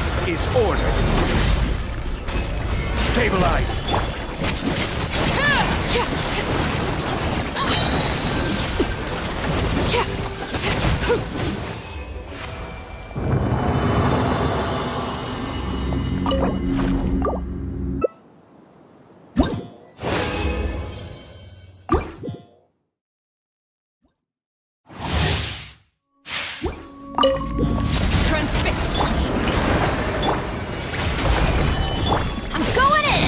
This is order. Stabilize. Transfixed. I'm going in.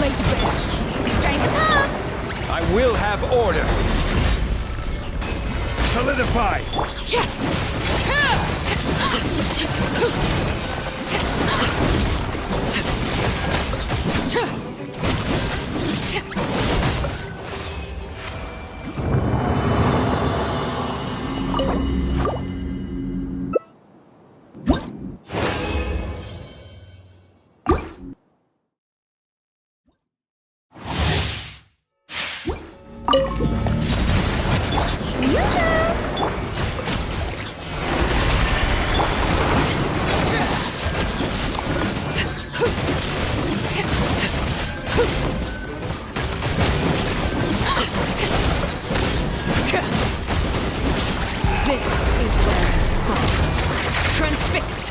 Laid bare. Strength up. I will have order. Solidify. This is where I fall. Transfixed.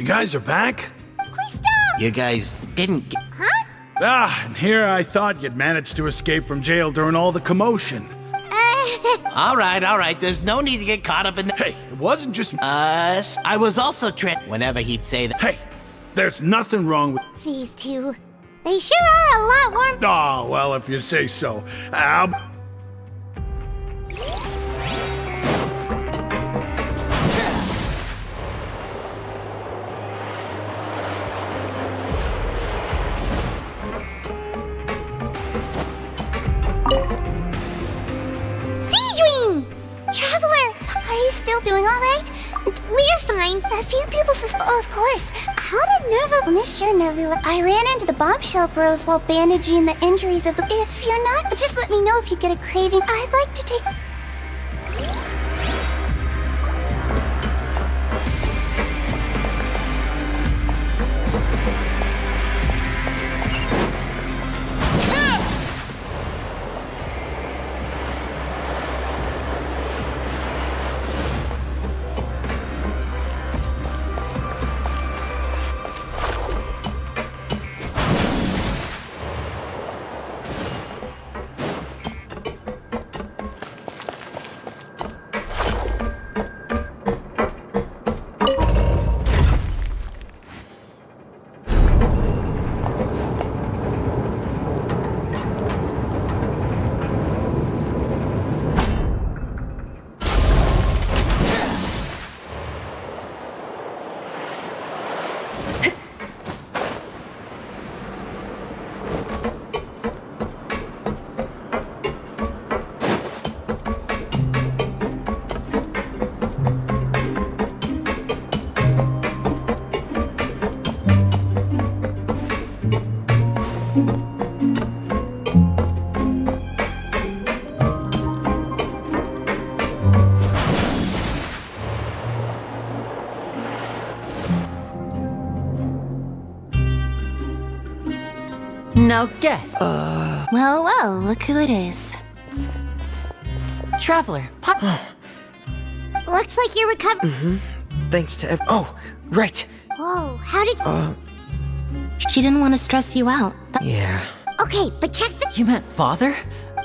You guys are back? You guys didn't get... Huh? Ah, and here I thought you'd managed to escape from jail during all the commotion. All right, there's no need to get caught up in the... Hey, it wasn't just... I was also whenever he'd say that... Hey, there's nothing wrong with... These two. They sure are a lot more... Oh, well, if you say so. Traveler! Are you still doing all right? We're fine. A few people oh, of course. How did Nerva... Miss sure, Nerva. I ran into the bombshell bros while bandaging the injuries of the... If you're not, just let me know if you get a craving. I'd like to take... Now guess. Well, look who it is. Traveler, pop. Looks like you're recovering. Thanks to Oh, right. Whoa, how did... She didn't want to stress you out. Yeah. Okay, but check the... You meant father?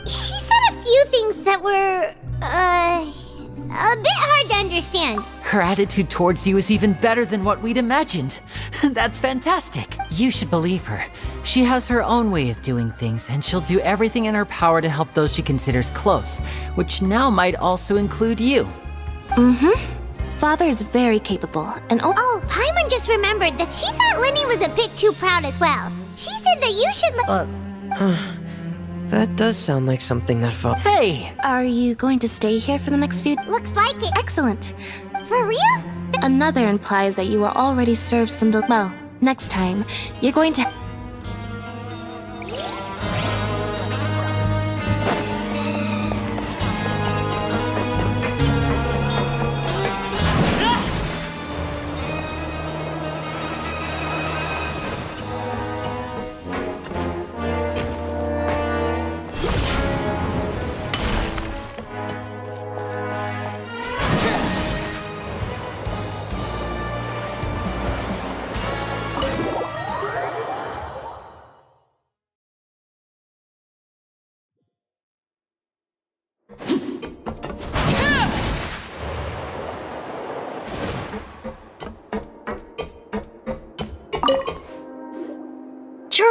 She said a few things that were, a bit hard to understand. Her attitude towards you is even better than what we'd imagined. That's fantastic. You should believe her. She has her own way of doing things, and she'll do everything in her power to help those she considers close, which now might also include you. Father is very capable, and Oh, Paimon just remembered that she thought Lenny was a bit too proud as well. She said that you should That does sound like something that Hey! Are you going to stay here for the next few? Looks like it. Excellent. For real? Another implies that you were already served some well, next time, you're going to...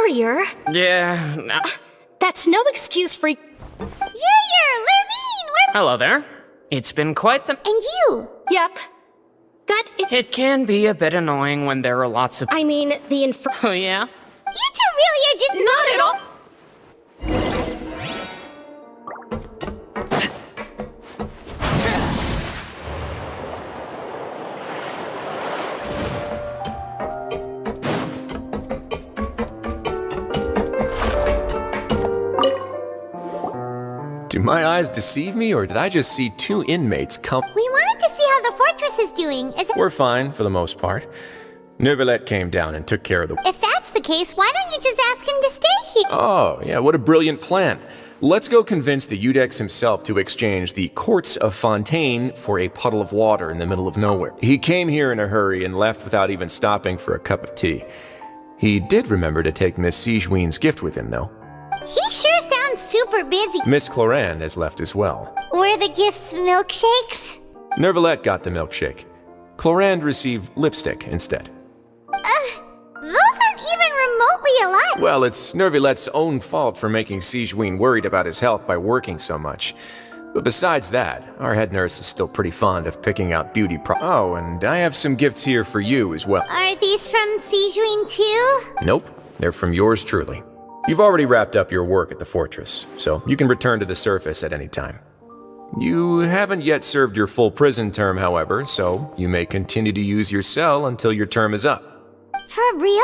Courier? Yeah. That's no excuse for... Junior, Lurvine, we're... Hello there. It's been quite the... And you? Yep. It can be a bit annoying when there are lots of... I mean, the Oh, yeah? You two really are just... Not at all! Do my eyes deceive me, or did I just see two inmates come? We wanted to see how the fortress is doing. We're fine, for the most part. Neuvillette came down and took care of the... If that's the case, why don't you just ask him to stay here? Oh, yeah, what a brilliant plan. Let's go convince the Udex himself to exchange the Courts of Fontaine for a puddle of water in the middle of nowhere. He came here in a hurry and left without even stopping for a cup of tea. He did remember to take Miss Sigewinne's gift with him, though. He sure sounds super busy. Miss Clorand has left as well. Were the gifts milkshakes? Neuvillette got the milkshake. Clorand received lipstick instead. Those aren't even remotely alike. Well, it's Neuvillette's own fault for making Sigewinne worried about his health by working so much. But besides that, our head nurse is still pretty fond of picking out beauty Oh, and I have some gifts here for you as well. Are these from Sigewinne too? Nope, they're from yours truly. You've already wrapped up your work at the fortress, so you can return to the surface at any time. You haven't yet served your full prison term, however, so you may continue to use your cell until your term is up. For real?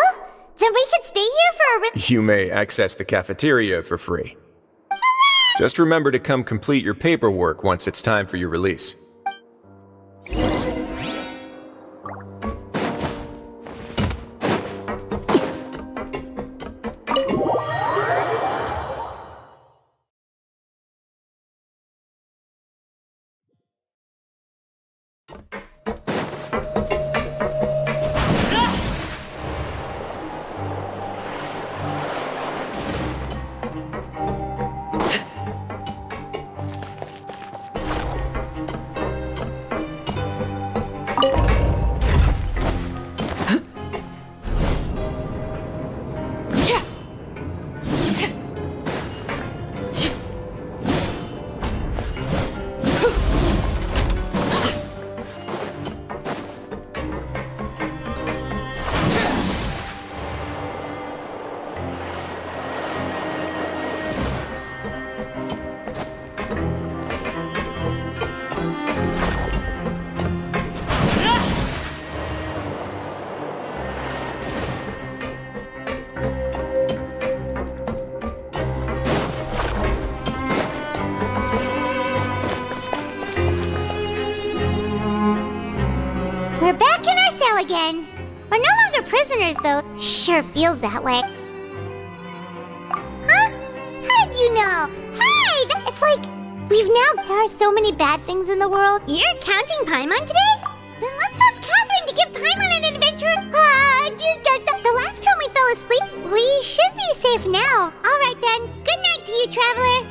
Then we could stay here for a You may access the cafeteria for free. Just remember to come complete your paperwork once it's time for your release. We're back in our cell again. We're no longer prisoners, though. Sure feels that way. Huh? How did you know? Hey! It's like we've now... There are so many bad things in the world. You're counting Paimon today? Then let's ask Catherine to give Paimon an adventure. The last time we fell asleep, we should be safe now. All right, then. Good night to you, Traveler.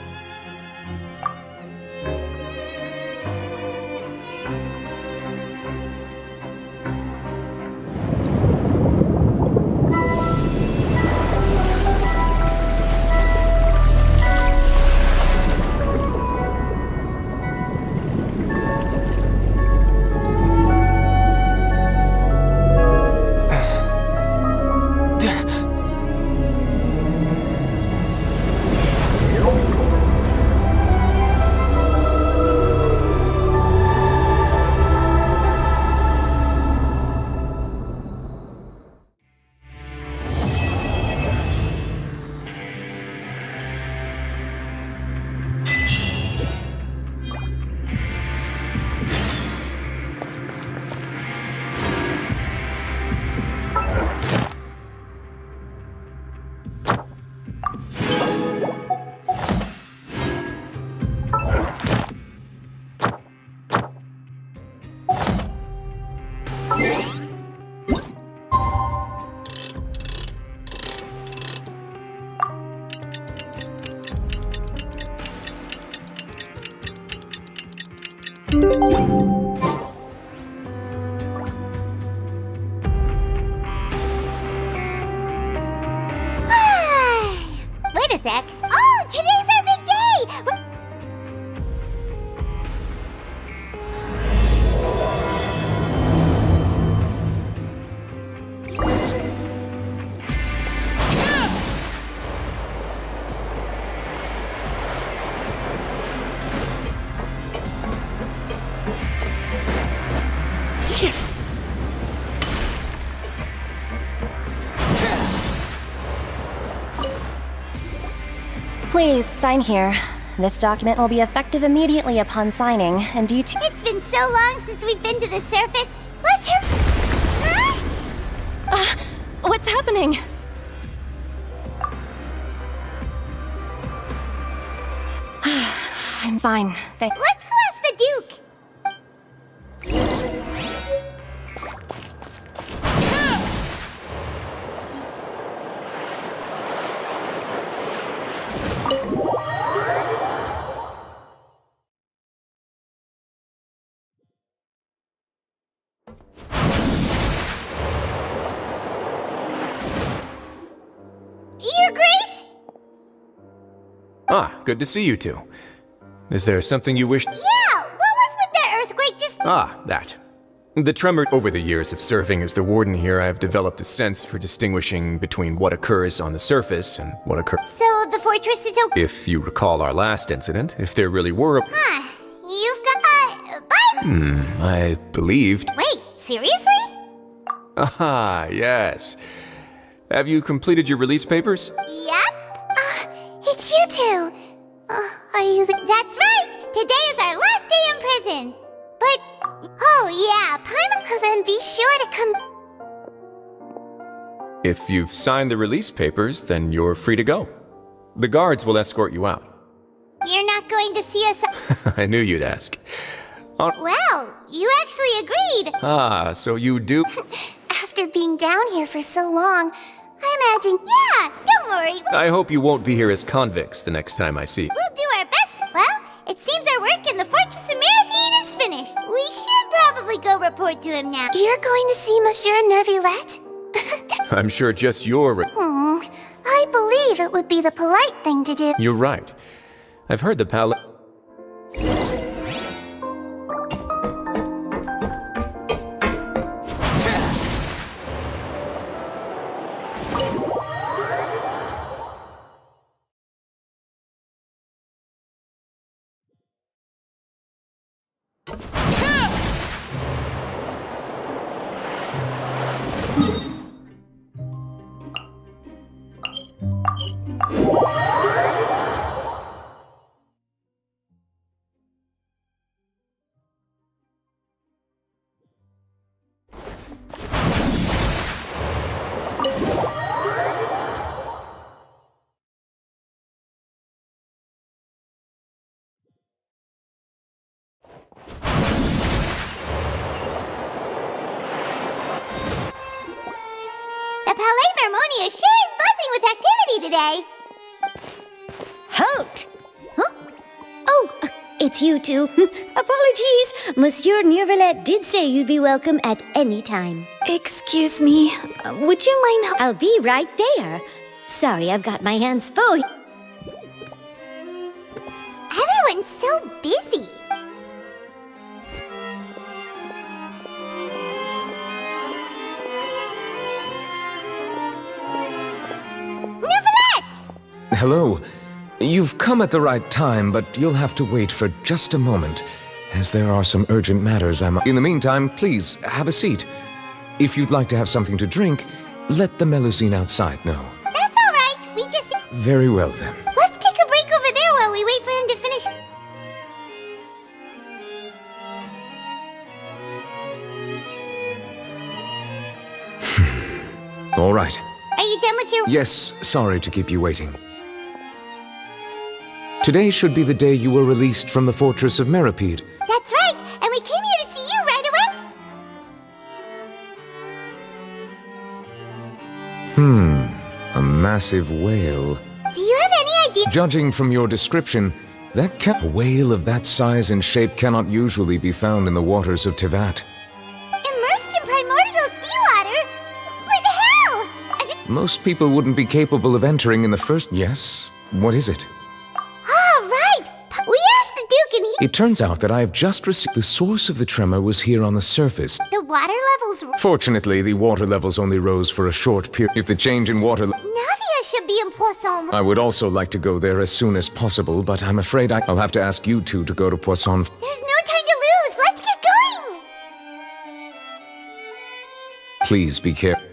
Wait a sec. Oh, today's our big day! Please, sign here. This document will be effective immediately upon signing, and due to— It's been so long since we've been to the surface. Let's hurry. Huh? What's happening? I'm fine. Let's go ask the Duke. Your Grace? Ah, good to see you two. Is there something you wished? Yeah, what was with that earthquake just... Ah, that. The tremor. Over the years of serving as the warden here, I have developed a sense for distinguishing between what occurs on the surface and what occurs. So the fortress is okay? If you recall our last incident, if there really were a... Huh. You've got... Bye! I believed... Wait, seriously? Ah, yes. Have you completed your release papers? Yep. It's you two. Are you the... That's right. Today is our last day in prison. But, oh yeah, Paimon... Then be sure to come... If you've signed the release papers, then you're free to go. The guards will escort you out. You're not going to see us... I knew you'd ask. Well, you actually agreed. Ah, so you do... After being down here for so long, I imagine... Yeah, don't worry. I hope you won't be here as convicts the next time I see you. We'll do our best. Well, it seems our work in the Fortress of Mirapede is finished. We should probably go report to him now. You're going to see Monsieur Nervulette? I'm sure just your... I believe it would be the polite thing to do. You're right. I've heard the palace... The Palais Mermonia sure is buzzing with activity today. Halt! Huh? Oh, it's you two. Apologies. Monsieur Nervulette did say you'd be welcome at any time. Excuse me. Would you mind... I'll be right there. Sorry, I've got my hands full. Everyone's so busy. Hello. You've come at the right time, but you'll have to wait for just a moment, as there are some urgent matters In the meantime, please, have a seat. If you'd like to have something to drink, let the Melusine outside know. That's all right. We just... Very well, then. Let's take a break over there while we wait for him to finish... All right. Are you done with your... Yes, sorry to keep you waiting. Today should be the day you were released from the Fortress of Mirapede. That's right, and we came here to see you right away. A massive whale. Do you have any idea... Judging from your description, a whale of that size and shape cannot usually be found in the waters of Tivat. Immersed in primordial seawater? But how? Most people wouldn't be capable of entering in the first... Yes? What is it? Oh, right! We asked the Duke and he... It turns out that I have just received... The source of the tremor was here on the surface. The water levels... Fortunately, the water levels only rose for a short period. If the change in water... Navia should be in Poisson. I would also like to go there as soon as possible, but I'm afraid I'll have to ask you two to go to Poisson. There's no time to lose! Let's get going! Please be careful.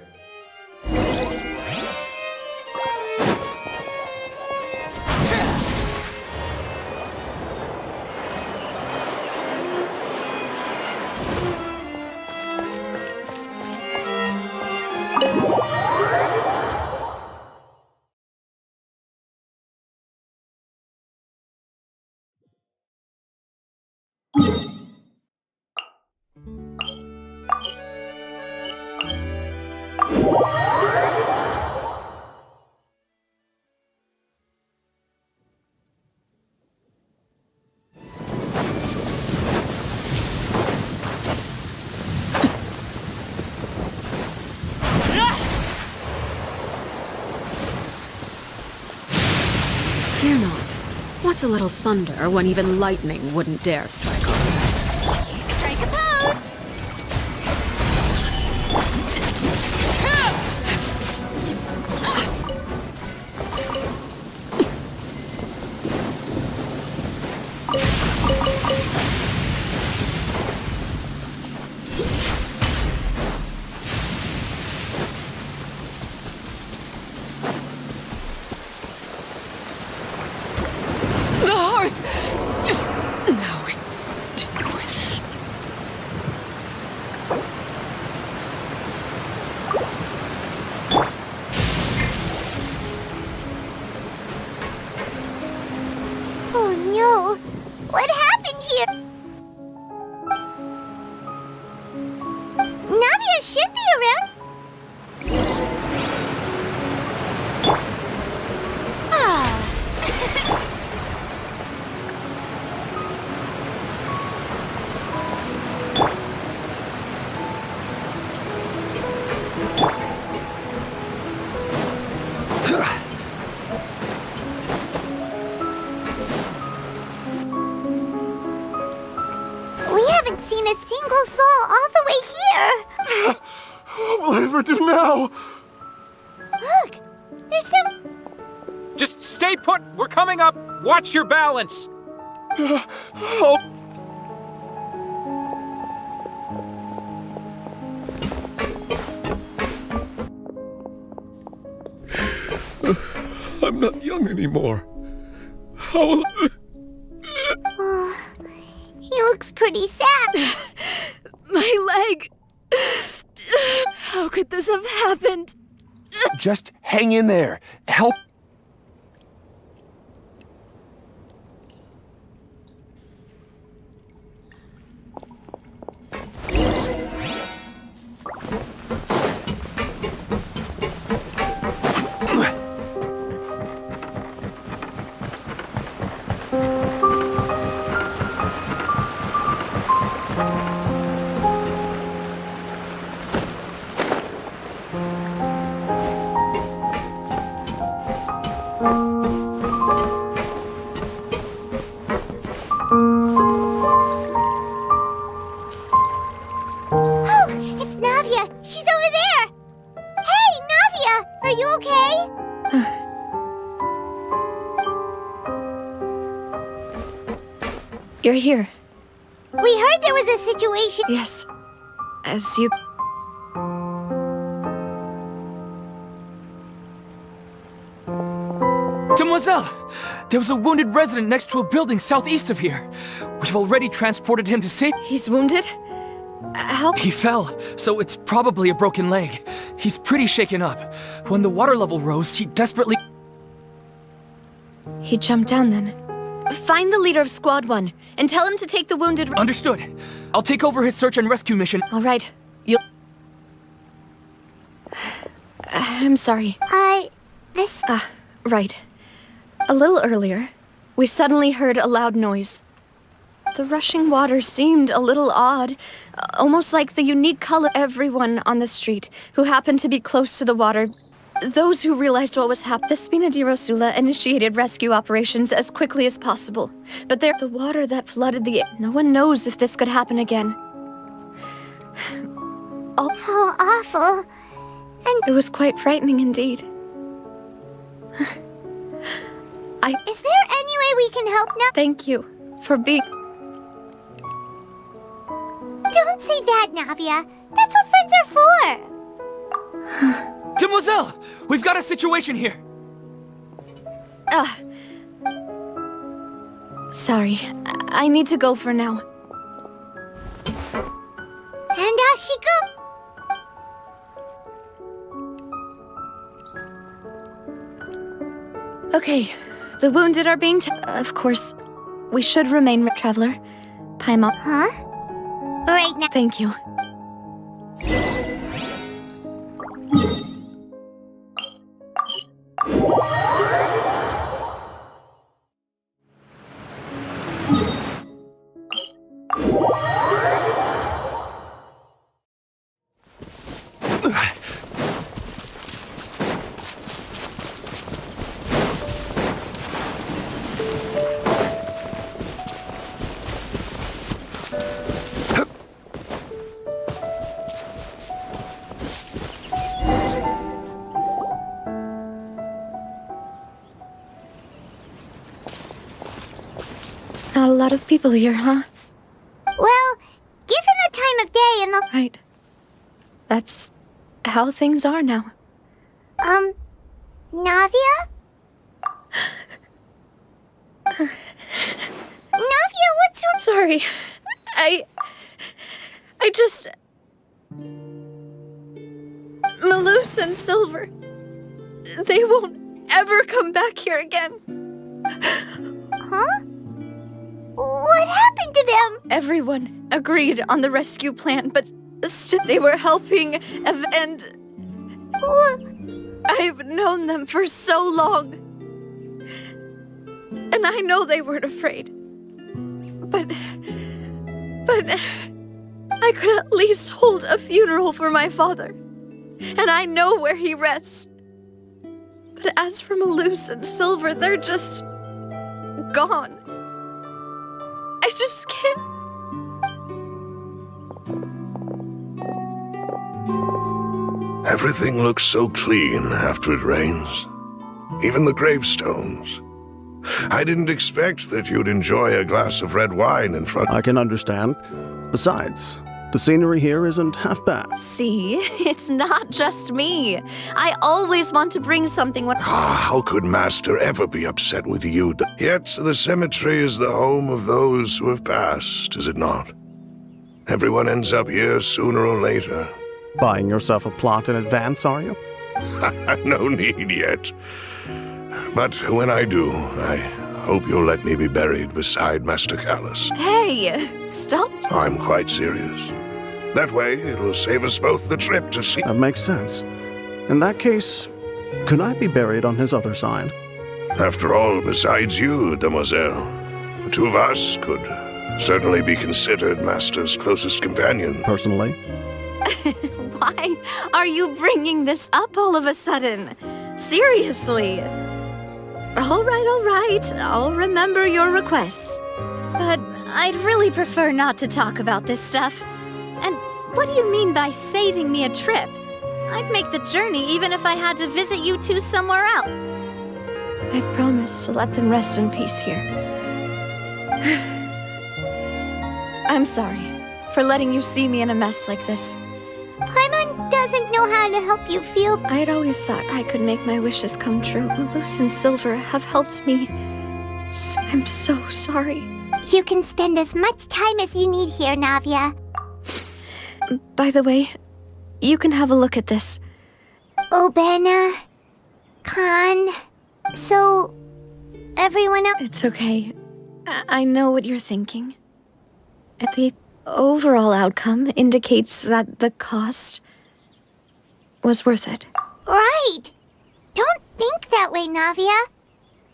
Fear not. What's a little thunder when even lightning wouldn't dare strike on? Strike a pose! Navia should be around. We haven't seen a single soul all the way here. What will I ever do now? Look, there's some... Just stay put. We're coming up. Watch your balance. Help! I'm not young anymore. How will... He looks pretty sad. My leg! How could this have happened? Just hang in there. Help. Oh, it's Navia. She's over there. Hey, Navia, are you okay? You're here. We heard there was a situation. Yes. As you... Demoiselle! There was a wounded resident next to a building southeast of here. We've already transported him to safety. He's wounded? How... He fell, so it's probably a broken leg. He's pretty shaken up. When the water level rose, he desperately... He jumped down then. Find the leader of Squad 1 and tell him to take the wounded... Understood. I'll take over his search and rescue mission. All right. You'll... I'm sorry. This... Right. A little earlier, we suddenly heard a loud noise. The rushing water seemed a little odd, almost like the unique color. Everyone on the street who happened to be close to the water, those who realized what was happening, the Spina di Rosula initiated rescue operations as quickly as possible. But the water that flooded the... No one knows if this could happen again. How awful. And it was quite frightening indeed. Is there any way we can help now? Thank you for being... Don't say that, Navia. That's what friends are for. Demoiselle! We've got a situation here! Sorry. I need to go for now. And off she goes. Okay. The wounded are being... Of course, we should remain, Traveler. Paimon. Huh? Right now. Thank you. Not a lot of people here, huh? Well, given the time of day and the... Right. That's how things are now. Navia? Navia, what's wrong? Sorry. I just... Malus and Silver. They won't ever come back here again. Huh? What happened to them? Everyone agreed on the rescue plan, but They were helping, and I've known them for so long. And I know they weren't afraid. But I could at least hold a funeral for my father. And I know where he rests. But as for Malus and Silver, they're just gone. I just can't. Everything looks so clean after it rains. Even the gravestones. I didn't expect that you'd enjoy a glass of red wine in front. I can understand. Besides, the scenery here isn't half bad. See, it's not just me. I always want to bring something when— How could Master ever be upset with you? Yet the cemetery is the home of those who have passed, is it not? Everyone ends up here sooner or later. Buying yourself a plot in advance, are you? No need yet. But when I do, I hope you'll let me be buried beside Master Callus. Hey, stop. I'm quite serious. That way, it will save us both the trip to see— That makes sense. In that case, could I be buried on his other side? After all, besides you, demoiselle, the two of us could certainly be considered Master's closest companion. Personally? Why are you bringing this up all of a sudden? Seriously. All right. I'll remember your requests. But I'd really prefer not to talk about this stuff. And what do you mean by saving me a trip? I'd make the journey even if I had to visit you two somewhere else. I promised to let them rest in peace here. I'm sorry for letting you see me in a mess like this. Paimon doesn't know how to help you feel. I'd always thought I could make my wishes come true. Malus and Silver have helped me. I'm so sorry. You can spend as much time as you need here, Navia. By the way, you can have a look at this. Obana, Khan, so everyone else— It's okay. I know what you're thinking. The overall outcome indicates that the cost was worth it. Right! Don't think that way, Navia.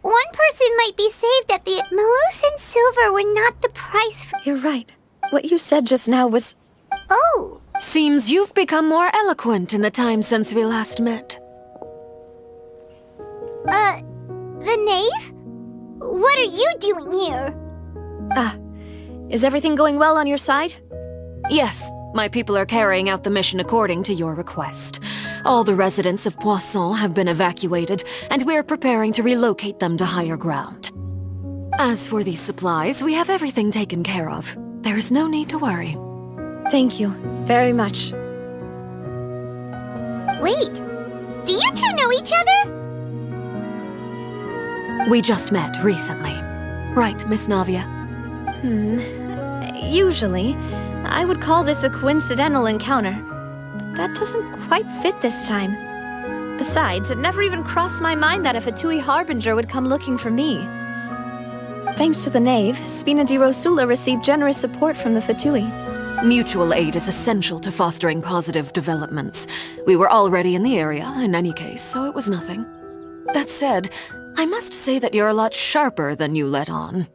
One person might be saved at the— Malus and Silver were not the price for— You're right. What you said just now was— Oh! Seems you've become more eloquent in the time since we last met. The knave? What are you doing here? Is everything going well on your side? Yes, my people are carrying out the mission according to your request. All the residents of Poisson have been evacuated, and we're preparing to relocate them to higher ground. As for these supplies, we have everything taken care of. There is no need to worry. Thank you very much. Wait, do you two know each other? We just met recently. Right, Miss Navia? Usually, I would call this a coincidental encounter, but that doesn't quite fit this time. Besides, it never even crossed my mind that a Fatui Harbinger would come looking for me. Thanks to the knave, Spina di Rosula received generous support from the Fatui. Mutual aid is essential to fostering positive developments. We were already in the area, in any case, so it was nothing. That said, I must say that you're a lot sharper than you let on.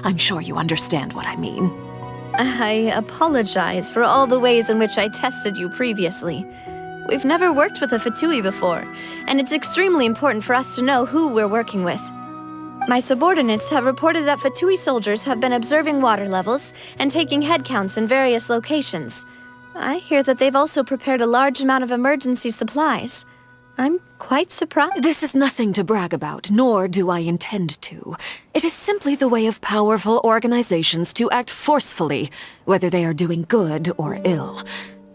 I'm sure you understand what I mean. I apologize for all the ways in which I tested you previously. We've never worked with a Fatui before, and it's extremely important for us to know who we're working with. My subordinates have reported that Fatui soldiers have been observing water levels and taking head counts in various locations. I hear that they've also prepared a large amount of emergency supplies. I'm quite surprised. This is nothing to brag about, nor do I intend to. It is simply the way of powerful organizations to act forcefully, whether they are doing good or ill.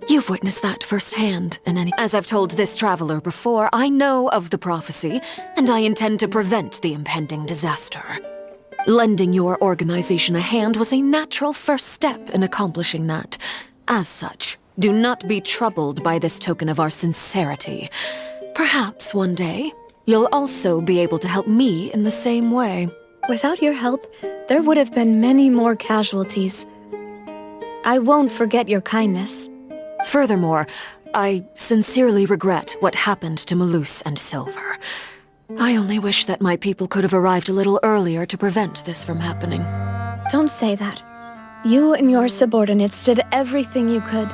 You've witnessed that firsthand, As I've told this traveler before, I know of the prophecy, and I intend to prevent the impending disaster. Lending your organization a hand was a natural first step in accomplishing that. As such, do not be troubled by this token of our sincerity. Perhaps one day, you'll also be able to help me in the same way. Without your help, there would have been many more casualties. I won't forget your kindness. Furthermore, I sincerely regret what happened to Malus and Silver. I only wish that my people could have arrived a little earlier to prevent this from happening. Don't say that. You and your subordinates did everything you could.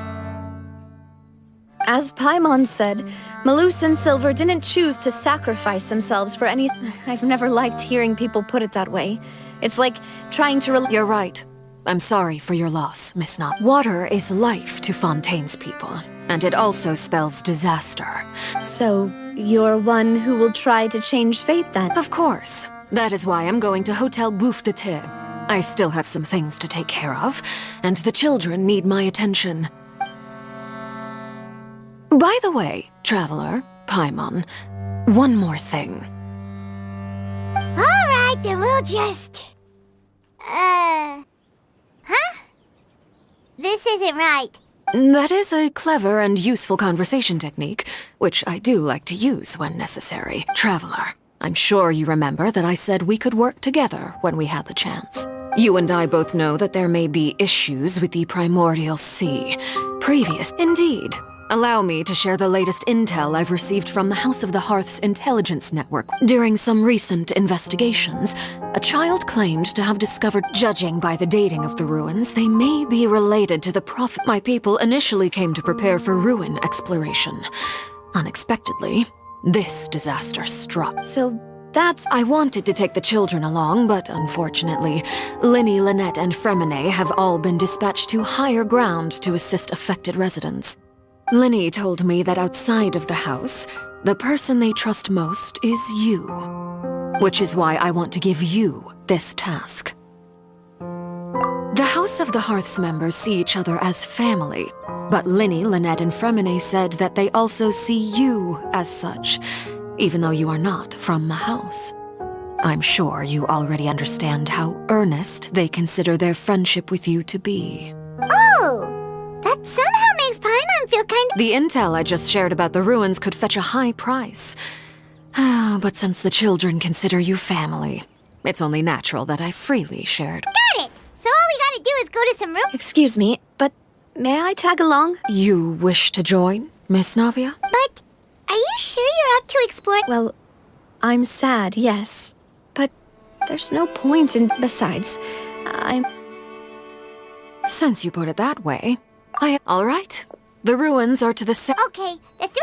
As Paimon said, Malus and Silver didn't choose to sacrifice themselves for any... I've never liked hearing people put it that way. It's like trying to... You're right. I'm sorry for your loss, Miss Knott. Water is life to Fontaine's people, and it also spells disaster. So, you're one who will try to change fate then? Of course. That is why I'm going to Hotel Bouffe de Thé. I still have some things to take care of, and the children need my attention. By the way, Traveler, Paimon, one more thing. Alright, then we'll just... Huh? This isn't right. That is a clever and useful conversation technique, which I do like to use when necessary. Traveler, I'm sure you remember that I said we could work together when we had the chance. You and I both know that there may be issues with the Primordial Sea. Indeed. Allow me to share the latest intel I've received from the House of the Hearth's intelligence network. During some recent investigations, a child claimed to have discovered, judging by the dating of the ruins, they may be related to the prophet. My people initially came to prepare for ruin exploration. Unexpectedly, this disaster struck. So that's... I wanted to take the children along, but unfortunately, Linny, Lynette, and Fremine have all been dispatched to higher ground to assist affected residents. Linny told me that outside of the house, the person they trust most is you. Which is why I want to give you this task. The House of the Hearth's members see each other as family, but Linny, Lynette, and Fremine said that they also see you as such, even though you are not from the house. I'm sure you already understand how earnest they consider their friendship with you to be. Oh! That somehow makes Paimon feel kind of... The intel I just shared about the ruins could fetch a high price. But since the children consider you family, it's only natural that I freely shared. Got it! So all we gotta do is go to some room... Excuse me, but may I tag along? You wish to join, Miss Navia? But are you sure you're up to exploring... Well, I'm sad, yes. But there's no point in... Besides, I'm... Since you put it that way, all right. The ruins are to the south. Okay, the three...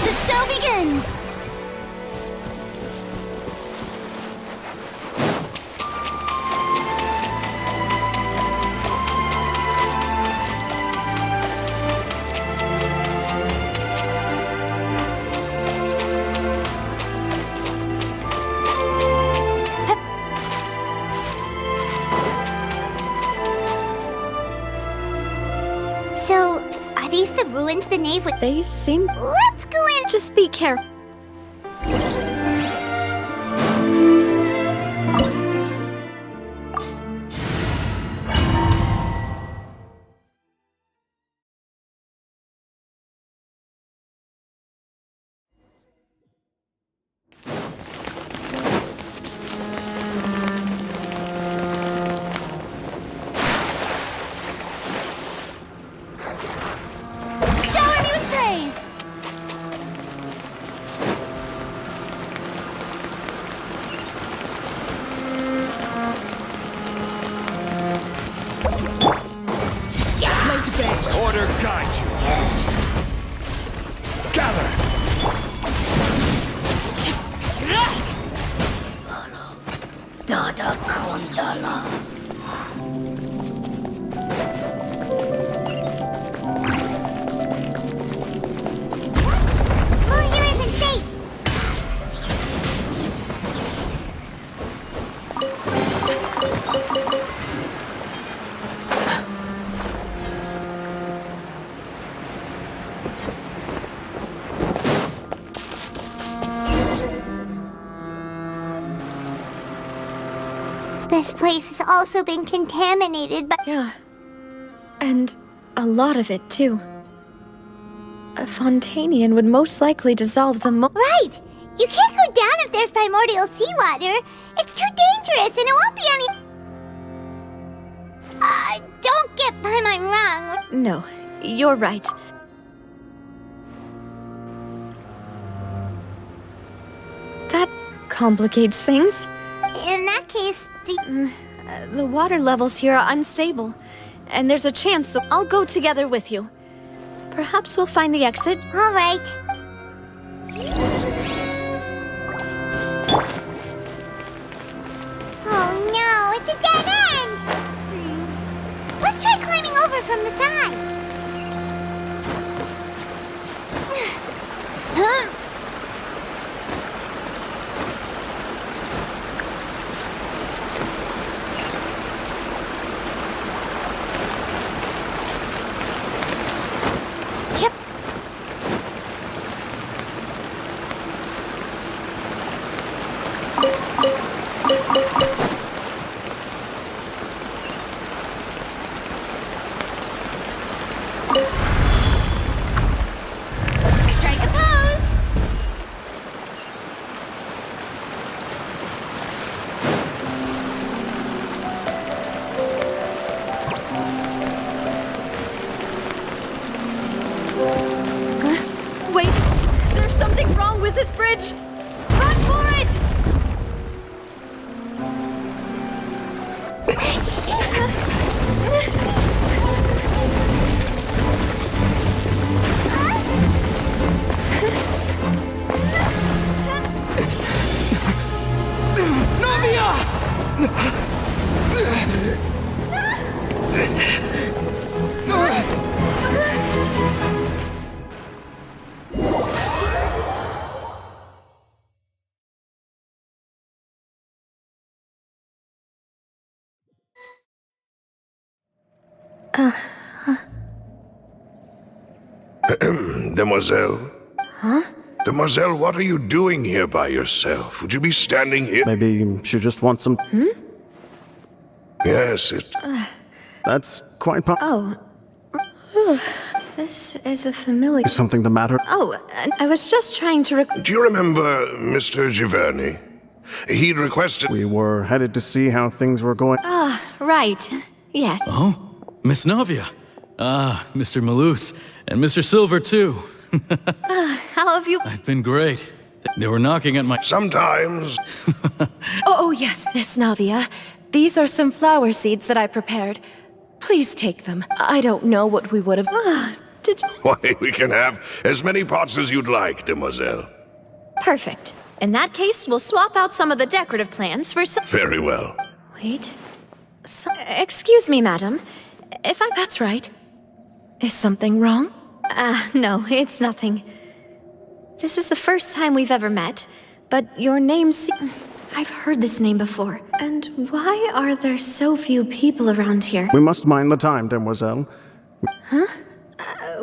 The show begins! So, are these the ruins the Knave would... They seem... Let's go in! Just be careful. Shower me with praise! Order guide you. Gather. Dada Kondala. Floor here isn't safe! This place has also been contaminated by... Yeah. And a lot of it, too. A Fontanian would most likely dissolve the Right! You can't go down if there's primordial seawater. It's too dangerous and it won't be any... don't get Paimon wrong. No, you're right. That complicates things. In that case, the water levels here are unstable, and there's a chance that I'll go together with you. Perhaps we'll find the exit. All right. Oh no, it's a dead end! Let's try climbing over from the side. Huh? Strike a pose! Wait, there's something wrong with this bridge! Run for it! Demoiselle? Huh? Demoiselle, what are you doing here by yourself? Would you be standing here? Maybe she just wants some... Yes, it... That's quite Oh. This is a familiar... Is something the matter? Oh, I was just trying to Do you remember Mr. Giverny? He'd requested... We were headed to see how things were going. Ah, right. Yeah. Oh, Miss Navia. Ah, Mr. Malus. And Mr. Silver, too. How have you... I've been great. They were knocking at my... Sometimes. Oh, yes, Miss Navia. These are some flower seeds that I prepared. Please take them. I don't know what we would have... Did you... Why, we can have as many pots as you'd like, Demoiselle. Perfect. In that case, we'll swap out some of the decorative plants for some... Very well. Wait. Excuse me, madam. If I... That's right. Is something wrong? No, it's nothing. This is the first time we've ever met, but your name I've heard this name before. And why are there so few people around here? We must mind the time, Demoiselle. Huh?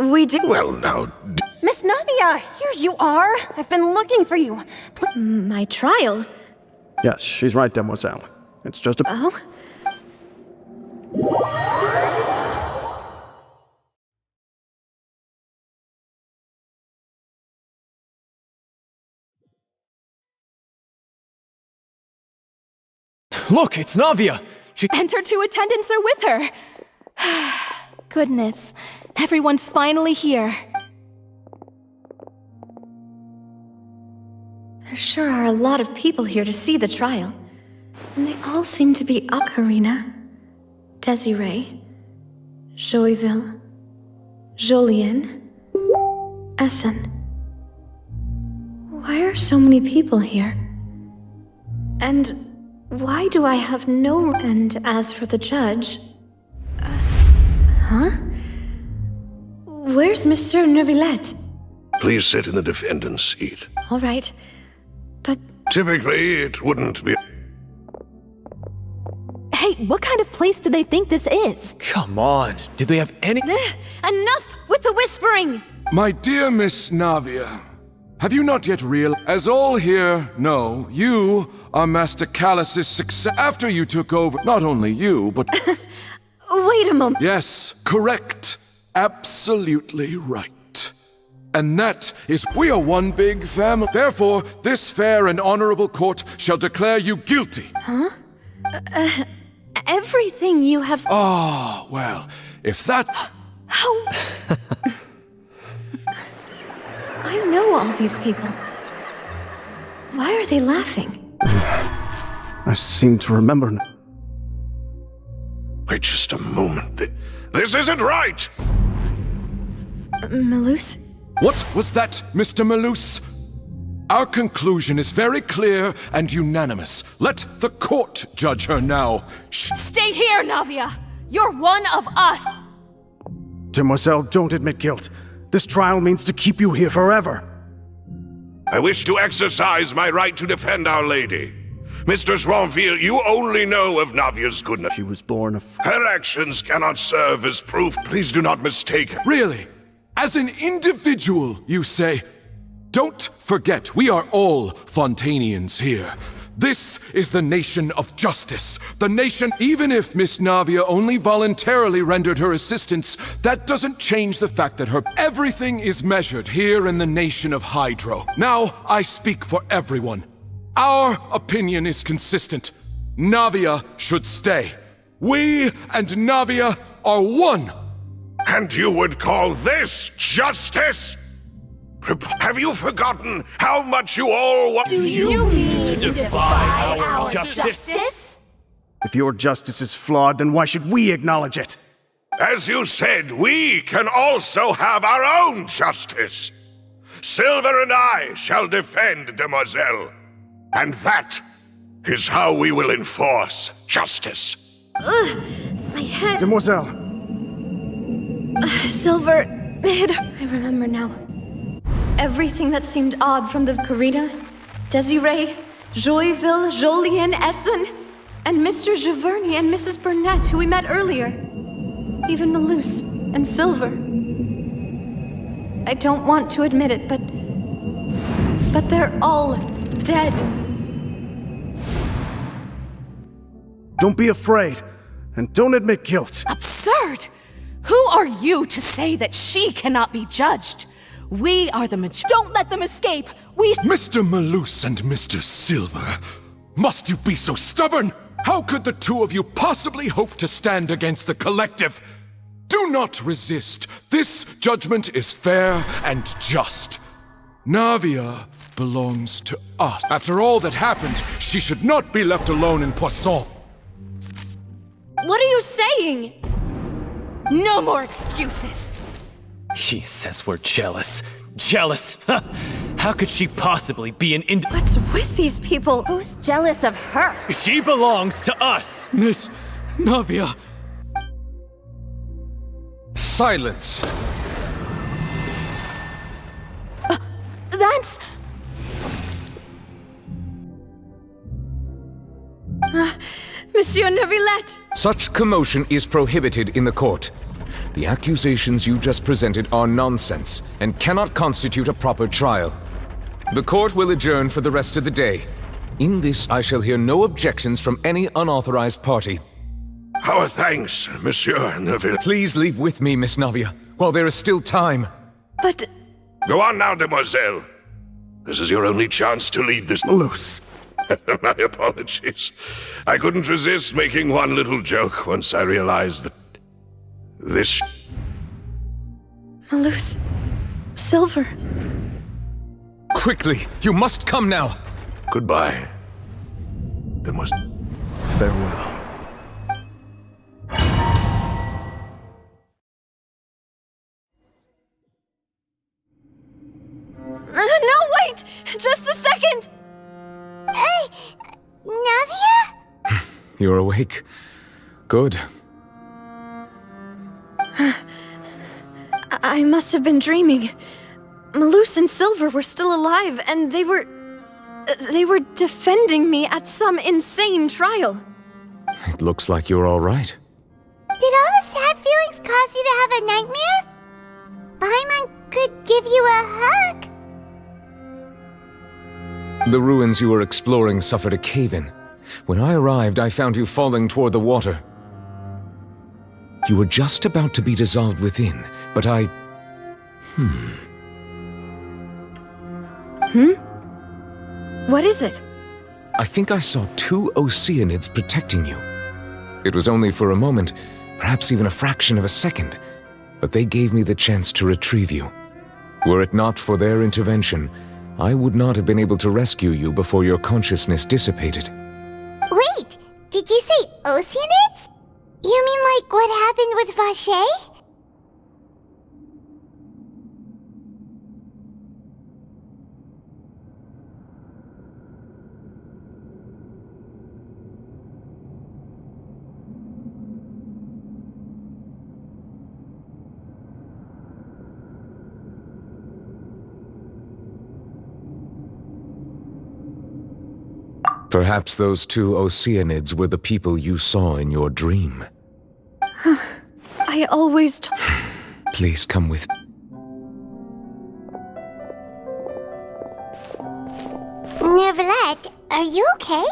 We do... Well, now... Miss Navia, here you are. I've been looking for you. My trial? Yes, she's right, Demoiselle. It's just a... Oh? Look, it's Navia! And her two attendants are with her. Goodness, everyone's finally here. There sure are a lot of people here to see the trial. And they all seem to be Ocarina, Desiree, Joyville, Jolien, Essen. Why are so many people here? And why do I have no... And as for the judge... huh? Where's Monsieur Neuvillette? Please sit in the defendant's seat. All right, but... Typically, it wouldn't be... Hey, what kind of place do they think this is? Come on, do they have any... Enough with the whispering! My dear Miss Navia, Have you not yet realized? As all here know, you are Master Callus's success after you took over. Not only you, but... Wait a moment. Yes, correct. Absolutely right. And that is, we are one big family. Therefore, this fair and honorable court shall declare you guilty. Huh? Everything you have... Ah, well, if that... How... I know all these people. Why are they laughing? I seem to remember... Wait just a moment. This isn't right! Malus? What was that, Mr. Malus? Our conclusion is very clear and unanimous. Let the court judge her now. Stay here, Navia! You're one of us! Demoiselle, don't admit guilt. This trial means to keep you here forever. I wish to exercise my right to defend Our Lady. Mr. Joinville, you only know of Navia's goodness. She was born of... Her actions cannot serve as proof. Please do not mistake her. Really? As an individual, you say? Don't forget, we are all Fontanians here. This is the nation of justice. The nation, even if Miss Navia only voluntarily rendered her assistance, that doesn't change the fact that everything is measured here in the nation of Hydro. Now, I speak for everyone. Our opinion is consistent. Navia should stay. We and Navia are one. And you would call this justice? Have you forgotten how much you all want? Do you mean to defy our justice? If your justice is flawed, then why should we acknowledge it? As you said, we can also have our own justice. Silver and I shall defend Demoiselle. And that is how we will enforce justice. My head... Demoiselle. Silver... I remember now. Everything that seemed odd from the Corina, Desiree, Joyville, Jolien, Essen, and Mr. Giverny and Mrs. Burnett, who we met earlier. Even Malus and Silver. I don't want to admit it, but they're all dead. Don't be afraid, and don't admit guilt. Absurd! Who are you to say that she cannot be judged? We are the Don't let them escape! Mr. Malus and Mr. Silver, must you be so stubborn? How could the two of you possibly hope to stand against the collective? Do not resist. This judgment is fair and just. Navia belongs to us. After all that happened, she should not be left alone in Poisson. What are you saying? No more excuses! She says we're jealous. Jealous? How could she possibly be an What's with these people? Who's jealous of her? She belongs to us! Miss Navia. Silence! That's... Monsieur Neuvillette! Such commotion is prohibited in the court. The accusations you just presented are nonsense and cannot constitute a proper trial. The court will adjourn for the rest of the day. In this, I shall hear no objections from any unauthorized party. Our thanks, Monsieur Neuvillette. Please leave with me, Miss Navia, while there is still time. But... Go on now, Demoiselle. This is your only chance to lead this... Loose. My apologies. I couldn't resist making one little joke once I realized that this... Malus. Silver. Quickly, you must come now. Goodbye. There must... Farewell. No, wait! Just a second! Navia? You're awake. Good. I must have been dreaming. Malus and Silver were still alive, and they were defending me at some insane trial. It looks like you're all right. Did all the sad feelings cause you to have a nightmare? Paimon could give you a hug. The ruins you were exploring suffered a cave-in. When I arrived, I found you falling toward the water. You were just about to be dissolved within, but I... What is it? I think I saw 2 Oceanids protecting you. It was only for a moment, perhaps even a fraction of a second, but they gave me the chance to retrieve you. Were it not for their intervention, I would not have been able to rescue you before your consciousness dissipated. Wait, did you say Oceanids? You mean like what happened with Vache? Perhaps those 2 Oceanids were the people you saw in your dream. I always... Please come with me. Neverlet, are you okay?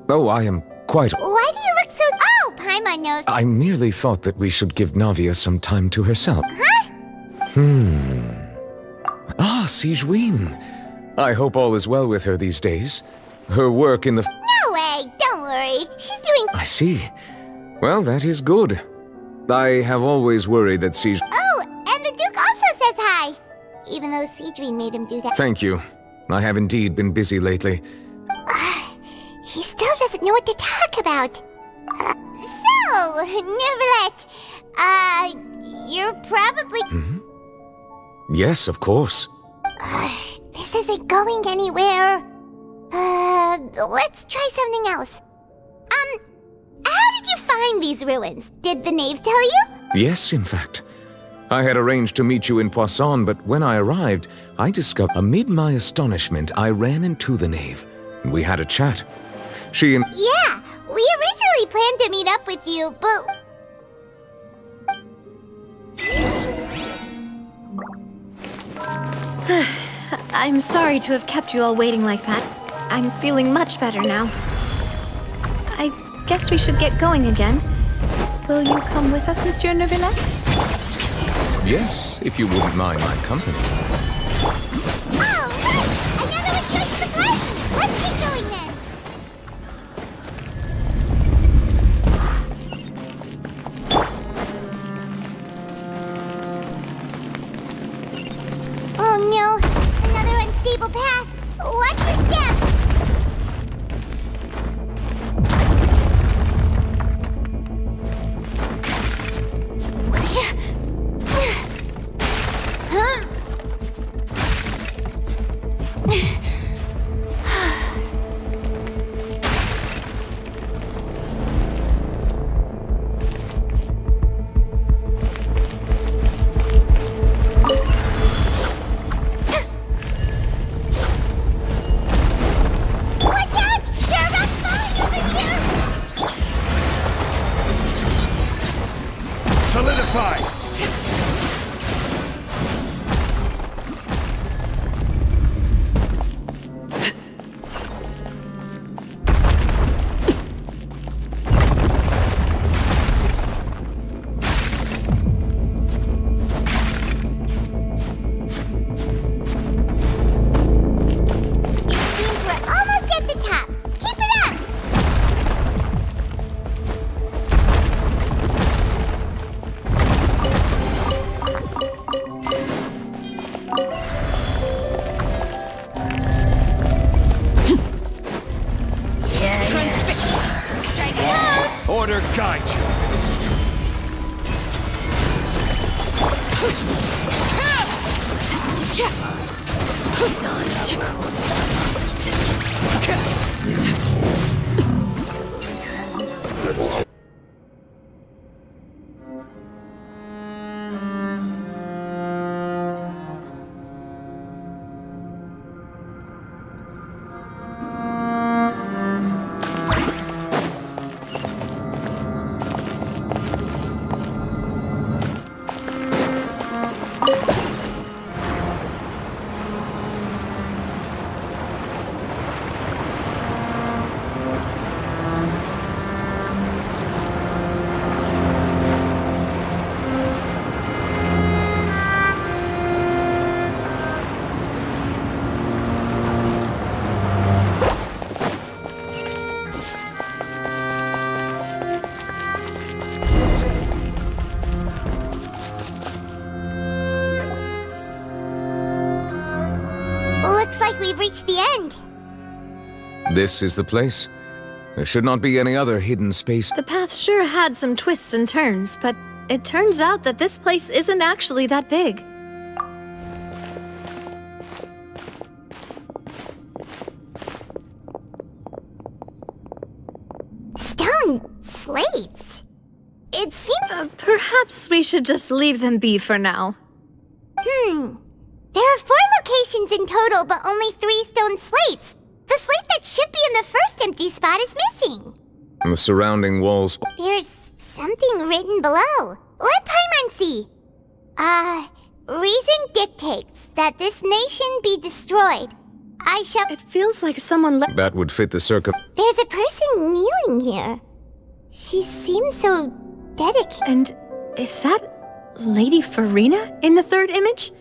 Oh, I am quite... Why do you look so... Oh, Paimon knows. I merely thought that we should give Navia some time to herself. Huh? Ah, Sigewinne. I hope all is well with her these days. Her work in the... No way, don't worry. She's doing... I see. Well, that is good. I have always worried that Siege... Oh, and the Duke also says hi. Even though Sigewinne made him do that. Thank you. I have indeed been busy lately. He still doesn't know what to talk about. So, Neverlet, you're probably... Yes, of course. This isn't going anywhere. Let's try something else. How did you find these ruins? Did the knave tell you? Yes, in fact. I had arranged to meet you in Poisson, but when I arrived, I discovered... Amid my astonishment, I ran into the knave, and we had a chat. She and... Yeah, we originally planned to meet up with you, but... I'm sorry to have kept you all waiting like that. I'm feeling much better now. I guess we should get going again. Will you come with us, Monsieur Neuvillette? Yes, if you wouldn't mind my company. Oh, right! Another one goes to the party! Let's get going then! Oh no! Another unstable path! Watch your step! Order guide you. like we've reached the end. This is the place. There should not be any other hidden space. The path sure had some twists and turns, but it turns out that this place isn't actually that big. Stone slates? It seems... Perhaps we should just leave them be for now. There are 4 locations in total, but only 3 stone slates. The slate that should be in the first empty spot is missing. And the surrounding walls. There's something written below. Let Paimon see. Reason dictates that this nation be destroyed. I shall... It feels like someone That would fit the There's a person kneeling here. She seems so dedicated. And is that Lady Farina in the 3rd image?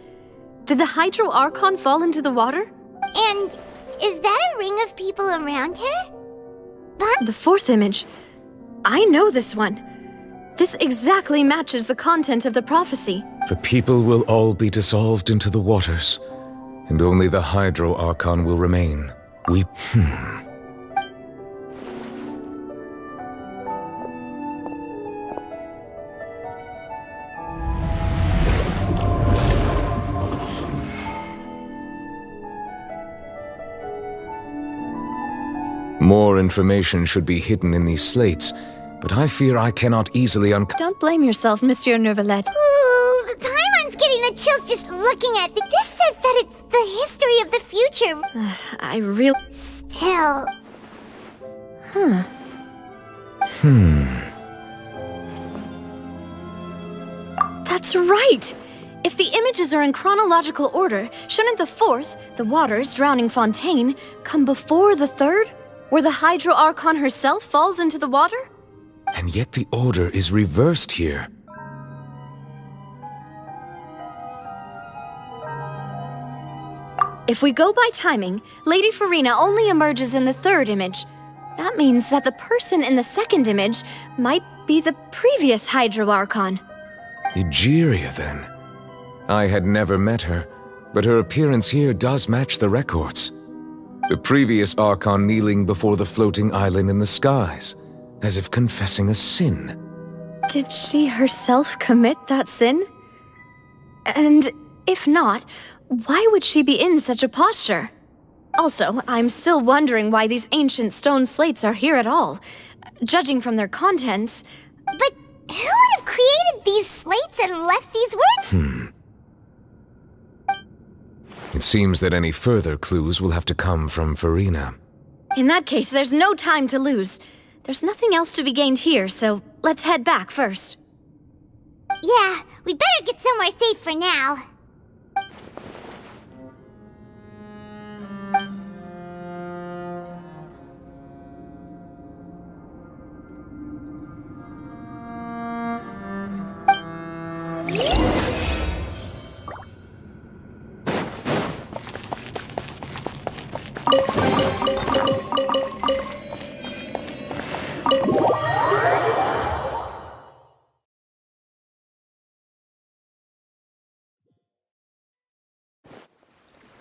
Did the Hydro Archon fall into the water? And is that a ring of people around her? The 4th image. I know this one. This exactly matches the content of the prophecy. The people will all be dissolved into the waters, and only the Hydro Archon will remain. More information should be hidden in these slates, but I fear I cannot easily Don't blame yourself, Monsieur Neuvillette. Ooh, Paimon's getting the chills just looking at it. This says that it's the history of the future. I really... Still... That's right! If the images are in chronological order, shouldn't the 4th, the waters drowning Fontaine, come before the 3rd? Where the Hydro Archon herself falls into the water? And yet the order is reversed here. If we go by timing, Lady Farina only emerges in the 3rd image. That means that the person in the 2nd image might be the previous Hydro Archon. Egeria, then. I had never met her, but her appearance here does match the records. The previous Archon kneeling before the floating island in the skies, as if confessing a sin. Did she herself commit that sin? And if not, why would she be in such a posture? Also, I'm still wondering why these ancient stone slates are here at all. Judging from their contents... But who would have created these slates and left these words? It seems that any further clues will have to come from Farina. In that case, there's no time to lose. There's nothing else to be gained here, so let's head back first. Yeah, we better get somewhere safe for now.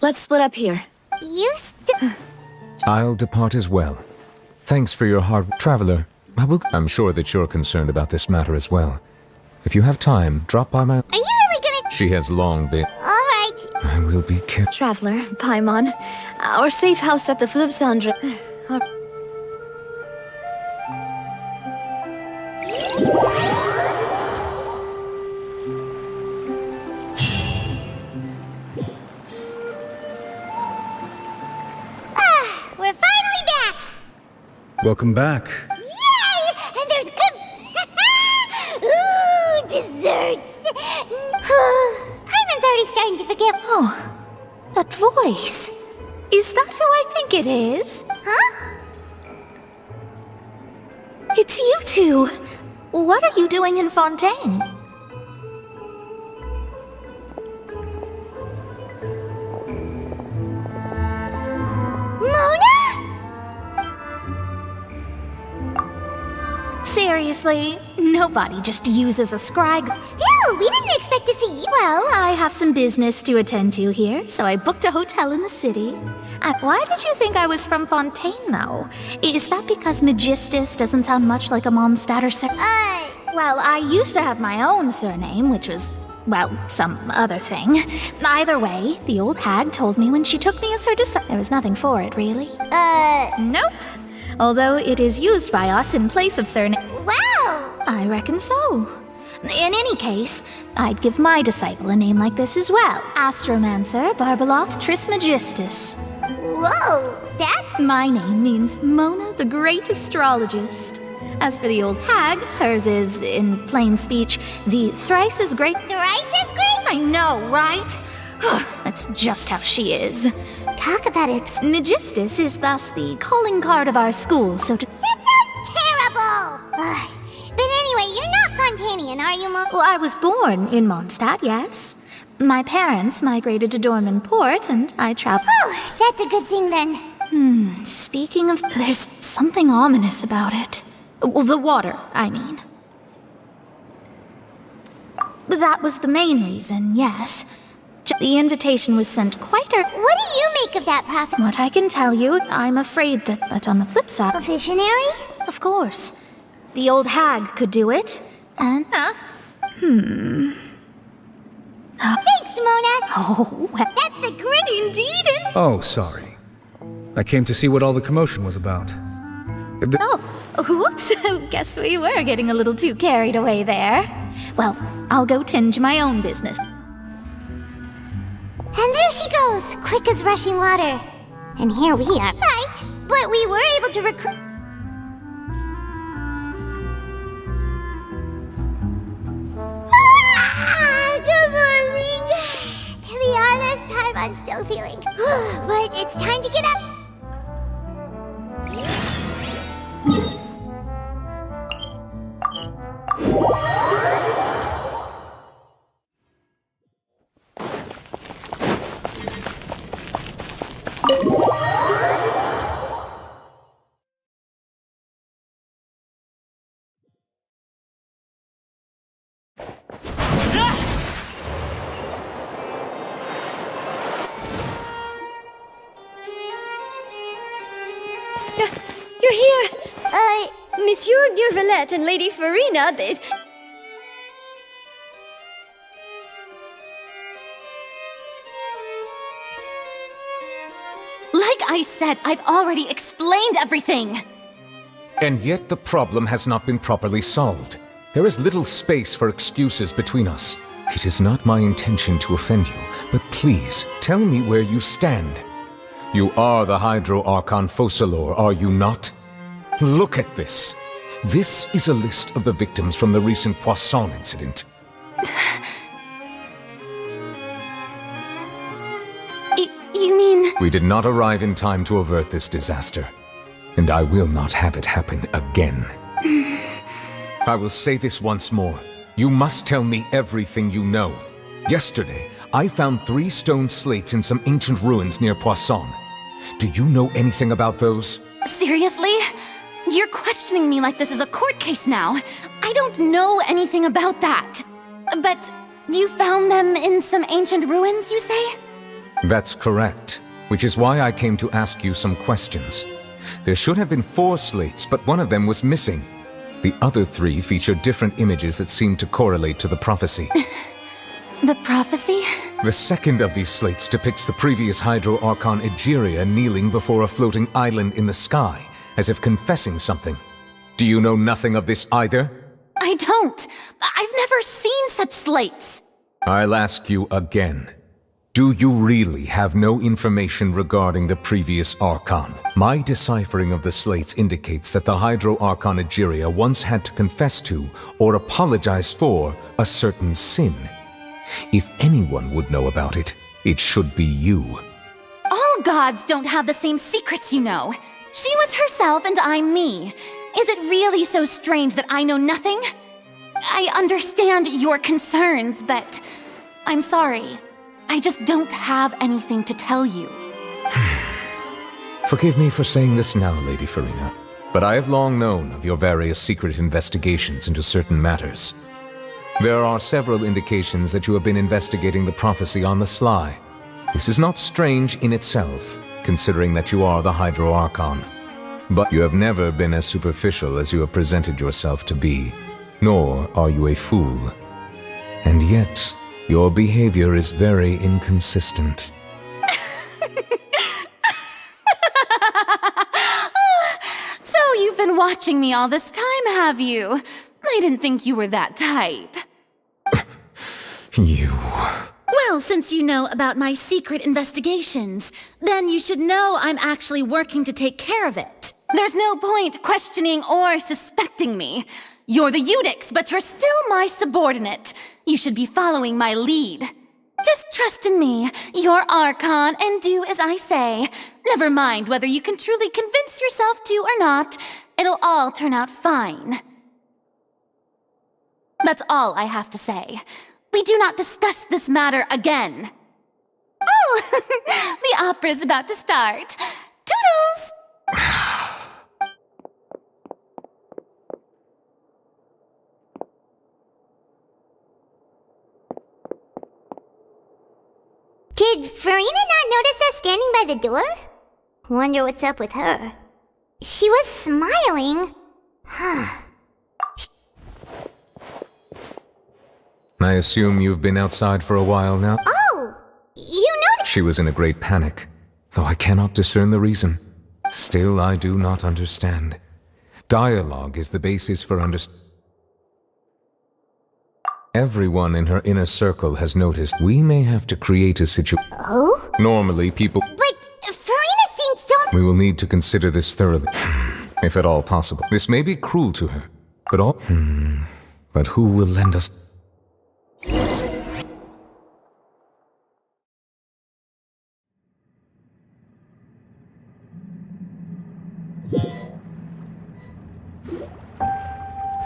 Let's split up here. I'll depart as well. Thanks for your hard... Traveler, I'm sure that you're concerned about this matter as well. If you have time, drop by my... Are you really gonna... She has long been... Alright. I will be careful. Traveler, Paimon, our safe house at the Fleuve Cendre... We're finally back! Welcome back. Yay! And there's good... Ooh, desserts! Paimon's already starting to forget... Oh, that voice. Is that who I think it is? Huh? It's you two. What are you doing in Fontaine? Seriously, nobody just uses a scribe. Still, we didn't expect to see you. Well, I have some business to attend to here, so I booked a hotel in the city. Why did you think I was from Fontaine, though? Is that because Magistus doesn't sound much like a Mondstadt or Well, I used to have my own surname, which was, well, some other thing. Either way, the old hag told me when she took me as her disciple. There was nothing for it, really. Nope. Although it is used by us in place of surname. Wow! I reckon so. In any case, I'd give my disciple a name like this as well. Astromancer Barbeloth Trismegistus. Whoa, that's... My name means Mona the Great Astrologist. As for the old hag, hers is, in plain speech, the thrice as great... Thrice as great? I know, right? That's just how she is. Talk about it. Magistus is thus the calling card of our school, so to... That sounds terrible! But anyway, you're not Fontanian, are you, Well, I was born in Mondstadt, yes. My parents migrated to Dorman Port, and I traveled... Oh, that's a good thing then. Speaking of... There's something ominous about it. Well, the water, I mean. That was the main reason, yes. The invitation was sent quite What do you make of that, Prophet? What I can tell you, I'm afraid that on the flip side... A visionary? Of course. The old hag could do it, and... Thanks, Mona! Oh, that's the great indeed! Oh, sorry. I came to see what all the commotion was about. Oh, whoops. Guess we were getting a little too carried away there. Well, I'll go tend to my own business. And there she goes, quick as rushing water. And here we are. Right, but we were able to recruit... Good morning. To be honest, Paimon's still feeling. But it's time to get up. You're here! Monsieur Neurvalette and Lady Farina, they... Like I said, I've already explained everything! And yet the problem has not been properly solved. There is little space for excuses between us. It is not my intention to offend you, but please, tell me where you stand. You are the Hydro Archon Focalor, are you not? Look at this. This is a list of the victims from the recent Poisson incident. You mean... We did not arrive in time to avert this disaster, and I will not have it happen again. I will say this once more. You must tell me everything you know. Yesterday, I found 3 stone slates in some ancient ruins near Poisson. Do you know anything about those? Seriously? You're questioning me like this is a court case now. I don't know anything about that. But you found them in some ancient ruins, you say? That's correct, which is why I came to ask you some questions. There should have been 4 slates, but one of them was missing. The other 3 feature different images that seem to correlate to the prophecy. The prophecy? The second of these slates depicts the previous Hydro Archon Egeria kneeling before a floating island in the sky, as if confessing something. Do you know nothing of this either? I don't. I've never seen such slates. I'll ask you again. Do you really have no information regarding the previous Archon? My deciphering of the slates indicates that the Hydro Archon Egeria once had to confess to, or apologize for, a certain sin. If anyone would know about it, it should be you. All gods don't have the same secrets, you know. She was herself and I'm me. Is it really so strange that I know nothing? I understand your concerns, but I'm sorry. I just don't have anything to tell you. Forgive me for saying this now, Lady Farina, but I have long known of your various secret investigations into certain matters. There are several indications that you have been investigating the prophecy on the sly. This is not strange in itself, considering that you are the Hydro Archon. But you have never been as superficial as you have presented yourself to be, nor are you a fool. And yet, your behavior is very inconsistent. So you've been watching me all this time, have you? I didn't think you were that type. You... Well, since you know about my secret investigations, then you should know I'm actually working to take care of it. There's no point questioning or suspecting me. You're the Eudix, but you're still my subordinate. You should be following my lead. Just trust in me. You're Archon, and do as I say. Never mind whether you can truly convince yourself to or not. It'll all turn out fine. That's all I have to say. We do not discuss this matter again. Oh, the opera's about to start. Toodles! Did Farina not notice us standing by the door? Wonder what's up with her. She was smiling. I assume you've been outside for a while now? Oh! You noticed? She was in a great panic, though I cannot discern the reason. Still, I do not understand. Dialogue is the basis for understanding. Everyone in her inner circle has noticed we may have to create a situation. Oh? Normally, people... But Farina seems so... We will need to consider this thoroughly, if at all possible. This may be cruel to her, but all... But who will lend us...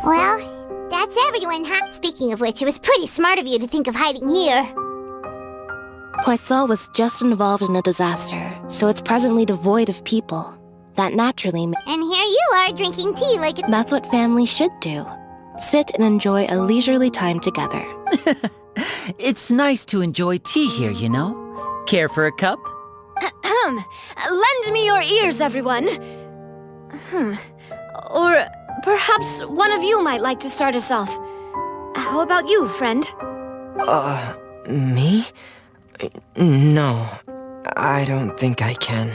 Well, that's everyone, huh? Speaking of which, it was pretty smart of you to think of hiding here. Poisson was just involved in a disaster, so it's presently devoid of people. That naturally And here you are, drinking tea like a... That's what families should do. Sit and enjoy a leisurely time together. It's nice to enjoy tea here, you know? Care for a cup? Lend me your ears, everyone. Or perhaps one of you might like to start us off. How about you, friend? Me? No, I don't think I can.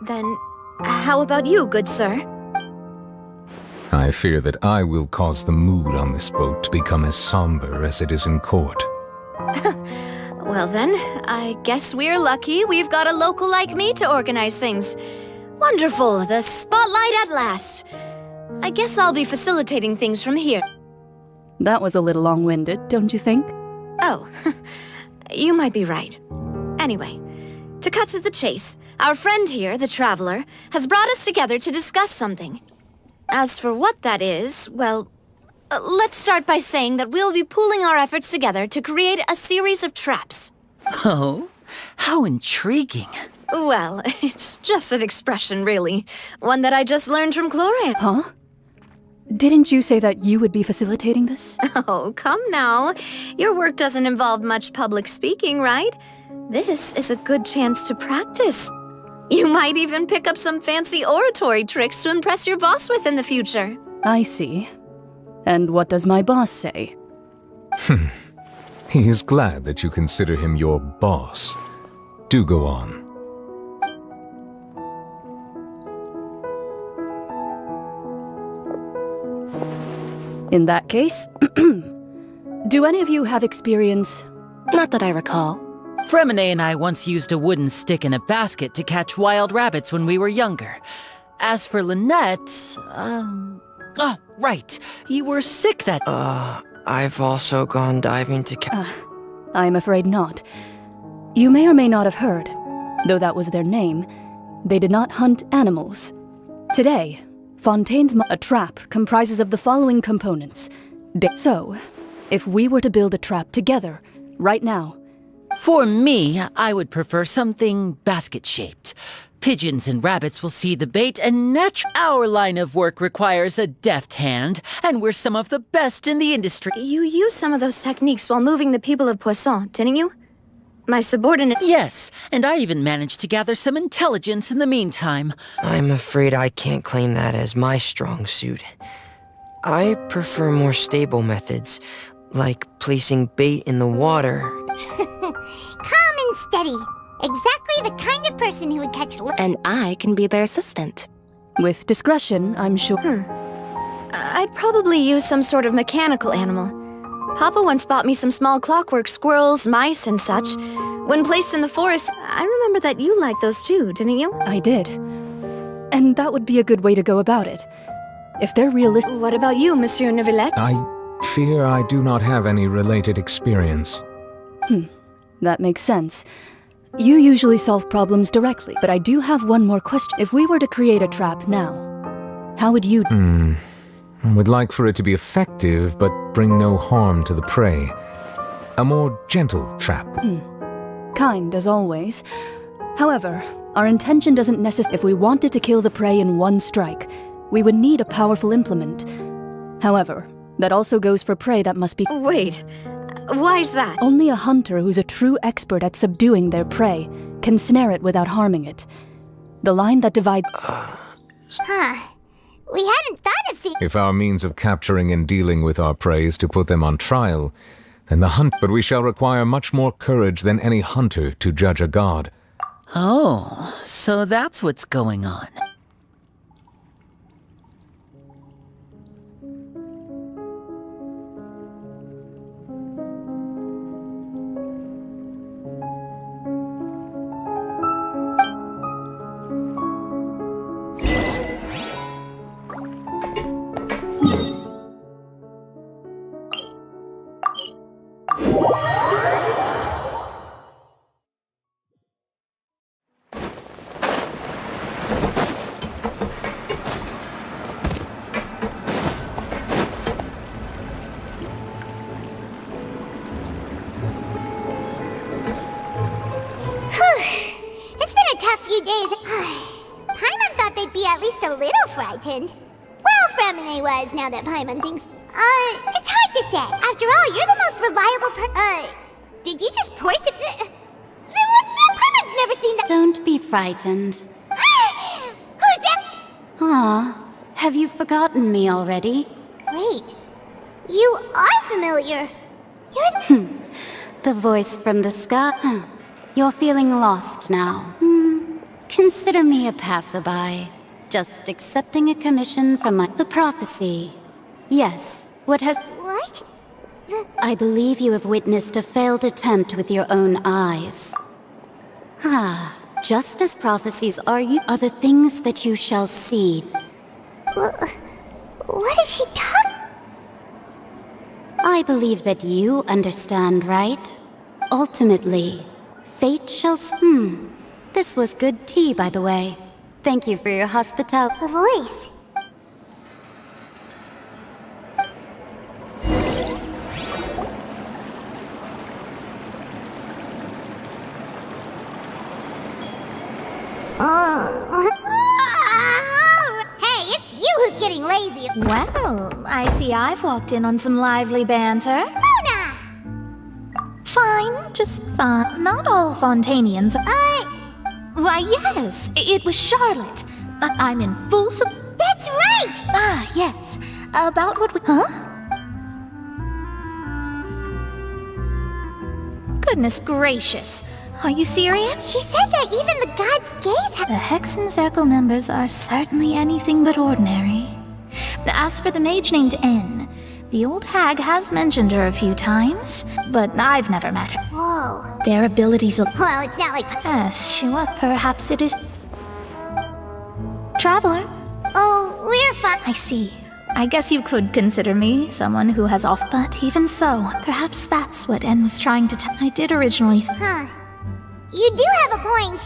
Then, how about you, good sir? I fear that I will cause the mood on this boat to become as somber as it is in court. Well then, I guess we're lucky we've got a local like me to organize things. Wonderful, the spotlight at last. I guess I'll be facilitating things from here. That was a little long-winded, don't you think? Oh, you might be right. Anyway, to cut to the chase, our friend here, the Traveler, has brought us together to discuss something. As for what that is, well, let's start by saying that we'll be pooling our efforts together to create a series of traps. Oh, how intriguing. Well, it's just an expression, really. One that I just learned from Chlorian. Huh? Didn't you say that you would be facilitating this? Oh, come now. Your work doesn't involve much public speaking, right? This is a good chance to practice. You might even pick up some fancy oratory tricks to impress your boss with in the future. I see. And what does my boss say? He is glad that you consider him your boss. Do go on. In that case, do any of you have experience? Not that I recall. Fremine and I once used a wooden stick in a basket to catch wild rabbits when we were younger. As for Lynette, oh, right. You were sick that... I've also gone diving to I'm afraid not. You may or may not have heard, though that was their name, they did not hunt animals. Today, Fontaine's a trap comprises of the following components. So, if we were to build a trap together, right now... For me, I would prefer something basket-shaped. Pigeons and rabbits will see the bait, and our line of work requires a deft hand, and we're some of the best in the industry. You used some of those techniques while moving the people of Poisson, didn't you? My subordinate. Yes, and I even managed to gather some intelligence in the meantime. I'm afraid I can't claim that as my strong suit. I prefer more stable methods, like placing bait in the water. Calm and steady. Exactly the kind of person who would catch. And I can be their assistant. With discretion, I'm sure. I'd probably use some sort of mechanical animal. Papa once bought me some small clockwork squirrels, mice, and such. When placed in the forest, I remember that you liked those too, didn't you? I did. And that would be a good way to go about it. If they're realistic. What about you, Monsieur Neuvillette? I fear I do not have any related experience. That makes sense. You usually solve problems directly, but I do have one more question. If we were to create a trap now, how would you... I would like for it to be effective, but bring no harm to the prey. A more gentle trap. Kind, as always. However, our intention doesn't necessarily... If we wanted to kill the prey in one strike, we would need a powerful implement. However, that also goes for prey that must be... Wait, why's that? Only a hunter who's a true expert at subduing their prey can snare it without harming it. The line that divides... We hadn't thought of seeing. If our means of capturing and dealing with our prey is to put them on trial, then the hunt... But we shall require much more courage than any hunter to judge a god. Oh, so that's what's going on. It's been a tough few days. Paimon thought they'd be at least a little frightened. Well, Fremine was, now that Paimon thinks... it's hard to say. After all, you're the most reliable did you just pour some... Then what's that? Paimon's never seen that... Don't be frightened. Who's that? Aw, have you forgotten me already? Wait, you are familiar. You're the... The voice from the sky. You're feeling lost now. Consider me a passerby. Just accepting a commission from the prophecy. Yes, what has... What? I believe you have witnessed a failed attempt with your own eyes. Just as prophecies are the things that you shall see. What is she talking? I believe that you understand, right? Ultimately, fate shall... This was good tea, by the way. Thank you for your hospitality. The voice. Hey, it's you who's getting lazy. Well, I see I've walked in on some lively banter. Mona! Fine, just fine. Not all Fontainians. Why, yes, it was Charlotte. I'm in full That's right! Yes. About what we... Huh? Goodness gracious. Are you serious? She said that even the gods' gaze have... The Hexen Circle members are certainly anything but ordinary. As for the mage named N, the old hag has mentioned her a few times, but I've never met her. Whoa. Their abilities... Well, it's not like... Yes, she was. Perhaps it is... Traveler? Oh, we're fine. I see. I guess you could consider me someone who has off... But even so, perhaps that's what N was trying to tell... I did originally... You do have a point.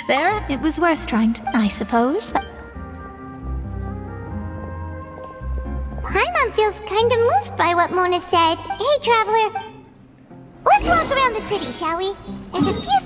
There, it was worth trying to... I suppose that... Paimon feels kind of moved by what Mona said. Hey, Traveler. Let's walk around the city, shall we? There's a few...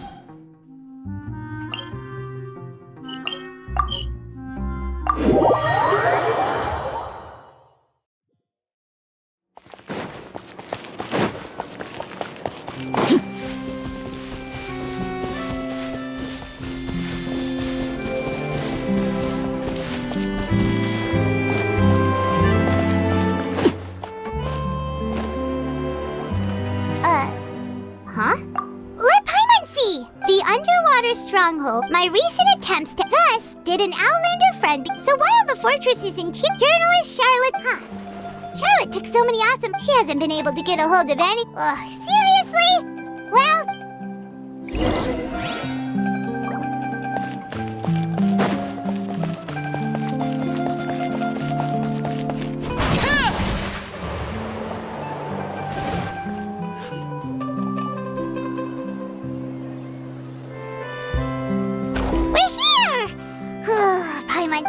Huh? Let Paimon see! The underwater stronghold. My recent attempts to thus did an Outlander friend. So while the fortress is in keep, journalist Charlotte... Charlotte took so many awesome... She hasn't been able to get a hold of any... Seriously? Well... We're here! Paimon...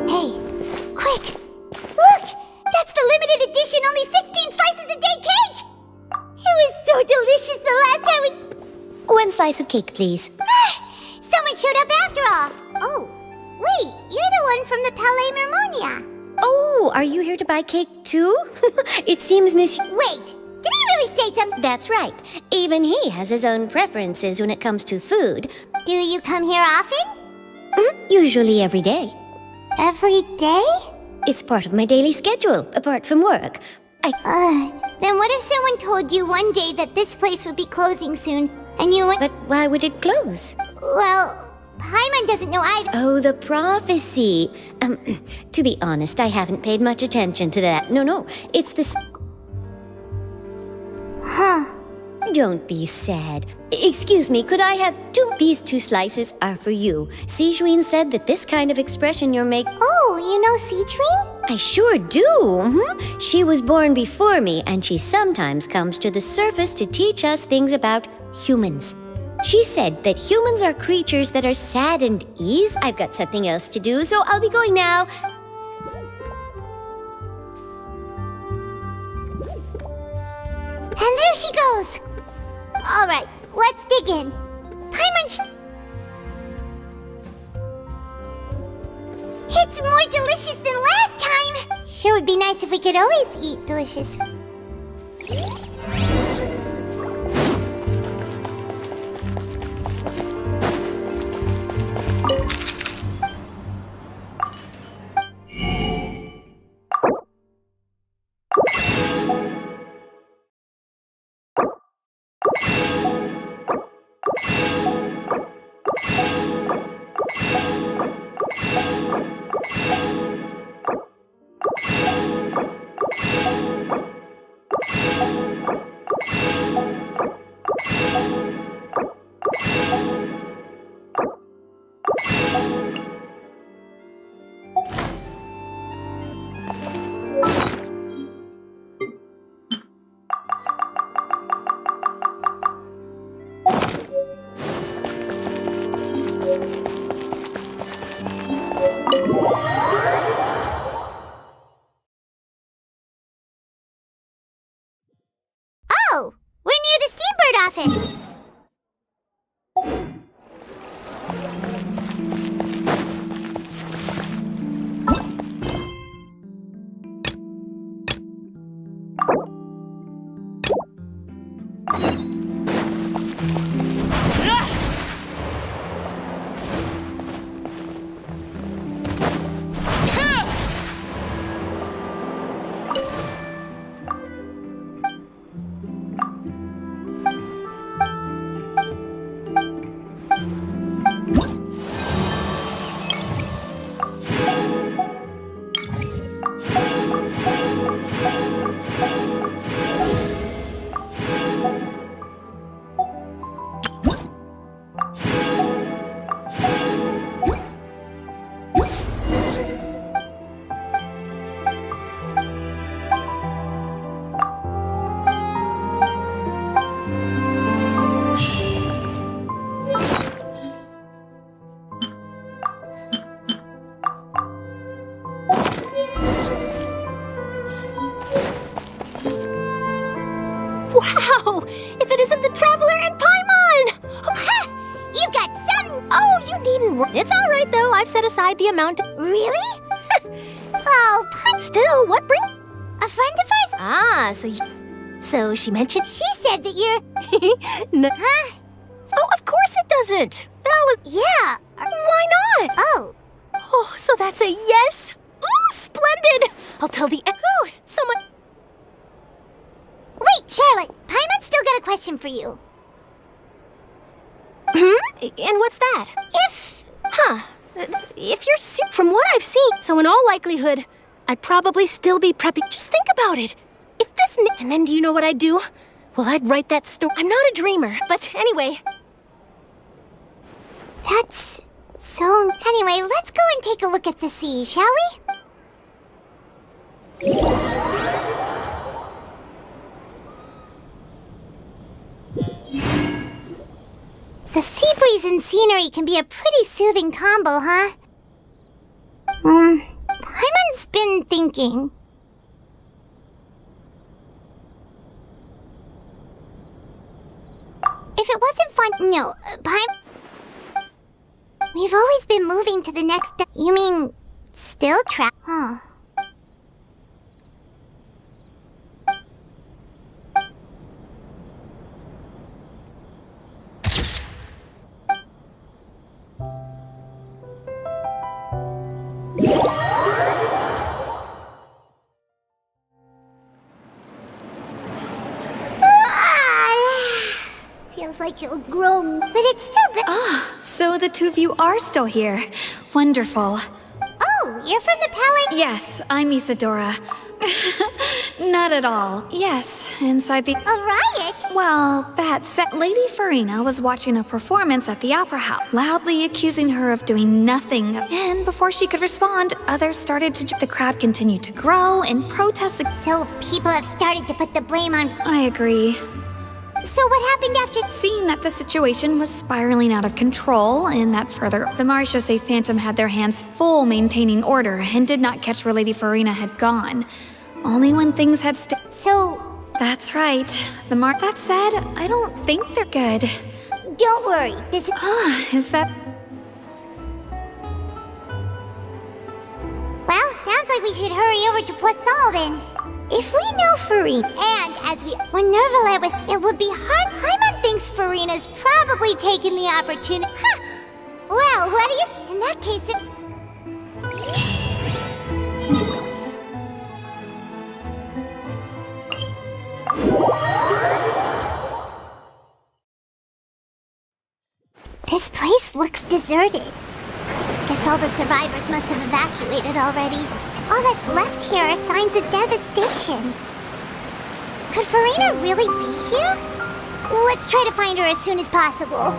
Hey, quick! Look! That's the limited edition, only 16 slices a day cake! It was so delicious the last time we... One slice of cake, please. Someone showed up after all! Oh, wait, you're the one from the Palais Mermonia. Oh, are you here to buy cake too? It seems Monsieur... Wait, did he really say something? That's right. Even he has his own preferences when it comes to food. Do you come here often? Usually every day. Every day? It's part of my daily schedule, apart from work. Then what if someone told you one day that this place would be closing soon, and you went... But why would it close? Well, Paimon doesn't know either. Oh, the prophecy. To be honest, I haven't paid much attention to that. No, it's this... Huh. Don't be sad. Excuse me, could I have two? These 2 slices are for you. Sijuin said that this kind of expression you're making... Oh, you know Sijuin? I sure do. She was born before me, and she sometimes comes to the surface to teach us things about humans. She said that humans are creatures that are sad and ease. I've got something else to do, so I'll be going now. And there she goes. All right, let's dig in. Paimon, it's more delicious than last time. Sure would be nice if we could always eat delicious food. Oh, we're near the Steambird office. Wow! If it isn't the Traveler and Paimon! Ha! You got some... Oh, you needn't. It's all right, though. I've set aside the amount. Really? Oh, Still, what bring... a friend of ours? Ah, so she mentioned... She said that you're... Huh? Oh, of course it doesn't. That was... Yeah. Why not? Oh. Oh, so that's a yes? Ooh, splendid! I'll tell the... Ooh, someone... Wait, Charlotte. Paimon's still got a question for you. And what's that? If you're from what I've seen, so in all likelihood, I'd probably still be prepping. Just think about it. If this... And then do you know what I'd do? Well, I'd write that story. I'm not a dreamer, but anyway... That's... so... Anyway, let's go and take a look at the sea, shall we? The sea breeze and scenery can be a pretty soothing combo, huh? Paimon's been thinking. If it wasn't fun... No, We've always been moving to the next... You mean... still trapped? Huh. Feels like you'll grow, but it's still good. So the two of you are still here. Wonderful. Oh, you're from the palace? Yes, I'm Isadora. Not at all. Yes, inside the... A riot? Well, that said, Lady Farina was watching a performance at the Opera House, loudly accusing her of doing nothing. And before she could respond, others started to... The crowd continued to grow and protest... So people have started to put the blame on... I agree. So what happened after... Seeing that the situation was spiraling out of control, and that further, the Marechaussee Phantom had their hands full maintaining order and did not catch where Lady Farina had gone. Only when things had So... That's right. That said, I don't think they're good. Don't worry, this... Is that... Well, sounds like we should hurry over to Poisson then. If we know Farina, and as we... When Nervalet was... It would be hard... Paimon thinks Farina's probably taken the opportunity... Huh! Well, what do you... In that case, This place looks deserted. Guess all the survivors must have evacuated already. All that's left here are signs of devastation. Could Farina really be here? Let's try to find her as soon as possible.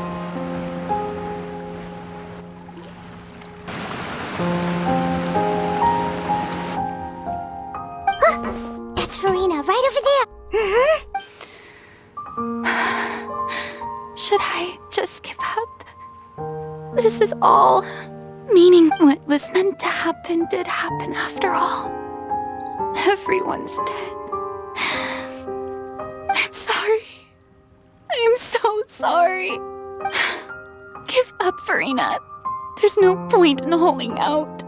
That's Farina, right over there. Should I just give up? This is all... Meaning what was meant to happen did happen after all. Everyone's dead. I'm sorry. I am so sorry. Give up, Farina. There's no point in holding out.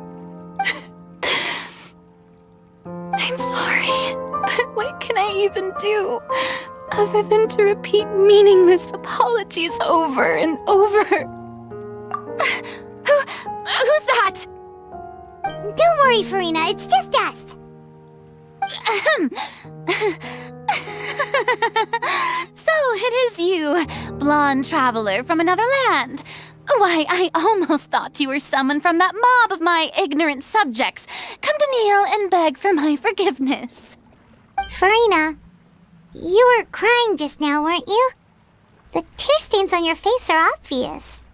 I'm sorry, but what can I even do other than to repeat meaningless apologies over and over? Who's that? Don't worry, Farina. It's just us. So it is you, blonde traveler from another land. Why, I almost thought you were someone from that mob of my ignorant subjects, come to kneel and beg for my forgiveness. Farina, you were crying just now, weren't you? The tear stains on your face are obvious.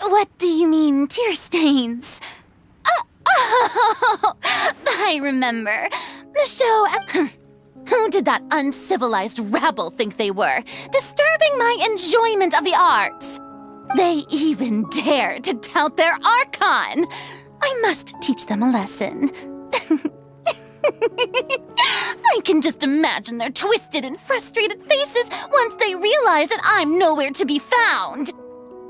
What do you mean, tear stains? Oh, I remember. The show... Who did that uncivilized rabble think they were, disturbing my enjoyment of the arts? They even dare to tout their Archon. I must teach them a lesson. I can just imagine their twisted and frustrated faces once they realize that I'm nowhere to be found.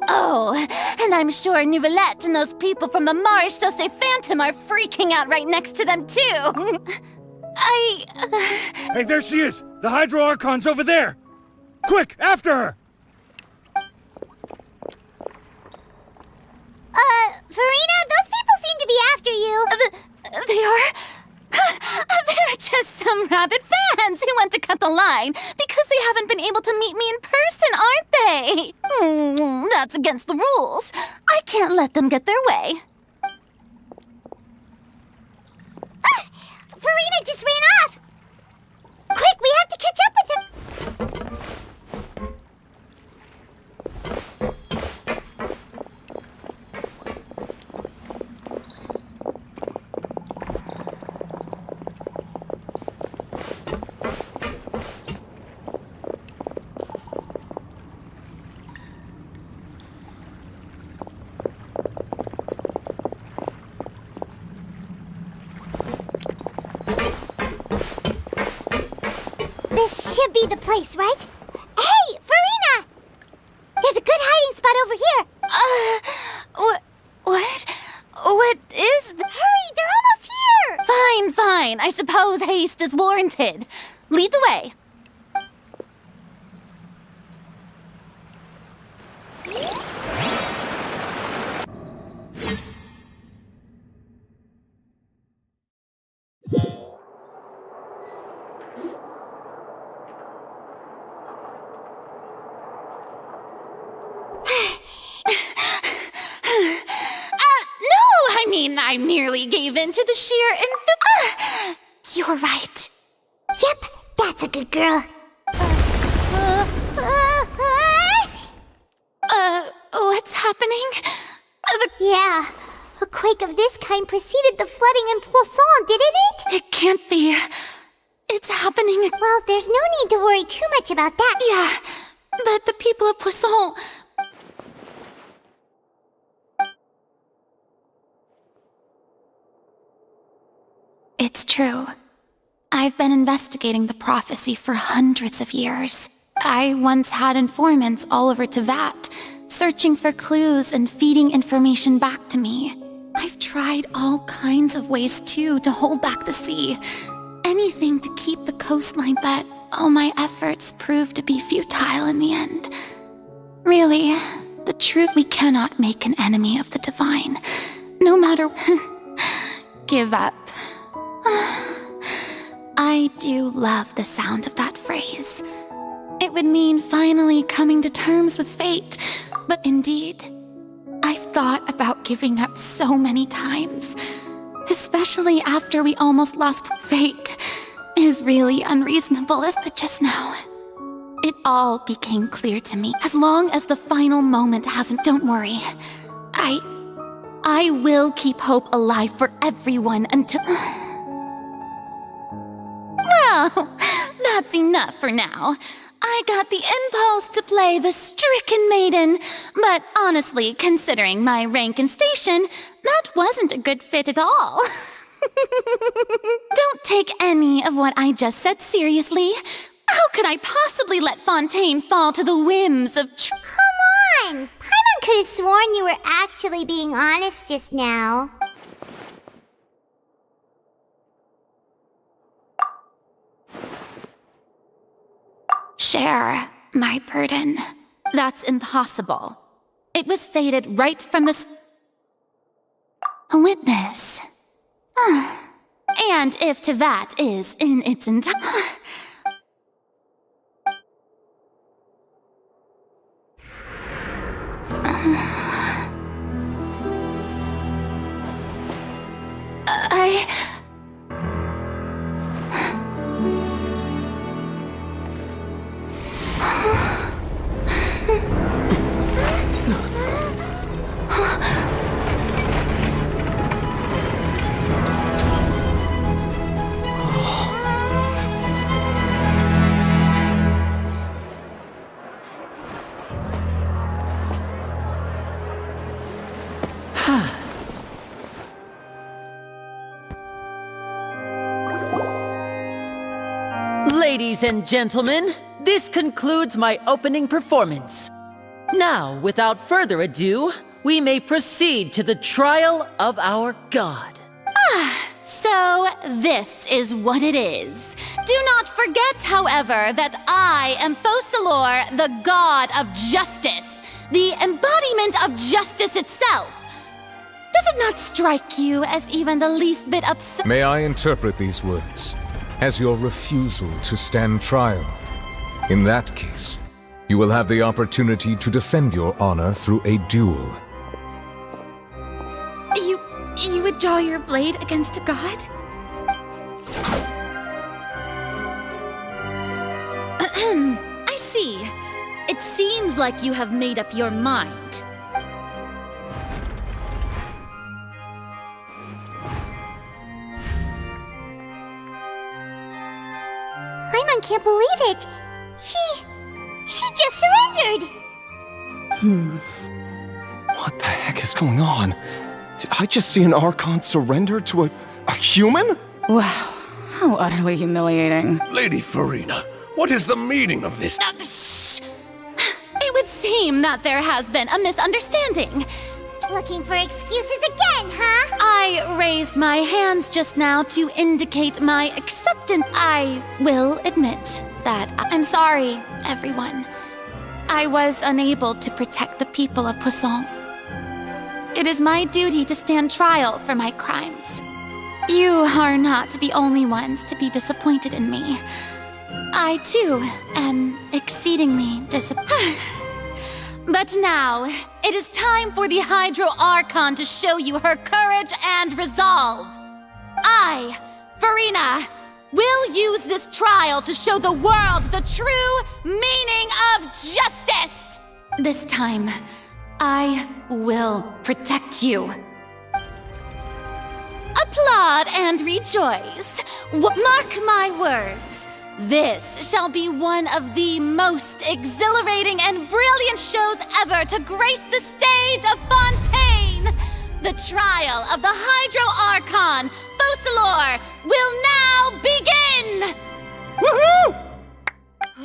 Oh, and I'm sure Nouvellette and those people from the Marche Chaussee Phantom are freaking out right next to them, too. Hey, there she is! The Hydro Archon's over there! Quick, after her! Farina, those people seem to be after you. They are? They're just some rabid fans who want to cut the line because they haven't been able to meet me in person, aren't they? That's against the rules. I can't let them get their way. Farina just ran off! Quick, we have to catch up with him! This should be the place, right? Hey, Farina! There's a good hiding spot over here. What? What is Hurry, they're almost here! Fine. I suppose haste is warranted. Lead the way. I merely gave in to the sheer You're right. Yep, that's a good girl. What's happening? Yeah, a quake of this kind preceded the flooding in Poisson, didn't it? It can't be. It's happening. Well, there's no need to worry too much about that. Yeah, but the people of Poisson... It's true. I've been investigating the prophecy for hundreds of years. I once had informants all over Tevat, searching for clues and feeding information back to me. I've tried all kinds of ways, too, to hold back the sea. Anything to keep the coastline, but all my efforts proved to be futile in the end. Really, the truth, we cannot make an enemy of the divine, no matter... Give up. I do love the sound of that phrase. It would mean finally coming to terms with fate, but indeed, I've thought about giving up so many times, especially after we almost lost. Fate is really unreasonable, but just now, it all became clear to me. As long as the final moment hasn't, don't worry. I will keep hope alive for everyone until... Well, that's enough for now. I got the impulse to play the stricken maiden, but honestly, considering my rank and station, that wasn't a good fit at all. Don't take any of what I just said seriously. How could I possibly let Fontaine fall to the whims of... Come on! Paimon could have sworn you were actually being honest just now. Share my burden. That's impossible. It was fated right from the... A witness. And if Tevat is in its entire... Ladies and gentlemen, this concludes my opening performance. Now, without further ado, we may proceed to the trial of our god. So this is what it is. Do not forget, however, that I am Fosalor, the god of justice, the embodiment of justice itself. Does it not strike you as even the least bit upset? May I interpret these words as your refusal to stand trial? In that case, you will have the opportunity to defend your honor through a duel. You would draw your blade against a god? I see. It seems like you have made up your mind. Paimon can't believe it. She just surrendered. What the heck is going on? Did I just see an Archon surrender to a human? Wow, how utterly humiliating. Lady Farina, what is the meaning of this? It would seem that there has been a misunderstanding. Looking for excuses again, huh? I raised my hands just now to indicate my acceptance. I will admit that I'm sorry, everyone. I was unable to protect the people of Poisson. It is my duty to stand trial for my crimes. You are not the only ones to be disappointed in me. I, too, am exceedingly disappointed. But now, it is time for the Hydro Archon to show you her courage and resolve. I, Farina, will use this trial to show the world the true meaning of justice. This time, I will protect you. Applaud and rejoice. Mark my words. This shall be one of the most exhilarating and brilliant shows ever to grace the stage of Fontaine. The trial of the Hydro Archon, Fosalor, will now begin! Woohoo!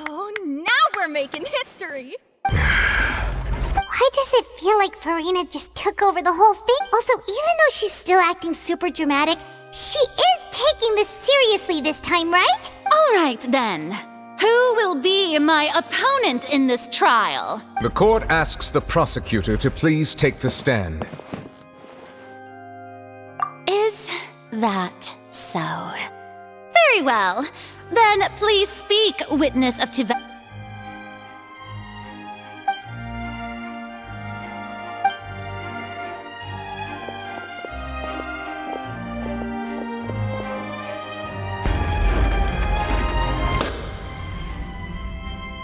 Oh, now we're making history! Why does it feel like Farina just took over the whole thing? Also, even though she's still acting super dramatic, she is taking this seriously this time, right? All right, then. Who will be my opponent in this trial? The court asks the prosecutor to please take the stand. Is that so? Very well. Then please speak, witness of Tiva.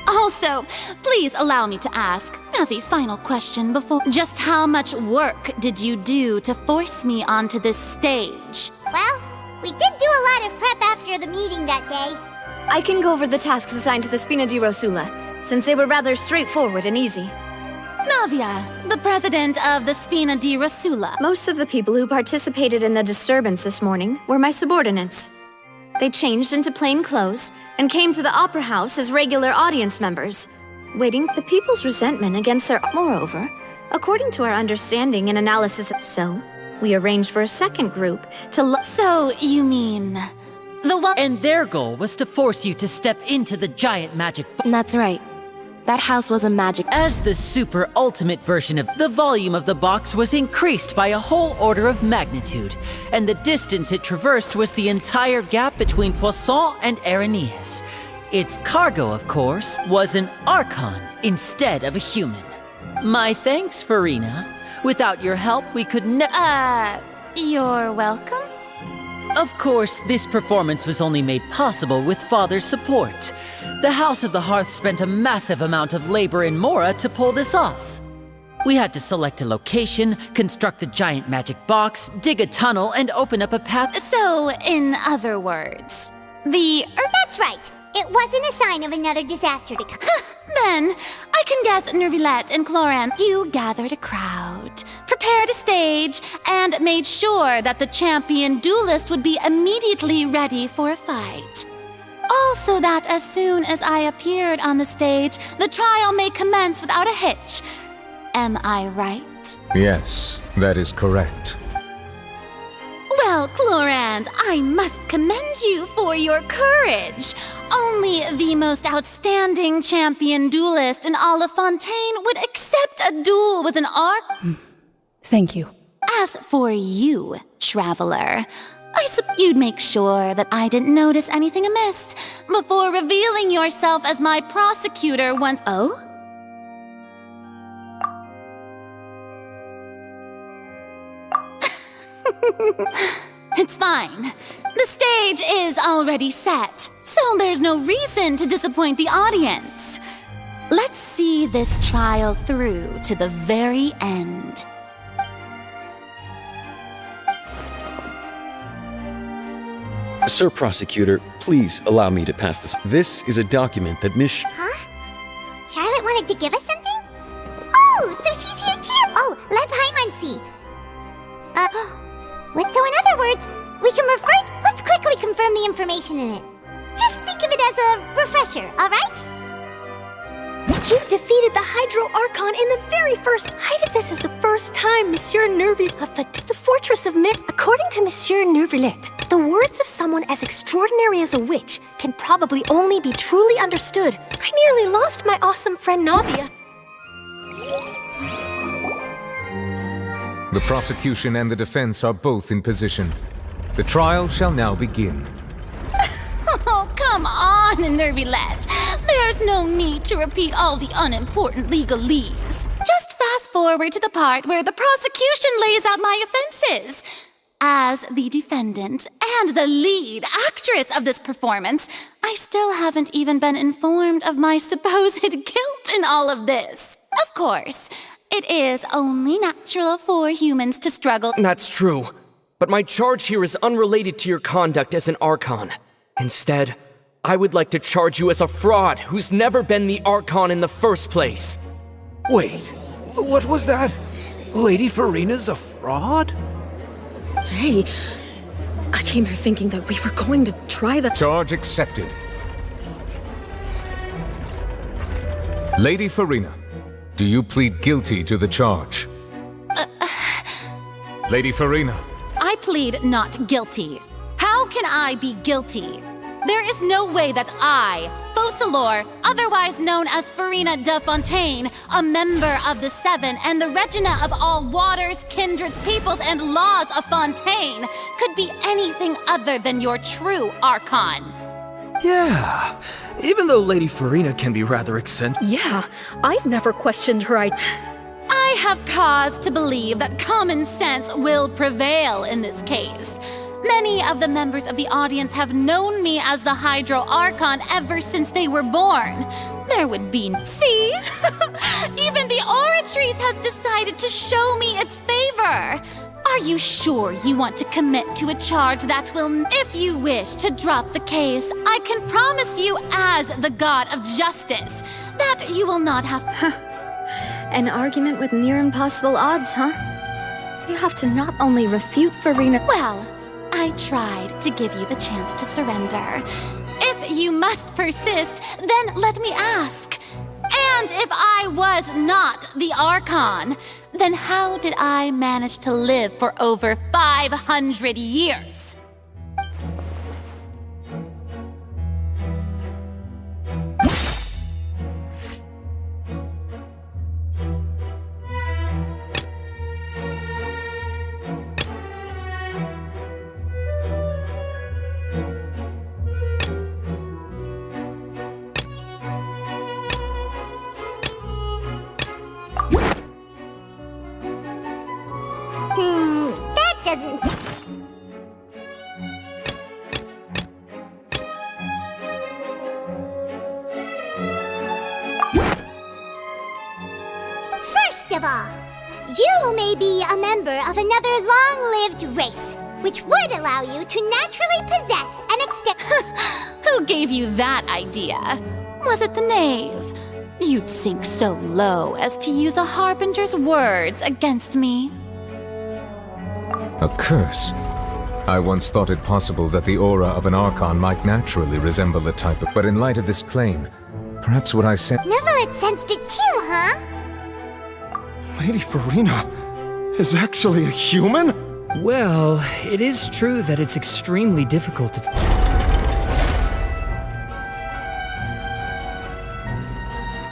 Also, please allow me to ask, as a final question before, just how much work did you do to force me onto this stage? Well, we did do a lot of prep after the meeting that day. I can go over the tasks assigned to the Spina di Rosula, since they were rather straightforward and easy. Navia, the president of the Spina di Rosula. Most of the people who participated in the disturbance this morning were my subordinates. They changed into plain clothes and came to the Opera House as regular audience members, waiting the people's resentment against their... Moreover, according to our understanding and analysis so, we arranged for a second group to... So, you mean... the one... And their goal was to force you to step into the giant magic... That's right. That house was a magic... As the super ultimate version of the volume of the box was increased by a whole order of magnitude, and the distance it traversed was the entire gap between Poisson and Araneas. Its cargo, of course, was an Archon instead of a human. My thanks, Farina. Without your help, we could You're welcome? Of course, this performance was only made possible with Father's support. The House of the Hearth spent a massive amount of labor in Mora to pull this off. We had to select a location, construct the giant magic box, dig a tunnel, and open up a path. So, in other words, That's right. It wasn't a sign of another disaster to come. Then, I can guess Nervilette and Cloran, you gathered a crowd, prepared a stage, and made sure that the champion duelist would be immediately ready for a fight. Also that as soon as I appeared on the stage, the trial may commence without a hitch. Am I right? Yes, that is correct. Well, Clorand, I must commend you for your courage. Only the most outstanding champion duelist in all of Fontaine would accept a duel with an arc. Thank you. As for you, traveler, I suppose you'd make sure that I didn't notice anything amiss before revealing yourself as my prosecutor once— Oh? It's fine. The stage is already set, so there's no reason to disappoint the audience. Let's see this trial through to the very end. Sir Prosecutor, please allow me to pass this. This is a document that Miss... Huh? Charlotte wanted to give us something? Oh, so she's here too! Oh, let Paimon see. So in other words, we can let's quickly confirm the information in it. Just think of it as a refresher, alright? You defeated the Hydro Archon in the very first— This is the first time Monsieur Nervillet left the fortress of Mir— According to Monsieur Nervillet, the words of someone as extraordinary as a witch can probably only be truly understood. I nearly lost my awesome friend Navia. The prosecution and the defense are both in position. The trial shall now begin. Oh, come on, Nervillet. There's no need to repeat all the unimportant legalese. Just fast forward to the part where the prosecution lays out my offenses. As the defendant and the lead actress of this performance, I still haven't even been informed of my supposed guilt in all of this. Of course, it is only natural for humans to struggle. That's true. But my charge here is unrelated to your conduct as an Archon. Instead, I would like to charge you as a fraud who's never been the Archon in the first place. Wait, what was that? Lady Farina's a fraud? Hey, I came here thinking that we were going to try the— Charge accepted. Lady Farina, do you plead guilty to the charge? Lady Farina. I plead not guilty. How can I be guilty? There is no way that I, Focalor, otherwise known as Farina de Fontaine, a member of the Seven and the Regina of all waters, kindreds, peoples, and laws of Fontaine, could be anything other than your true Archon. Yeah, even though Lady Farina can be rather eccentric. Yeah, I've never questioned her I have cause to believe that common sense will prevail in this case. Many of the members of the audience have known me as the Hydro Archon ever since they were born. There would be— See? Even the Oratrice has decided to show me its favor. Are you sure you want to commit to a charge that will— If you wish to drop the case, I can promise you as the God of Justice that you will not have— An argument with near impossible odds, huh? You have to not only refute Farina— Well, I tried to give you the chance to surrender. If you must persist, then let me ask. And if I was not the Archon, then how did I manage to live for over 500 years? That doesn't... First of all, you may be a member of another long-lived race, which would allow you to naturally possess an extent... Who gave you that idea? Was it the knave? You'd sink so low as to use a harbinger's words against me. A curse? I once thought it possible that the aura of an Archon might naturally resemble the type of... But in light of this claim, perhaps what I said... Neuvillette sensed it too, huh? Lady Farina is actually a human? Well, it is true that it's extremely difficult to...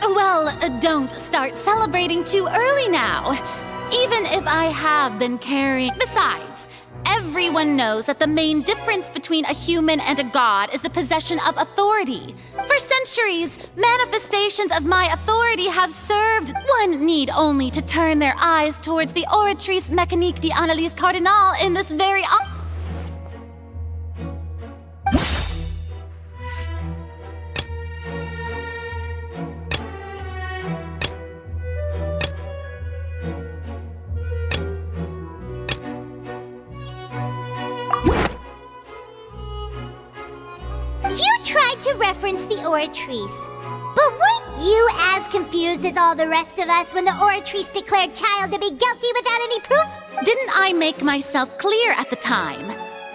Well, don't start celebrating too early now. Even if I have been carrying... Besides, everyone knows that the main difference between a human and a god is the possession of authority. For centuries, manifestations of my authority have served. One need only to turn their eyes towards the Oratrice Mécanique d'Analyse Cardinal in this very... You tried to reference the Oratrice. But weren't you as confused as all the rest of us when the Oratrice declared Child to be guilty without any proof? Didn't I make myself clear at the time?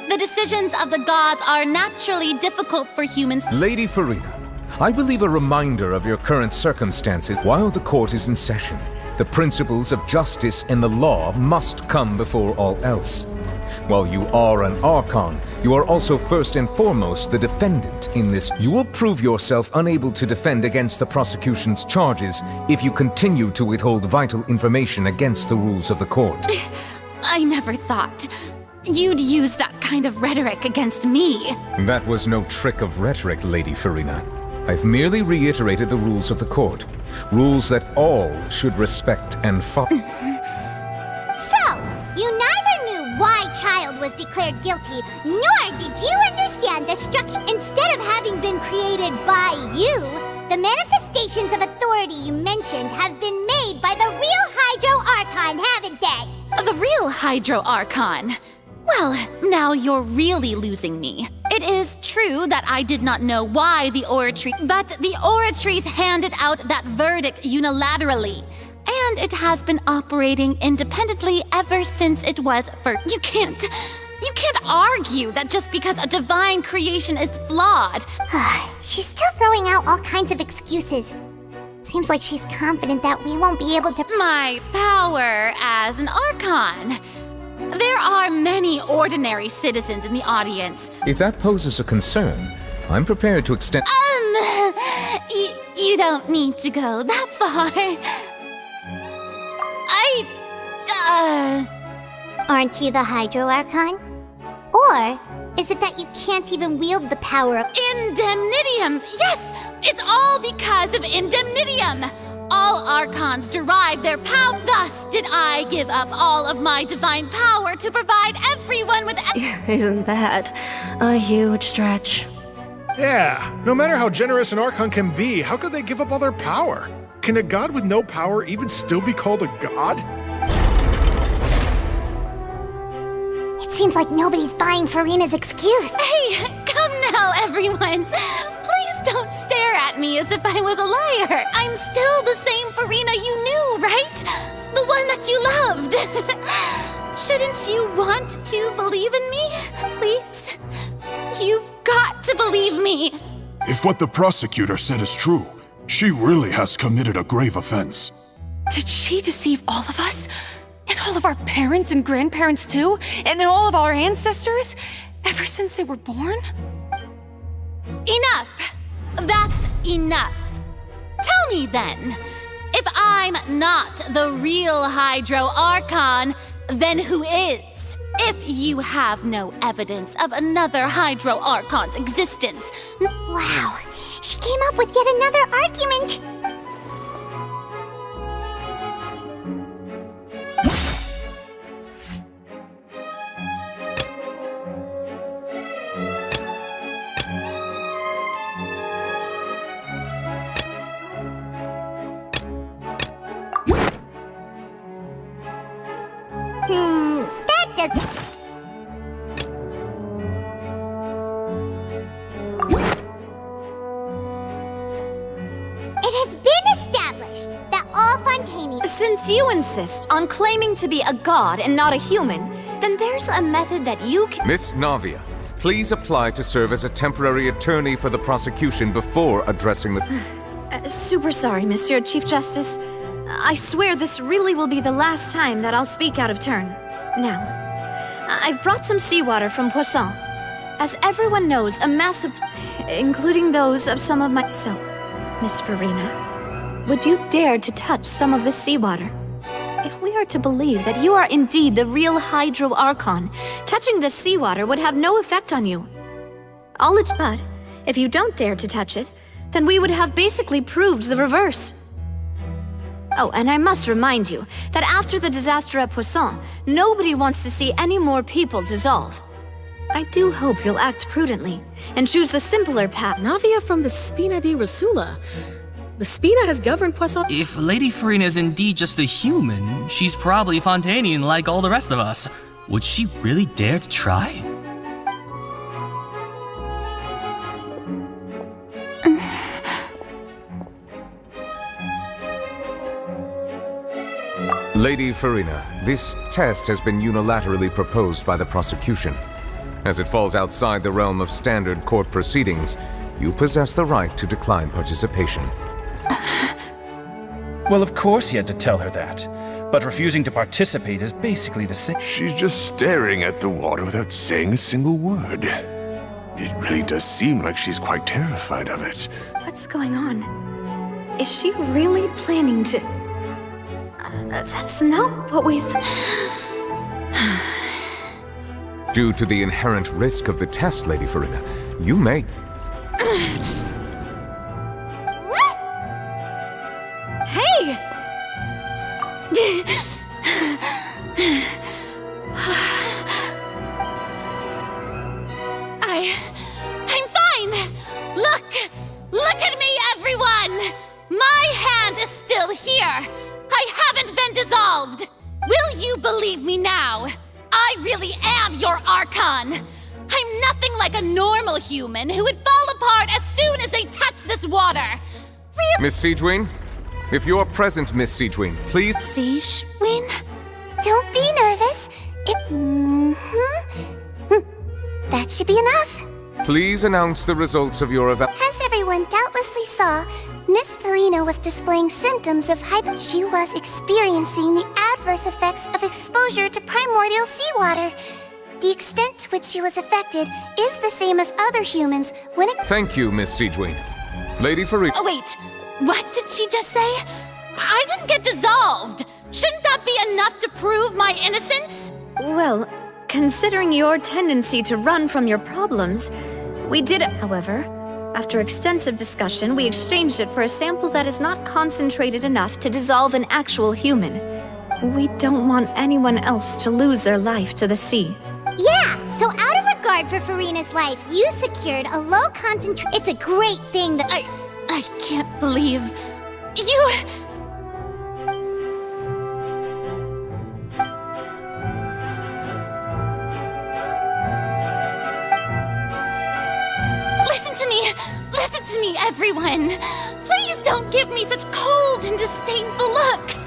The decisions of the gods are naturally difficult for humans. Lady Farina, I believe a reminder of your current circumstances while the court is in session. The principles of justice and the law must come before all else. While you are an Archon, you are also first and foremost the defendant in this. You will prove yourself unable to defend against the prosecution's charges if you continue to withhold vital information against the rules of the court. I never thought you'd use that kind of rhetoric against me. That was no trick of rhetoric, Lady Farina. I've merely reiterated the rules of the court. Rules that all should respect and follow. So, you neither knew why Child was declared guilty, nor did you understand the structure. Instead of having been created by you, the manifestations of authority you mentioned have been made by the real Hydro Archon, haven't they? The real Hydro Archon? Well, now you're really losing me. It is true that I did not know why the Oratrice, but the Oratrice handed out that verdict unilaterally. And it has been operating independently ever since it was first. You can't argue that just because a divine creation is flawed. She's still throwing out all kinds of excuses. Seems like she's confident that we won't be able to... My power as an Archon. There are many ordinary citizens in the audience. If that poses a concern, I'm prepared to extend... You don't need to go that far. Aren't you the Hydro Archon? Or is it that you can't even wield the power of... Indemnitium! Yes! It's all because of Indemnitium! All Archons derive their power. Thus did I give up all of my divine power to provide everyone with... Isn't that a huge stretch? Yeah, no matter how generous an Archon can be, how could they give up all their power? Can a god with no power even still be called a god? It seems like nobody's buying Farina's excuse. Hey, come now, everyone. Please don't stare at me as if I was a liar. I'm still the same Farina you knew, right? The one that you loved. Shouldn't you want to believe in me? Please? You've got to believe me. If what the prosecutor said is true, she really has committed a grave offense. Did she deceive all of us? And all of our parents and grandparents too? And all of our ancestors? Ever since they were born? Enough! That's enough. Tell me then, if I'm not the real Hydro Archon, then who is? If you have no evidence of another Hydro Archon's existence... Wow, she came up with yet another argument! That doesn't... It has been established that all Fontaine... Since you insist on claiming to be a god and not a human, then there's a method that you can— Miss Navia, please apply to serve as a temporary attorney for the prosecution before addressing the... Super sorry, Monsieur Chief Justice. I swear this really will be the last time that I'll speak out of turn. Now, I've brought some seawater from Poisson. As everyone knows, a massive... including those of some of my... So, Miss Farina, would you dare to touch some of this seawater? If we are to believe that you are indeed the real Hydro Archon, touching this seawater would have no effect on you. But if you don't dare to touch it, then we would have basically proved the reverse. Oh, and I must remind you that after the disaster at Poisson, nobody wants to see any more people dissolve. I do hope you'll act prudently and choose the simpler path. Navia from the Spina di Rasula. The Spina has governed Poisson. If Lady Farina is indeed just a human, she's probably Fontanian like all the rest of us. Would she really dare to try? Lady Farina, this test has been unilaterally proposed by the prosecution. As it falls outside the realm of standard court proceedings, you possess the right to decline participation. Well, of course he had to tell her that. But refusing to participate is basically the same. She's just staring at the water without saying a single word. It really does seem like she's quite terrified of it. What's going on? Is she really planning to... that's not what we... Due to the inherent risk of the test, Lady Farina, you may... Hey! I'm fine! Look at me, everyone! My hand is still here! I haven't been dissolved! Will you believe me now? I really am your Archon! I'm nothing like a normal human who would fall apart as soon as they touch this water! Miss Siegewin? If you're present, Miss Siegewin, please... Siegewin? Don't be nervous. That should be enough. Please announce the results of your As everyone doubtlessly saw, Miss Farina was displaying symptoms of She was experiencing the adverse effects of exposure to primordial seawater. The extent to which she was affected is the same as other humans when it... Thank you, Miss Siegewin. Lady Farina... Oh, wait. What did she just say? I didn't get dissolved! Shouldn't that be enough to prove my innocence? Well, considering your tendency to run from your problems, we did... However, after extensive discussion, we exchanged it for a sample that is not concentrated enough to dissolve an actual human. We don't want anyone else to lose their life to the sea. Yeah, so out of regard for Farina's life, you secured a low concentration... It's a great thing that... I can't believe... You... Listen to me, everyone! Please don't give me such cold and disdainful looks!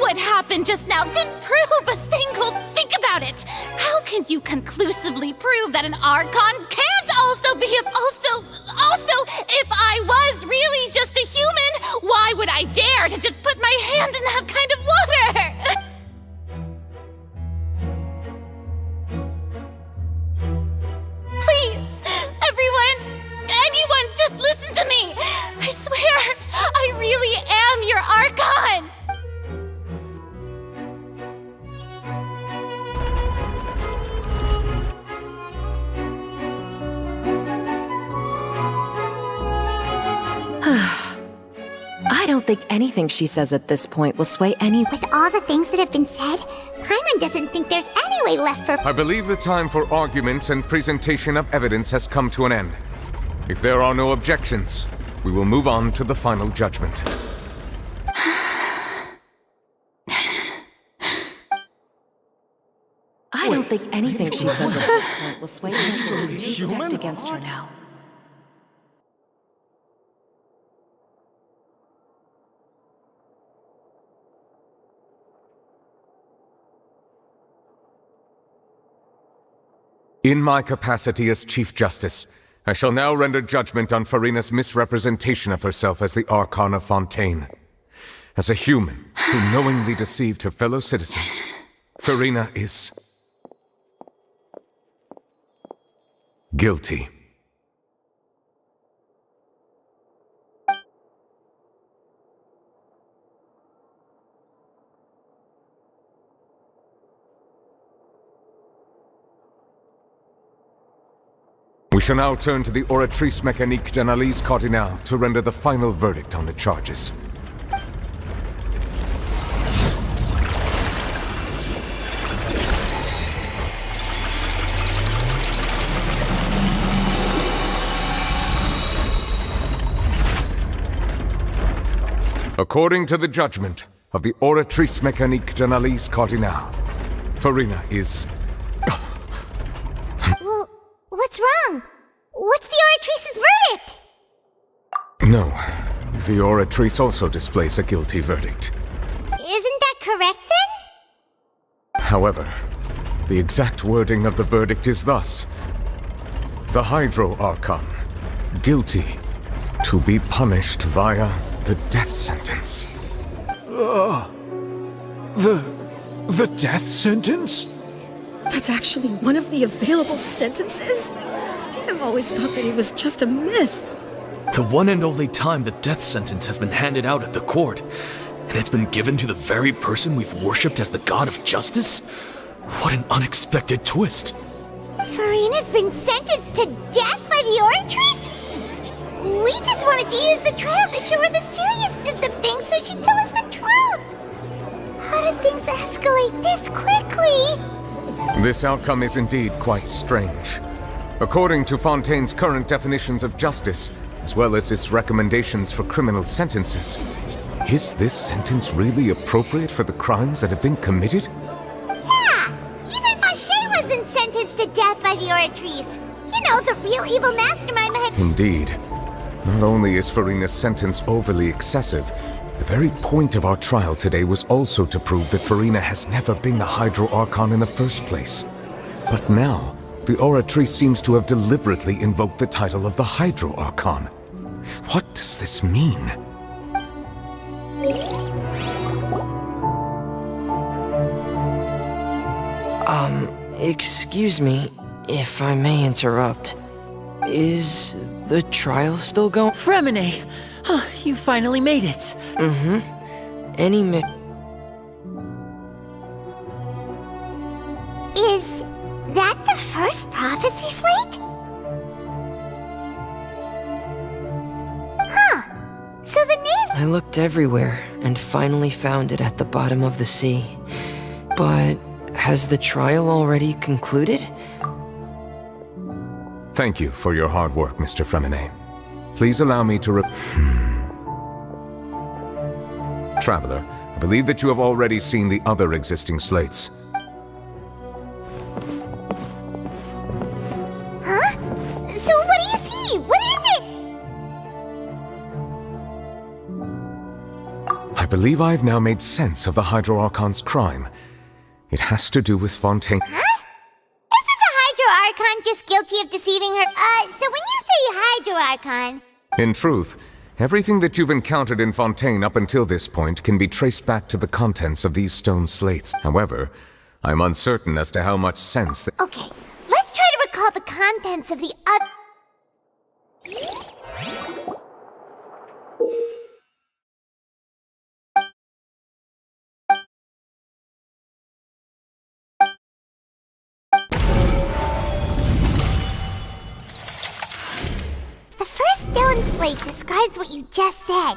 What happened just now didn't prove a single... Think about it! How can you conclusively prove that an Archon can't also be a... Also, if I was really just a human, why would I dare to just put my hand in that kind of water? Please, everyone, anyone, just listen to me! I swear, I really am your Archon! I don't think anything she says at this point will sway any... With all the things that have been said, Paimon doesn't think there's any way left for... I believe the time for arguments and presentation of evidence has come to an end. If there are no objections, we will move on to the final judgment. I don't think anything she says at this point will sway anyone who's too stacked against her now. In my capacity as Chief Justice, I shall now render judgment on Farina's misrepresentation of herself as the Archon of Fontaine. As a human who knowingly deceived her fellow citizens, Farina is guilty. We shall now turn to the Oratrice Mécanique d'Analyse Cardinale to render the final verdict on the charges. According to the judgment of the Oratrice Mécanique d'Analyse Cardinale, Farina is... Well, what's wrong? What's the Oratrice's verdict? No, the Oratrice also displays a guilty verdict. Isn't that correct then? However, the exact wording of the verdict is thus: the Hydro Archon, guilty, to be punished via the death sentence. The death sentence? That's actually one of the available sentences? I've always thought that it was just a myth. The one and only time the death sentence has been handed out at the court, and it's been given to the very person we've worshipped as the god of justice? What an unexpected twist. Farina's been sentenced to death by the Oratrice? We just wanted to use the trial to show her the seriousness of things so she'd tell us the truth. How did things escalate this quickly? This outcome is indeed quite strange. According to Fontaine's current definitions of justice, as well as its recommendations for criminal sentences, is this sentence really appropriate for the crimes that have been committed? Yeah! Even Fauché wasn't sentenced to death by the Oratrice. You know, the real evil mastermind behind... Indeed. Not only is Farina's sentence overly excessive, the very point of our trial today was also to prove that Farina has never been the Hydro Archon in the first place. But now, the Oratrice seems to have deliberately invoked the title of the Hydro Archon. What does this mean? Excuse me, if I may interrupt. Is the trial still going? Fremine! You finally made it. Any Is that the first prophecy slate? Huh. So the name... I looked everywhere and finally found it at the bottom of the sea. But has the trial already concluded? Thank you for your hard work, Mr. Fremine. Please allow me to Traveler, I believe that you have already seen the other existing slates. Huh? So what do you see? What is it? I believe I have now made sense of the Hydro Archon's crime. It has to do with Fontaine. Huh? Isn't the Hydro Archon just guilty of deceiving her? So when you say Hydro Archon... In truth, everything that you've encountered in Fontaine up until this point can be traced back to the contents of these stone slates. However, I'm uncertain as to how much sense... Okay, let's try to recall the contents of the other... The first stone slate describes what you just said.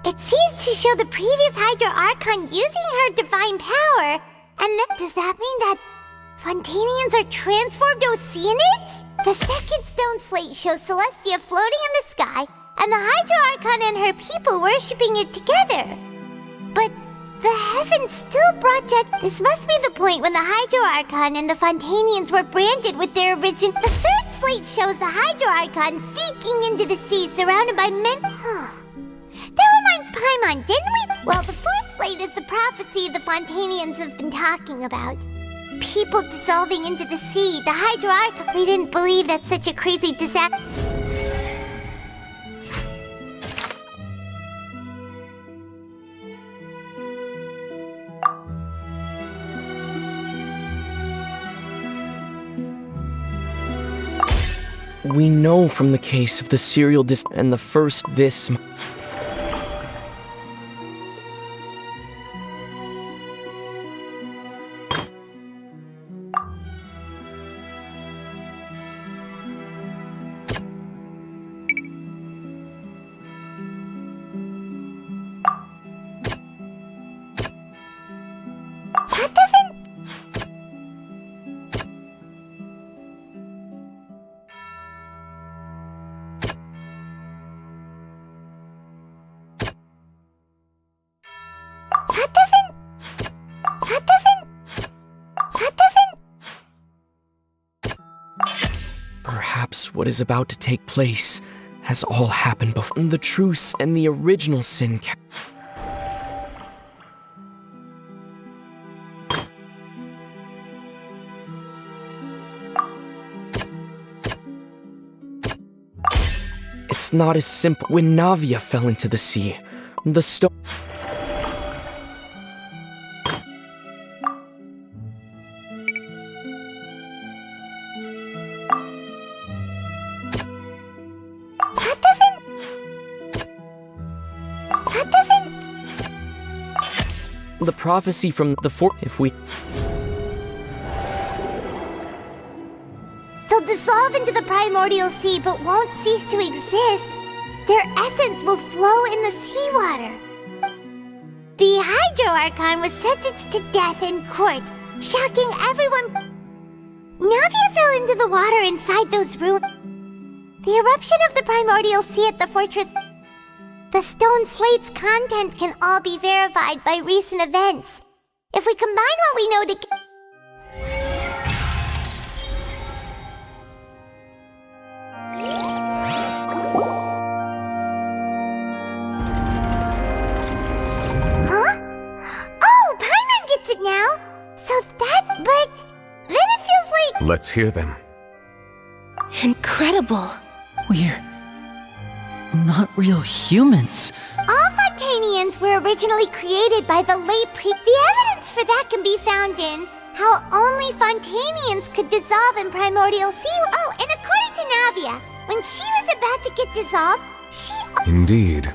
It seems to show the previous Hydro Archon using her divine power. And then, does that mean that Fontainians are transformed Oceanids? The second stone slate shows Celestia floating in the sky, and the Hydro Archon and her people worshipping it together. But the heavens still brought This must be the point when the Hydro Archon and the Fontainians were branded with their origin. The third slate shows the Hydro Archon sinking into the sea, surrounded by men. That reminds Paimon, didn't we? Well, the fourth slate is the prophecy the Fontainians have been talking about. people dissolving into the sea. The Hydro Archon, they didn't believe that such a crazy disaster. We know from the case of the serial and the first this. Perhaps what is about to take place has all happened before the truth and the original sin. It's not as simple. When Navia fell into the sea, the stone. The prophecy from the if we... They'll dissolve into the primordial sea but won't cease to exist. Their essence will flow in the seawater. The Hydro Archon was sentenced to death in court, shocking everyone. Navia fell into the water inside those ruins. The eruption of the primordial sea at the fortress... The stone slate's content can all be verified by recent events. If we combine what we know together... Huh? Oh, Paimon gets it now! So but... Then it feels like... Let's hear them. Incredible. We're not real humans. All Fontanians were originally created by the late The evidence for that can be found in how only Fontanians could dissolve in primordial sea. Oh, and according to Navia, when she was about to get dissolved, she... Indeed.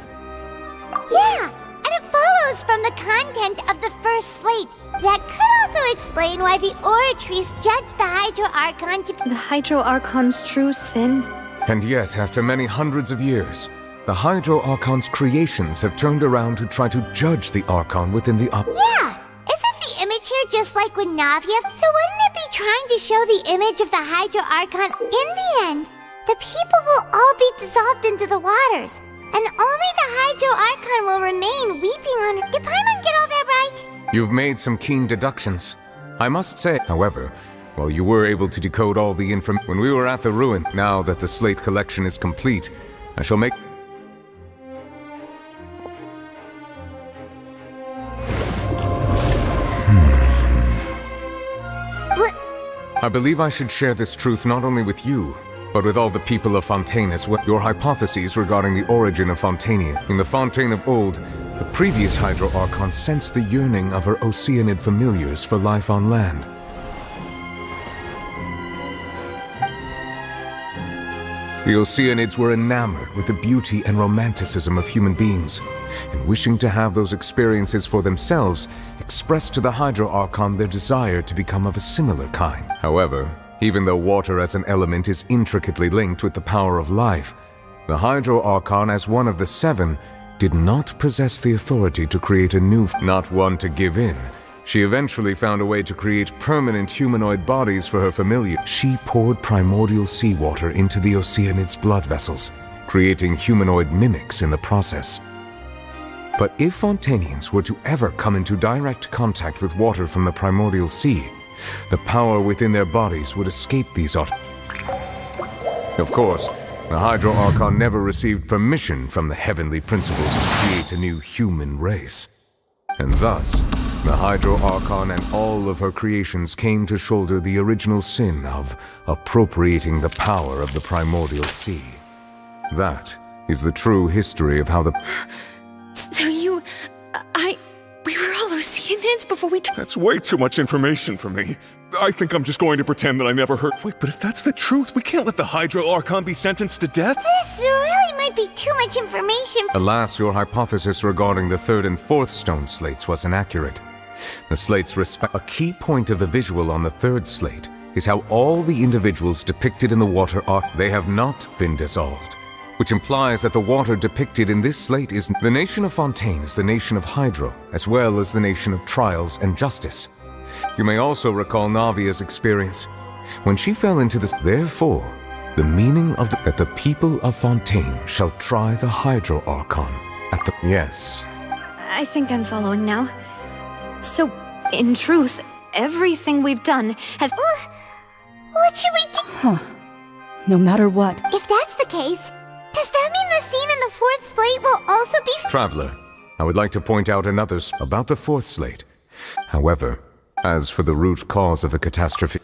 Yeah, and it follows from the content of the first slate. That could also explain why the Oratries judged the Hydro Archon to be... The Hydro Archon's true sin? And yet, after many hundreds of years, the Hydro Archon's creations have turned around to try to judge the Archon within the Yeah! Isn't the image here just like with Navia? So wouldn't it be trying to show the image of the Hydro Archon? In the end, the people will all be dissolved into the waters, and only the Hydro Archon will remain weeping on her. Did Paimon get all that right? You've made some keen deductions. I must say, however, while you were able to decode all the information when we were at the ruin, now that the slate collection is complete, I shall make... What? I believe I should share this truth not only with you, but with all the people of Fontaine as well. Your hypotheses regarding the origin of Fontania. In the Fontaine of old, the previous Hydro Archon sensed the yearning of her Oceanid familiars for life on land. The Oceanids were enamored with the beauty and romanticism of human beings, and wishing to have those experiences for themselves, expressed to the Hydro Archon their desire to become of a similar kind. However, even though water as an element is intricately linked with the power of life, the Hydro Archon, as one of the seven, did not possess the authority to create a new, not one to give in. She eventually found a way to create permanent humanoid bodies for her familiar. She poured primordial seawater into the Oceanids' blood vessels, creating humanoid mimics in the process. But if Fontanians were to ever come into direct contact with water from the primordial sea, the power within their bodies would escape these Of course, the Hydro Archon never received permission from the heavenly principles to create a new human race. And thus, The Hydro Archon and all of her creations came to shoulder the original sin of appropriating the power of the primordial sea. That is the true history of how the... So we were all Oceanids before we took... That's way too much information for me. I think I'm just going to pretend that I never heard. Wait, but if that's the truth, we can't let the Hydro Archon be sentenced to death? This really might be too much information. Alas, your hypothesis regarding the third and fourth stone slates was inaccurate. The slates respect... A key point of the visual on the third slate is how all the individuals depicted in the water are... They have not been dissolved, which implies that the water depicted in this slate is... The nation of Fontaine is the nation of Hydro, as well as the nation of Trials and Justice. You may also recall Navia's experience. When she fell into this... Therefore, the meaning of that the people of Fontaine shall try the Hydro Archon at the... Yes. I think I'm following now. So, in truth, everything we've done has... What should we do? Huh. No matter what. If that's the case, does that mean the scene in the fourth slate will also be... Traveler, I would like to point out another about the fourth slate. However, as for the root cause of the catastrophe...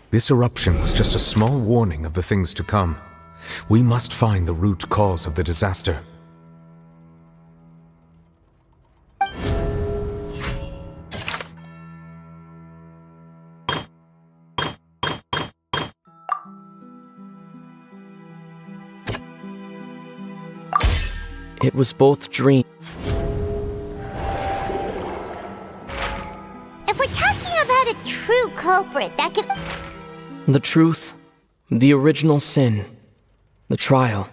This eruption was just a small warning of the things to come. We must find the root cause of the disaster. It was both dream. If we're talking about a true culprit, that could... The truth, the original sin, the trial.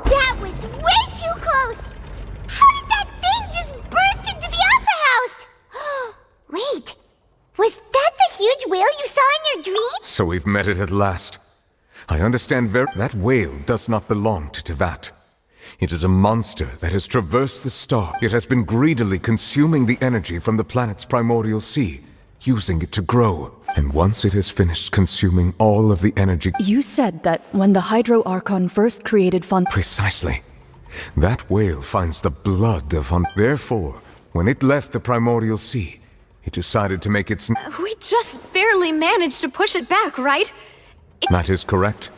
That was way too close! How did that thing just burst into the Opera House? Wait, was that the huge whale you saw in your dream? So we've met it at last. I understand that whale does not belong to Tivat. It is a monster that has traversed the star. It has been greedily consuming the energy from the planet's primordial sea, using it to grow. And once it has finished consuming all of the energy... You said that when the Hydro Archon first created Precisely. That whale finds the blood of Therefore, when it left the primordial sea, it decided to make its... We just barely managed to push it back, right? That is correct.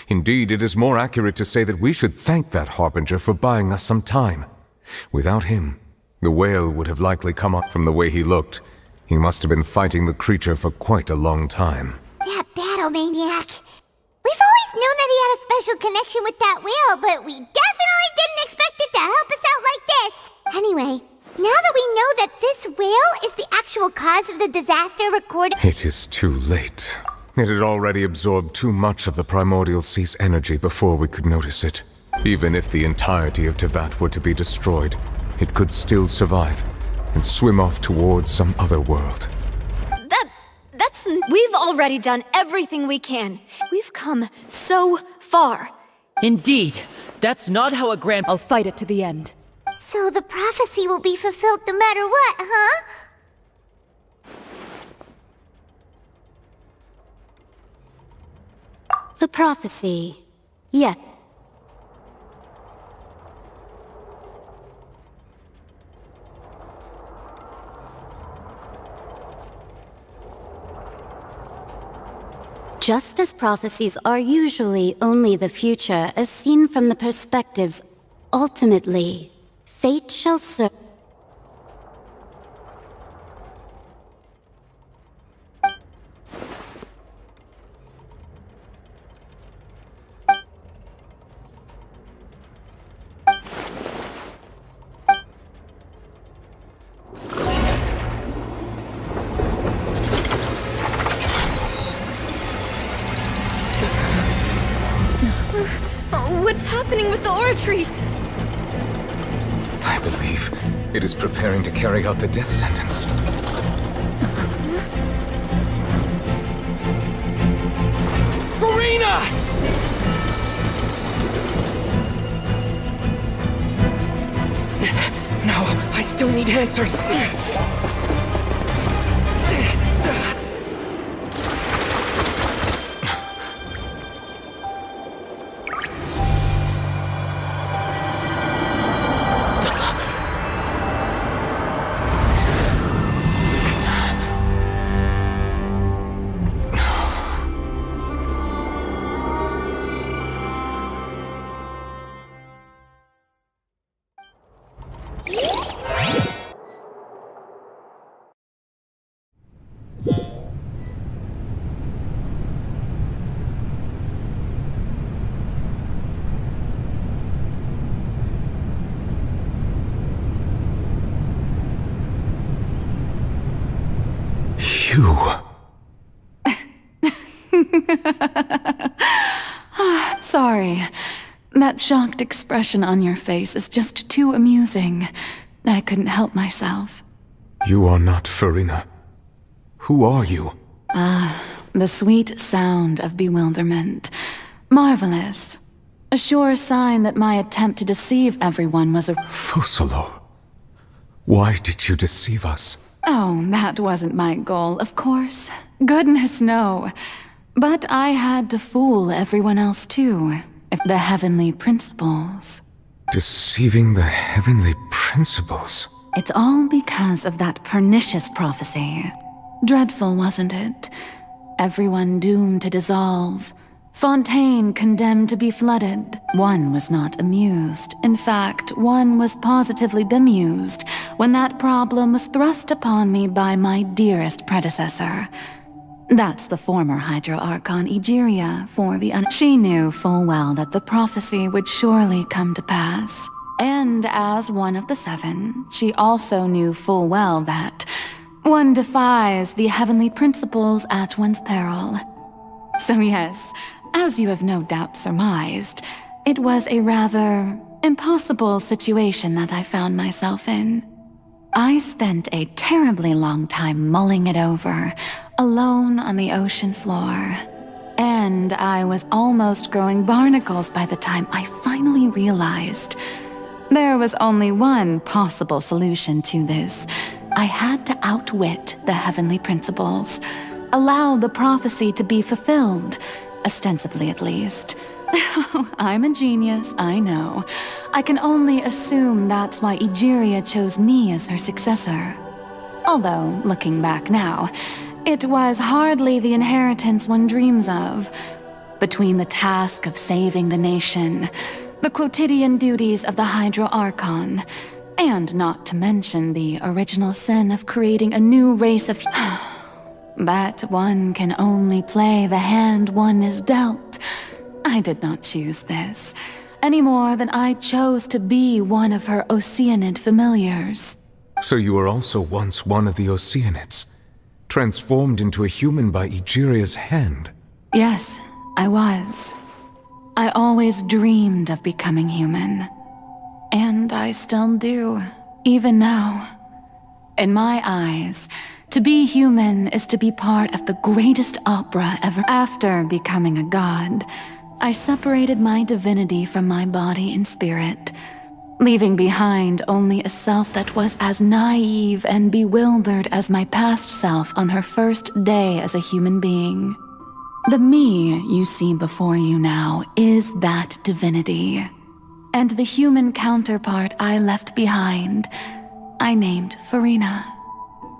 Indeed, it is more accurate to say that we should thank that Harbinger for buying us some time. Without him, the whale would have likely come up. From the way he looked, he must have been fighting the creature for quite a long time. That battle maniac. We've always known that he had a special connection with that whale, but we definitely didn't expect it to help us out like this. Anyway, now that we know that this whale is the actual cause of the disaster recorded... It is too late. It had already absorbed too much of the primordial sea's energy before we could notice it. Even if the entirety of Tevat were to be destroyed, it could still survive and swim off towards some other world. We've already done everything we can. We've come so far. Indeed. That's not how a grand— I'll fight it to the end. So the prophecy will be fulfilled no matter what, huh? The prophecy. Yeah. Just as prophecies are usually only the future as seen from the perspectives, ultimately, fate shall serve. What's happening with the oratories? I believe it is preparing to carry out the death sentence. Farina! No, I still need answers. Sorry. That shocked expression on your face is just too amusing. I couldn't help myself. You are not Farina. Who are you? The sweet sound of bewilderment. Marvelous. A sure sign that my attempt to deceive everyone was a— Fusalo. Why did you deceive us? Oh, that wasn't my goal, of course. Goodness, no. But I had to fool everyone else too. If the heavenly principles. Deceiving the heavenly principles? It's all because of that pernicious prophecy. Dreadful, wasn't it? Everyone doomed to dissolve. Fontaine condemned to be flooded. One was not amused. In fact, one was positively bemused when that problem was thrust upon me by my dearest predecessor. That's the former Hydro Archon Egeria for the She knew full well that the prophecy would surely come to pass. And as one of the seven, she also knew full well that one defies the heavenly principles at one's peril. So yes, as you have no doubt surmised, it was a rather impossible situation that I found myself in. I spent a terribly long time mulling it over, alone on the ocean floor. And I was almost growing barnacles by the time I finally realized there was only one possible solution to this. I had to outwit the heavenly principles, allow the prophecy to be fulfilled, ostensibly at least. I'm a genius, I know. I can only assume that's why Egeria chose me as her successor. Although, looking back now, it was hardly the inheritance one dreams of. Between the task of saving the nation, the quotidian duties of the Hydro Archon, and not to mention the original sin of creating a new race of— But one can only play the hand one is dealt. I did not choose this, any more than I chose to be one of her Oceanid familiars. So you were also once one of the Oceanids, transformed into a human by Egeria's hand. Yes, I was. I always dreamed of becoming human. And I still do, even now. In my eyes, to be human is to be part of the greatest opera ever. After becoming a god, I separated my divinity from my body and spirit, leaving behind only a self that was as naive and bewildered as my past self on her first day as a human being. The me you see before you now is that divinity. And the human counterpart I left behind, I named Farina.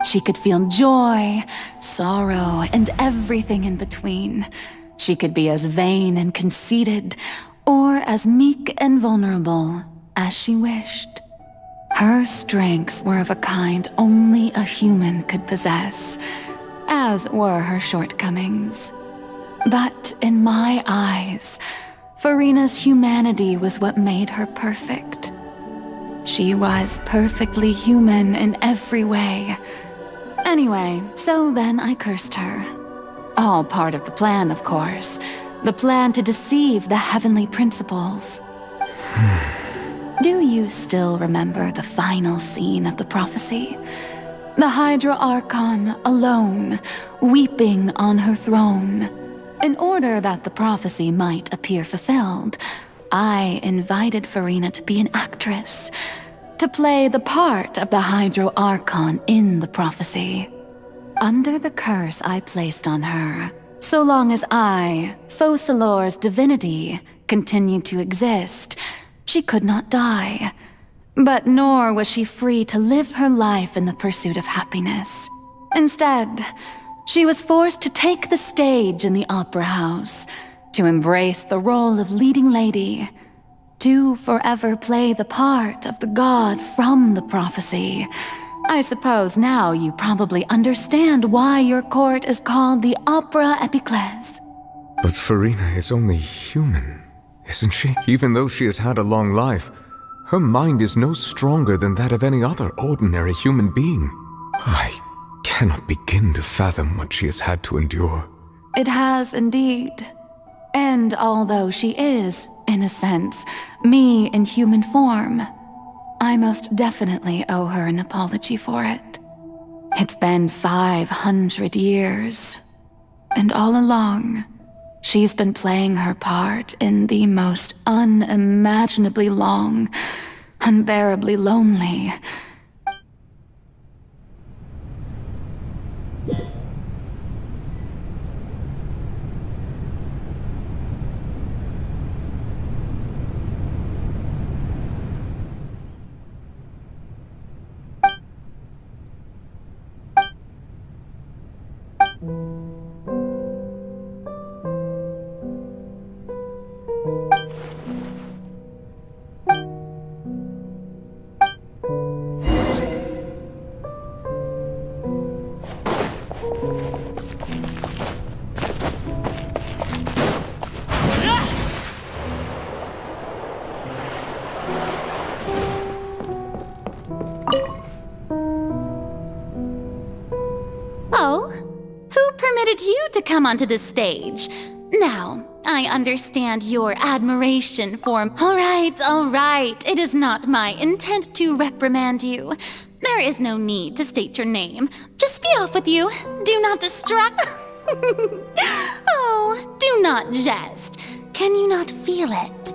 She could feel joy, sorrow, and everything in between. She could be as vain and conceited, or as meek and vulnerable as she wished. Her strengths were of a kind only a human could possess, as were her shortcomings. But in my eyes, Farina's humanity was what made her perfect. She was perfectly human in every way. Anyway, so then I cursed her. All part of the plan, of course. The plan to deceive the heavenly principles. Do you still remember the final scene of the prophecy? The Hydra Archon alone, weeping on her throne. In order that the prophecy might appear fulfilled, I invited Farina to be an actress, to play the part of the Hydro Archon in the prophecy. Under the curse I placed on her, so long as I, Focalor's divinity, continued to exist, she could not die. But nor was she free to live her life in the pursuit of happiness. Instead, she was forced to take the stage in the opera house, to embrace the role of leading lady, to forever play the part of the god from the prophecy. I suppose now you probably understand why your court is called the Opera Epiclese. But Farina is only human, isn't she? Even though she has had a long life, her mind is no stronger than that of any other ordinary human being. I cannot begin to fathom what she has had to endure. It has indeed. And although she is, in a sense, me in human form, I most definitely owe her an apology for it. It's been 500 years, and all along, she's been playing her part in the most unimaginably long, unbearably lonely, Oh, who permitted you to come onto the stage? Now, I understand your admiration for... All right. It is not my intent to reprimand you. There is no need to state your name. Just be off with you. Do not distract... Oh, do not jest. Can you not feel it?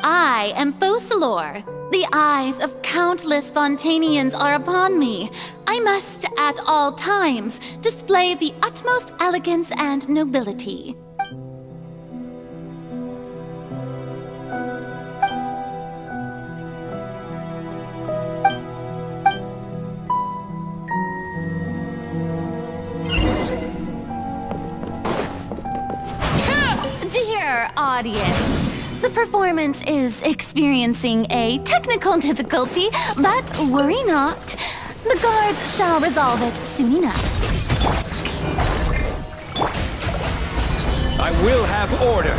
I am Focalor. The eyes of countless Fontanians are upon me. I must, at all times, display the utmost elegance and nobility. Dear audience, the performance is experiencing a technical difficulty, but worry not. The guards shall resolve it soon enough. I will have order.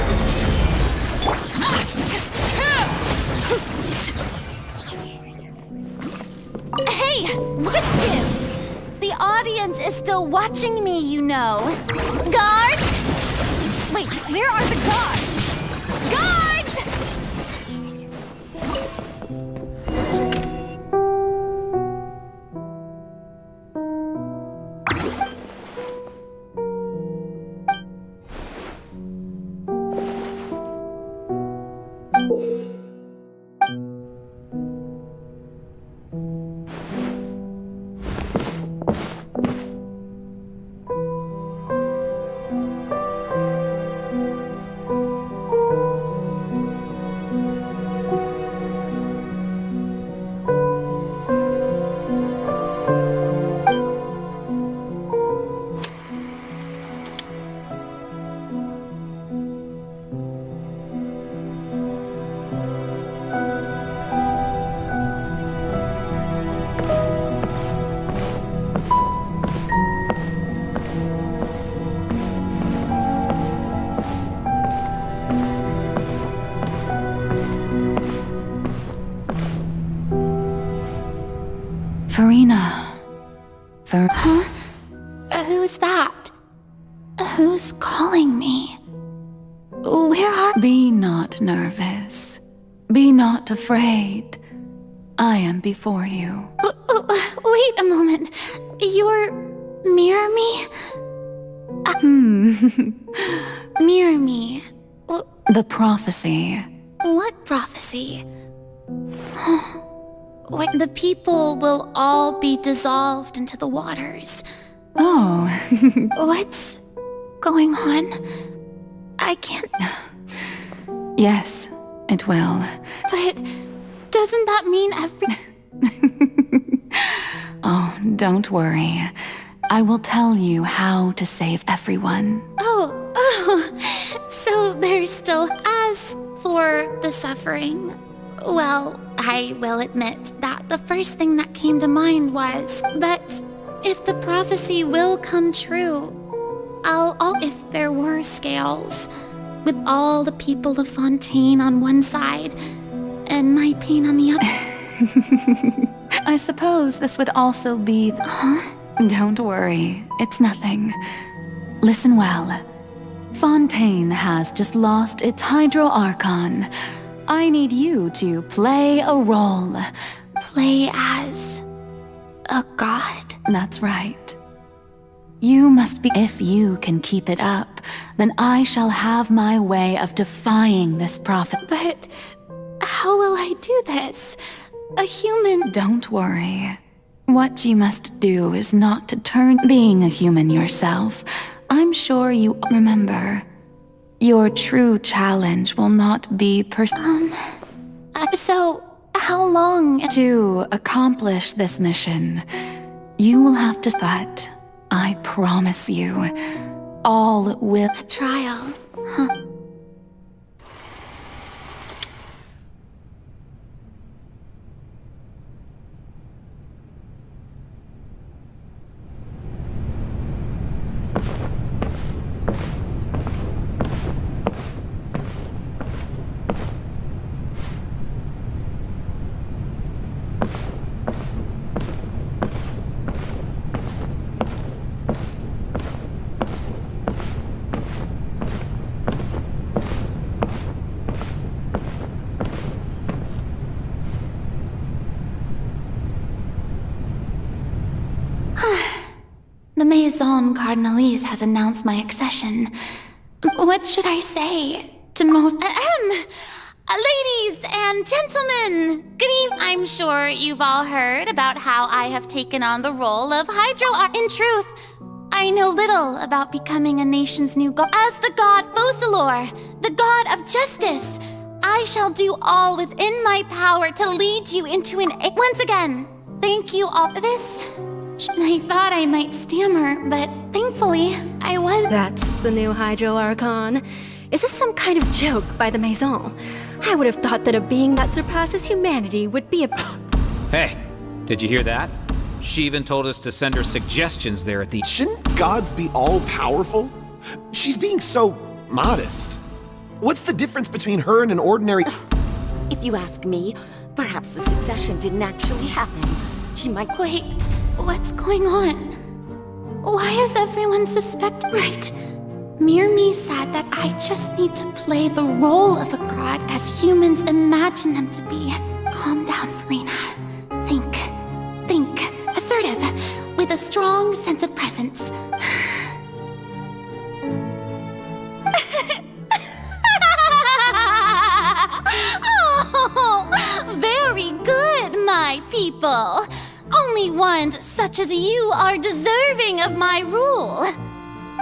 Hey, what gives? The audience is still watching me, you know. Guards! Wait, where are the guards? Guards! Farina. Huh? Who's that? Who's calling me? Where are— Be not nervous. Be not afraid. I am before you. Wait a moment. You're... Mirror me? Mirror me. The prophecy. What prophecy? What, the people will all be dissolved into the waters. Oh. What's going on? I can't... Yes, it will. But doesn't that mean Oh, don't worry. I will tell you how to save everyone. Oh, so there's still... As for the suffering, well, I will admit that the first thing that came to mind was, but if the prophecy will come true, if there were scales, with all the people of Fontaine on one side, and my pain on the other. I suppose this would also be... Huh? Don't worry, it's nothing. Listen well. Fontaine has just lost its Hydro Archon. I need you to play a role. Play as... a god? That's right. You must be... If you can keep it up, then I shall have my way of defying this prophet. But how will I do this? A human... Don't worry. What you must do is not to turn being a human yourself. I'm sure you remember. Your true challenge will not be So, how long... To accomplish this mission, you will have to... But I promise you, all will... A trial, huh? The Maison Cardinalise has announced my accession. What should I say to most... Ladies and gentlemen, good evening. I'm sure you've all heard about how I have taken on the role of In truth, I know little about becoming a nation's new god. As the god Focalor, the god of justice, I shall do all within my power to lead you into an... Once again, thank you all for this. I thought I might stammer, but thankfully, I was... That's the new Hydro Archon. Is this some kind of joke by the Maison? I would have thought that a being that surpasses humanity would be a... Hey, did you hear that? She even told us to send her suggestions there at the... Shouldn't gods be all-powerful? She's being so modest. What's the difference between her and an ordinary... If you ask me, perhaps the succession didn't actually happen. She might... Wait, what's going on? Why is everyone Right. Mirmi said that I just need to play the role of a god as humans imagine them to be. Calm down, Farina. Think. Assertive, with a strong sense of presence. Oh, very good, my people. Only ones such as you are deserving of my rule.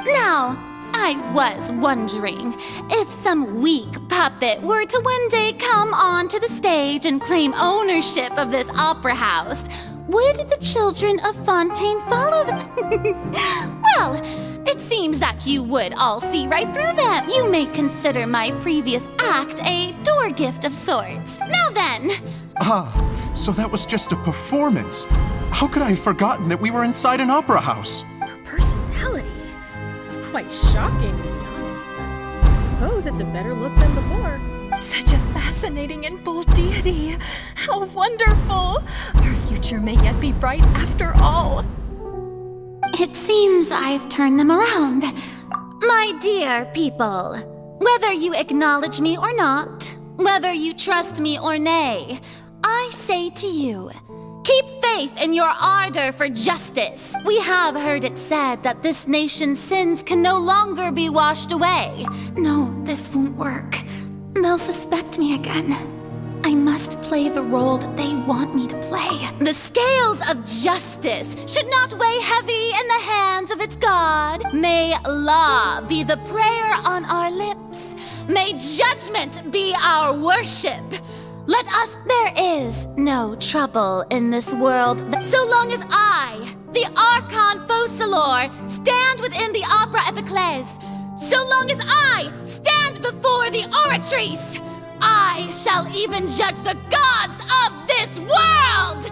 Now, I was wondering if some weak puppet were to one day come onto the stage and claim ownership of this opera house, would the children of Fontaine follow them? Well, it seems that you would all see right through them. You may consider my previous act a door gift of sorts. Now then. Ah, so that was just a performance. How could I have forgotten that we were inside an opera house? Personality? It's quite shocking, to be honest, but I suppose it's a better look than before. Such a fascinating and bold deity. How wonderful! Our future may yet be bright after all. It seems I've turned them around. My dear people, whether you acknowledge me or not, whether you trust me or nay, I say to you, keep faith in your ardor for justice. We have heard it said that this nation's sins can no longer be washed away. No, this won't work. They'll suspect me again. I must play the role that they want me to play. The scales of justice should not weigh heavy in the hands of its God. May law be the prayer on our lips. May judgment be our worship. There is no trouble in this world so long as I, the Archon Focalor, stand within the Opera Epiclese. So long as I stand before the Oratrice, I shall even judge the gods of this world!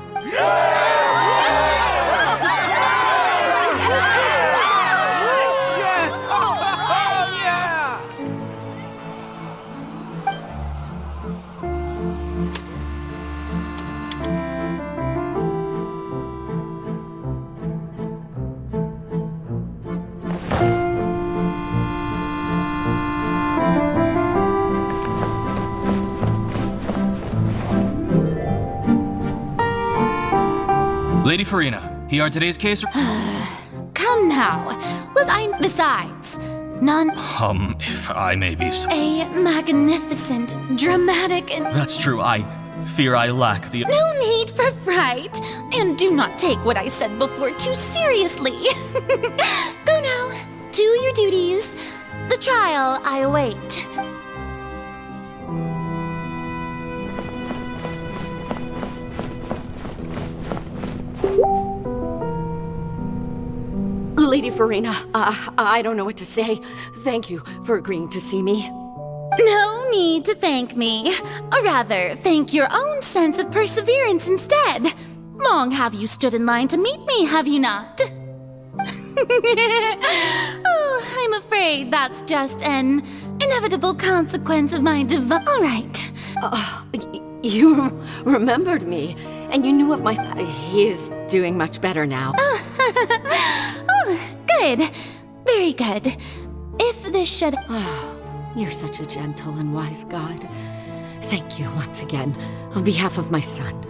Lady Farina, here are today's case. Come now. Besides, none. If I may be so. A magnificent, dramatic, and. That's true. I fear I lack the. No need for fright. And do not take what I said before too seriously. Go now. Do your duties. The trial I await. Lady Farina, I don't know what to say. Thank you for agreeing to see me. No need to thank me. Or rather, thank your own sense of perseverance instead. Long have you stood in line to meet me, have you not? Oh, I'm afraid that's just an inevitable consequence of my All right. You remembered me, and you knew of my... He is doing much better now. Oh, good. Very good. If this should... Oh, you're such a gentle and wise god. Thank you once again, on behalf of my son.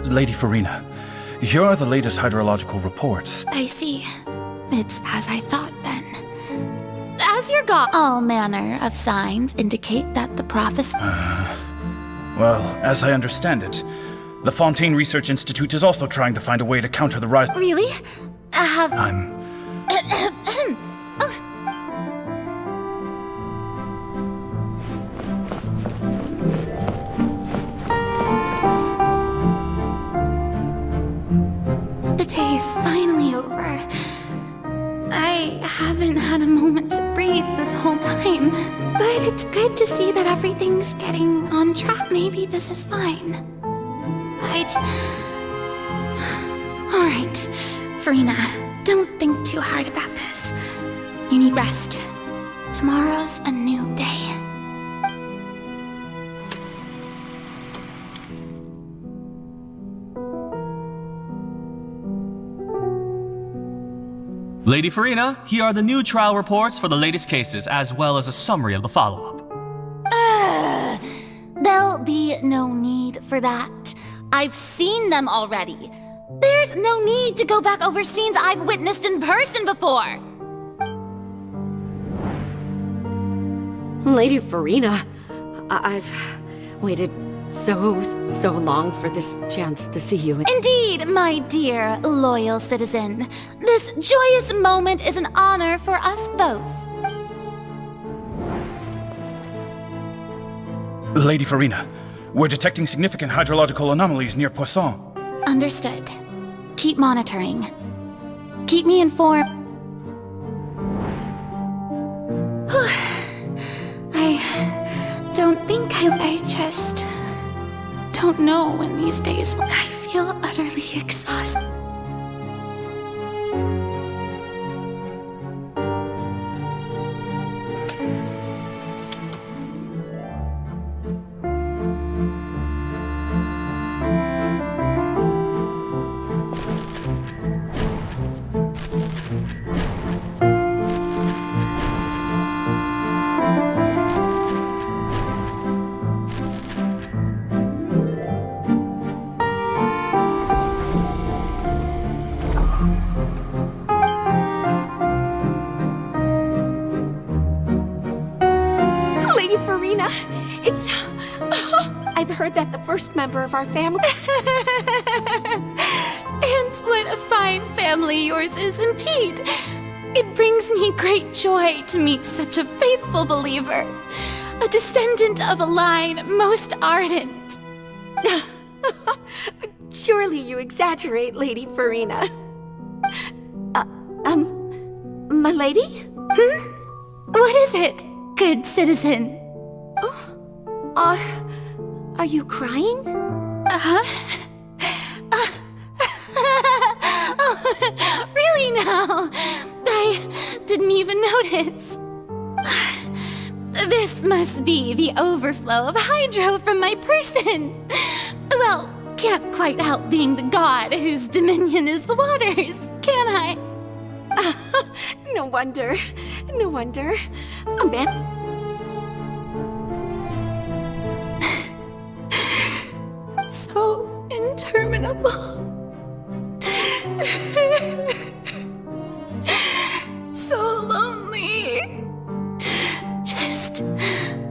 Lady Farina, here are the latest hydrological reports. I see. It's as I thought, then. As your god, all manner of signs indicate that the prophecy... Well, as I understand it, the Fontaine Research Institute is also trying to find a way to counter the rise... Really? I'm... The day is finally over. I haven't had a moment to breathe this whole time. But it's good to see that everything's getting on track. Maybe this is fine. Alright, Farina, don't think too hard about this. You need rest. Tomorrow's a new day. Lady Farina, here are the new trial reports for the latest cases, as well as a summary of the follow-up. There'll be no need for that. I've seen them already. There's no need to go back over scenes I've witnessed in person before. Lady Farina, I've waited so long for this chance to see you. Indeed, my dear, loyal citizen. This joyous moment is an honor for us both. Lady Farina, we're detecting significant hydrological anomalies near Poisson. Understood. Keep monitoring. Keep me informed. I don't think I just don't know when these days. I feel utterly exhausted. Lady Farina, I've heard that the first member of our family... And what a fine family yours is indeed. It brings me great joy to meet such a faithful believer, a descendant of a line most ardent. Surely you exaggerate, Lady Farina. My lady? What is it, good citizen? Are you crying? Really now? I didn't even notice. This must be the overflow of hydro from my person. Well, can't quite help being the god whose dominion is the waters, can I? No wonder. No wonder. A man... So interminable. So lonely. Just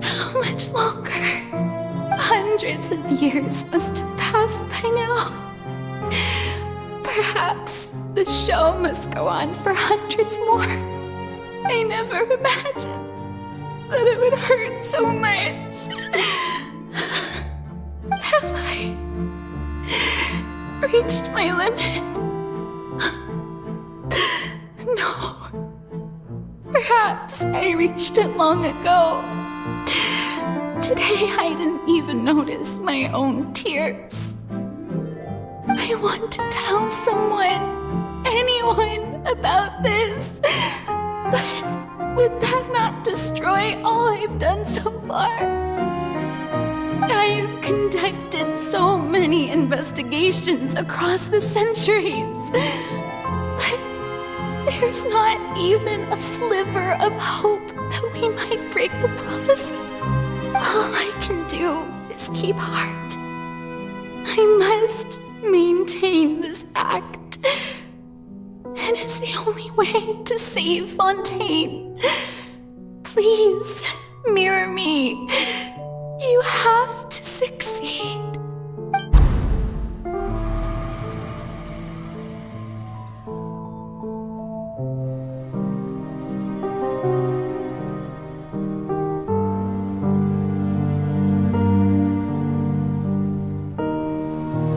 how much longer? Hundreds of years must have passed by now. Perhaps the show must go on for hundreds more. I never imagined that it would hurt so much. Have I reached my limit? No. Perhaps I reached it long ago. Today I didn't even notice my own tears. I want to tell someone, anyone, about this. But would that not destroy all I've done so far? I've conducted so many investigations across the centuries, but there's not even a sliver of hope that we might break the prophecy. All I can do is keep heart. I must maintain this act. It is the only way to save Fontaine. Please, mirror me. You have to succeed.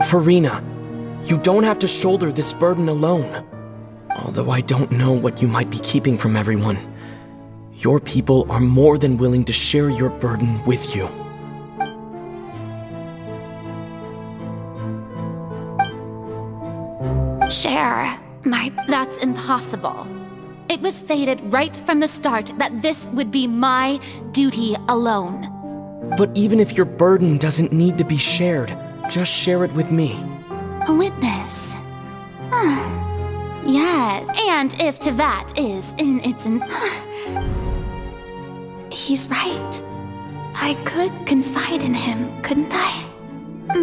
Farina, you don't have to shoulder this burden alone. Although I don't know what you might be keeping from everyone, your people are more than willing to share your burden with you. Share that's impossible. It was fated right from the start that this would be my duty alone. But even if your burden doesn't need to be shared, just share it with me. A witness. Yes, and if Tevat is in its He's right. I could confide in him, couldn't I?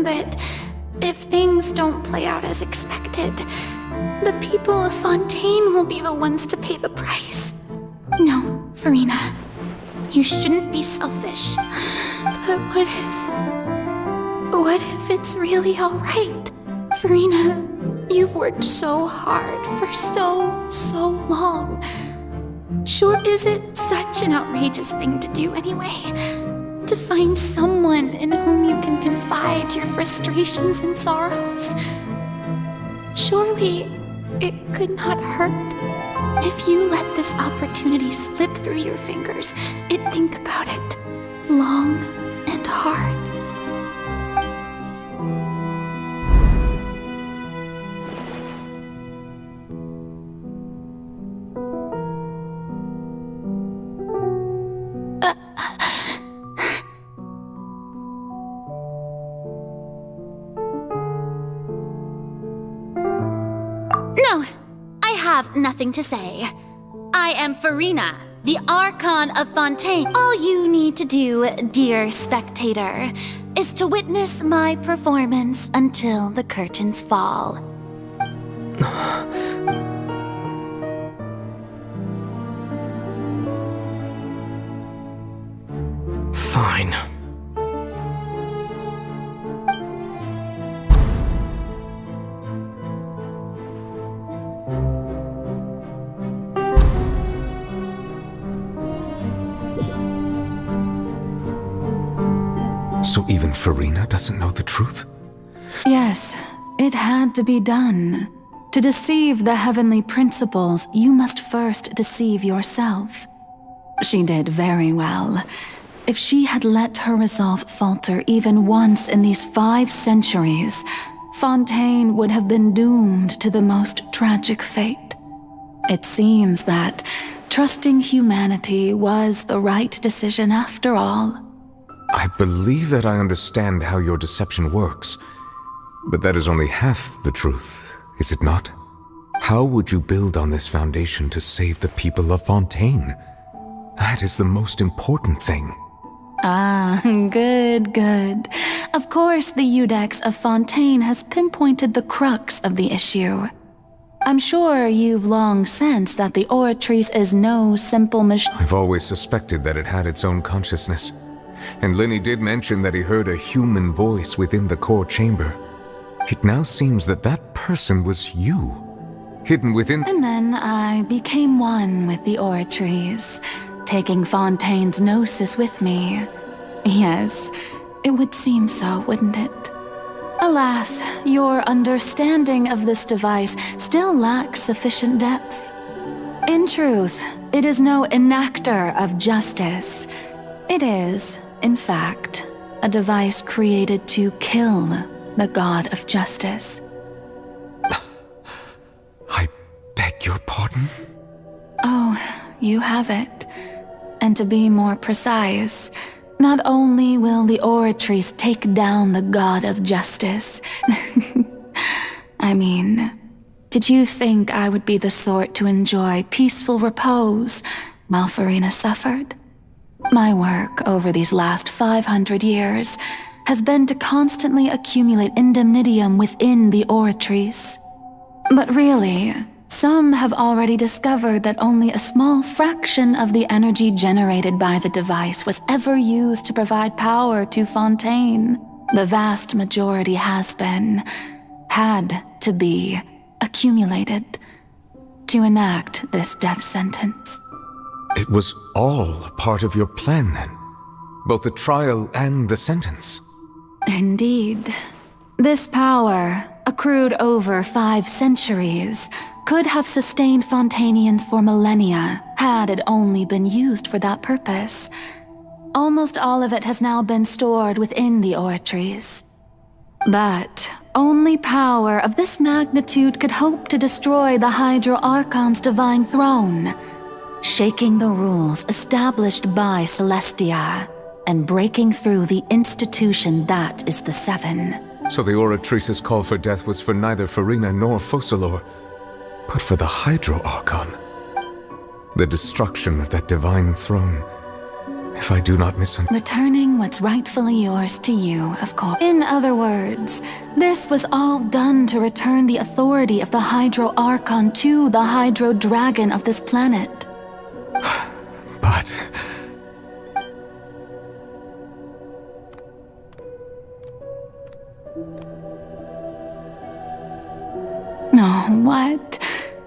But if things don't play out as expected, the people of Fontaine will be the ones to pay the price. No, Farina, you shouldn't be selfish. But what if it's really alright? Farina, you've worked so hard for so long. Sure, is it such an outrageous thing to do anyway? To find someone in whom you can confide your frustrations and sorrows? Surely, it could not hurt if you let this opportunity slip through your fingers and think about it long and hard. No, I have nothing to say. I am Farina, the Archon of Fontaine. All you need to do, dear spectator, is to witness my performance until the curtains fall. Fine. So even Farina doesn't know the truth? Yes, it had to be done. To deceive the heavenly principles, you must first deceive yourself. She did very well. If she had let her resolve falter even once in these 5 centuries, Fontaine would have been doomed to the most tragic fate. It seems that trusting humanity was the right decision after all. I believe that I understand how your deception works, but that is only half the truth, is it not? How would you build on this foundation to save the people of Fontaine? That is the most important thing. Ah, good. Of course, the Iudex of Fontaine has pinpointed the crux of the issue. I'm sure you've long sensed that the Oratrice is no simple machine. I've always suspected that it had its own consciousness. And Lenny did mention that he heard a human voice within the core chamber. It now seems that that person was you, hidden within— And then I became one with the Oratrice, taking Fontaine's gnosis with me. Yes, it would seem so, wouldn't it? Alas, your understanding of this device still lacks sufficient depth. In truth, it is no enactor of justice. It is, in fact, a device created to kill the god of justice. I beg your pardon? Oh, you have it. And to be more precise, not only will the Oratrice take down the god of justice. I mean, did you think I would be the sort to enjoy peaceful repose while Farina suffered? My work over these last 500 years has been to constantly accumulate indemnitium within the Oratrice. But really, some have already discovered that only a small fraction of the energy generated by the device was ever used to provide power to Fontaine. The vast majority had to be accumulated to enact this death sentence. It was all part of your plan, then? Both the trial and the sentence? Indeed. This power, accrued over 5 centuries, could have sustained Fontainians for millennia, had it only been used for that purpose. Almost all of it has now been stored within the Oratrice. But only power of this magnitude could hope to destroy the Hydro Archon's divine throne, shaking the rules established by Celestia, and breaking through the institution that is the Seven. So the Oratrice's call for death was for neither Farina nor Focalor, but for the Hydro Archon. The destruction of that divine throne, if I do not misunderstand. Returning what's rightfully yours to you, of course. In other words, this was all done to return the authority of the Hydro Archon to the Hydro Dragon of this planet. But... No, what?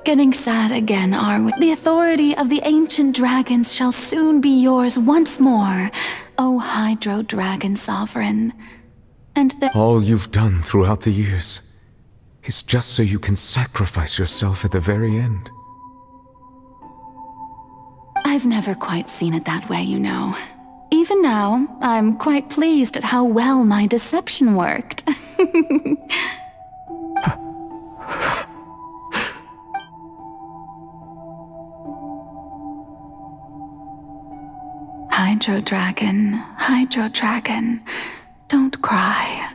Getting sad again, are we? The authority of the ancient dragons shall soon be yours once more, O Hydro Dragon Sovereign. And all you've done throughout the years is just so you can sacrifice yourself at the very end. I've never quite seen it that way, you know. Even now, I'm quite pleased at how well my deception worked. Hydro Dragon, don't cry.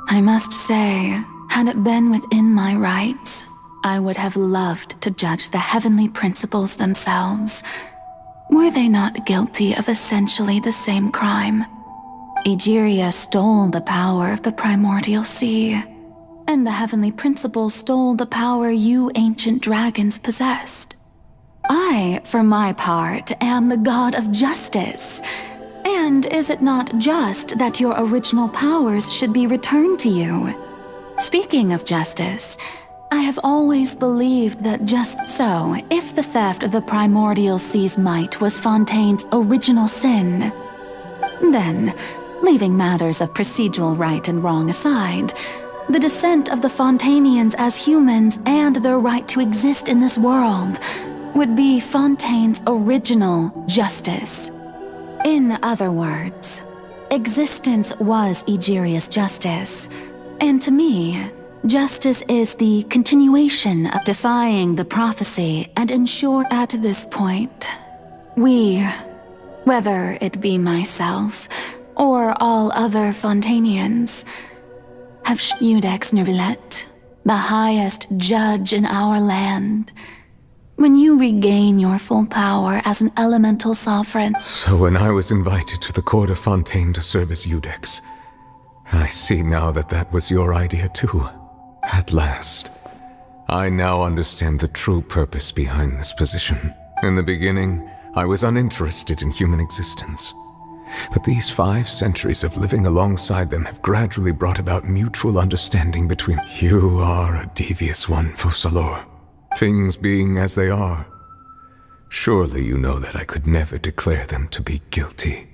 I must say, had it been within my rights, I would have loved to judge the heavenly principles themselves. Were they not guilty of essentially the same crime? Egeria stole the power of the primordial sea, and the heavenly principles stole the power you ancient dragons possessed. I, for my part, am the god of justice. And is it not just that your original powers should be returned to you? Speaking of justice, I have always believed that just so, if the theft of the primordial sea's might was Fontaine's original sin, then, leaving matters of procedural right and wrong aside, the descent of the Fontanians as humans and their right to exist in this world would be Fontaine's original justice. In other words, existence was Egeria's justice, and to me, justice is the continuation of defying the prophecy and ensure at this point, we, whether it be myself or all other Fontanians, have Iudex Nervillet, the highest judge in our land. When you regain your full power as an elemental sovereign. So when I was invited to the court of Fontaine to serve as Iudex, I see now that that was your idea too. At last. I now understand the true purpose behind this position. In the beginning, I was uninterested in human existence. But these 5 centuries of living alongside them have gradually brought about mutual understanding between. You are a devious one, Focalor. Things being as they are, surely you know that I could never declare them to be guilty.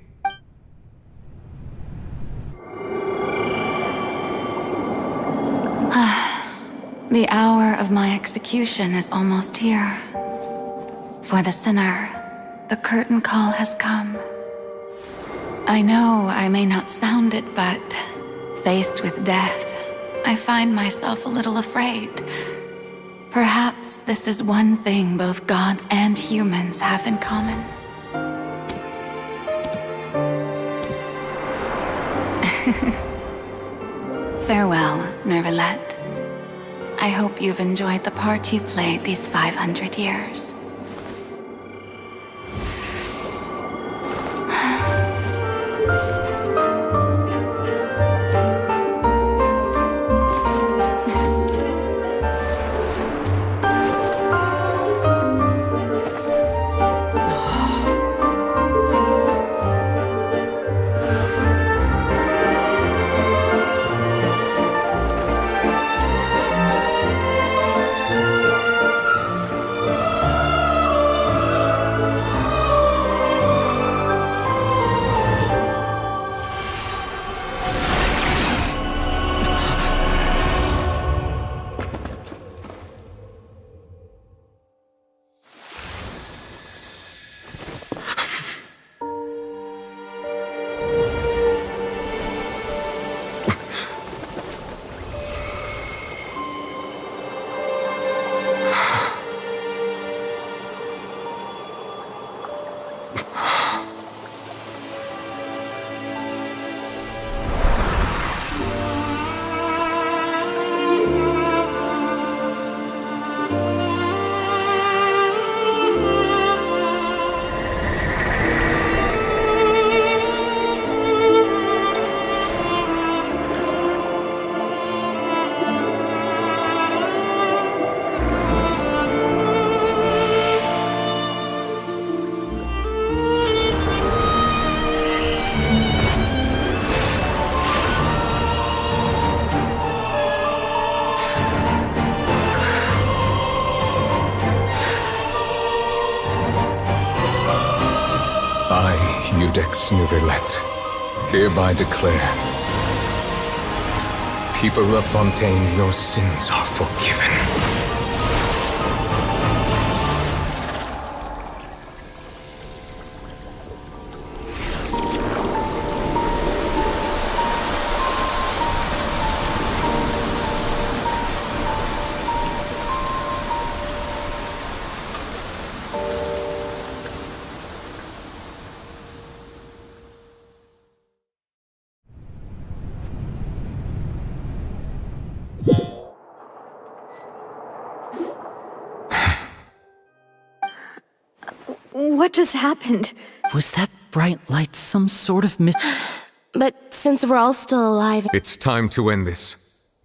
The hour of my execution is almost here. For the sinner, the curtain call has come. I know I may not sound it, but faced with death, I find myself a little afraid. Perhaps this is one thing both gods and humans have in common. Farewell, Nervillet. I hope you've enjoyed the part you played these 500 years. I, Iudex Nuvillet, hereby declare, people of Fontaine, your sins are forgiven. What just happened? Was that bright light some sort of But since we're all still alive... It's time to end this.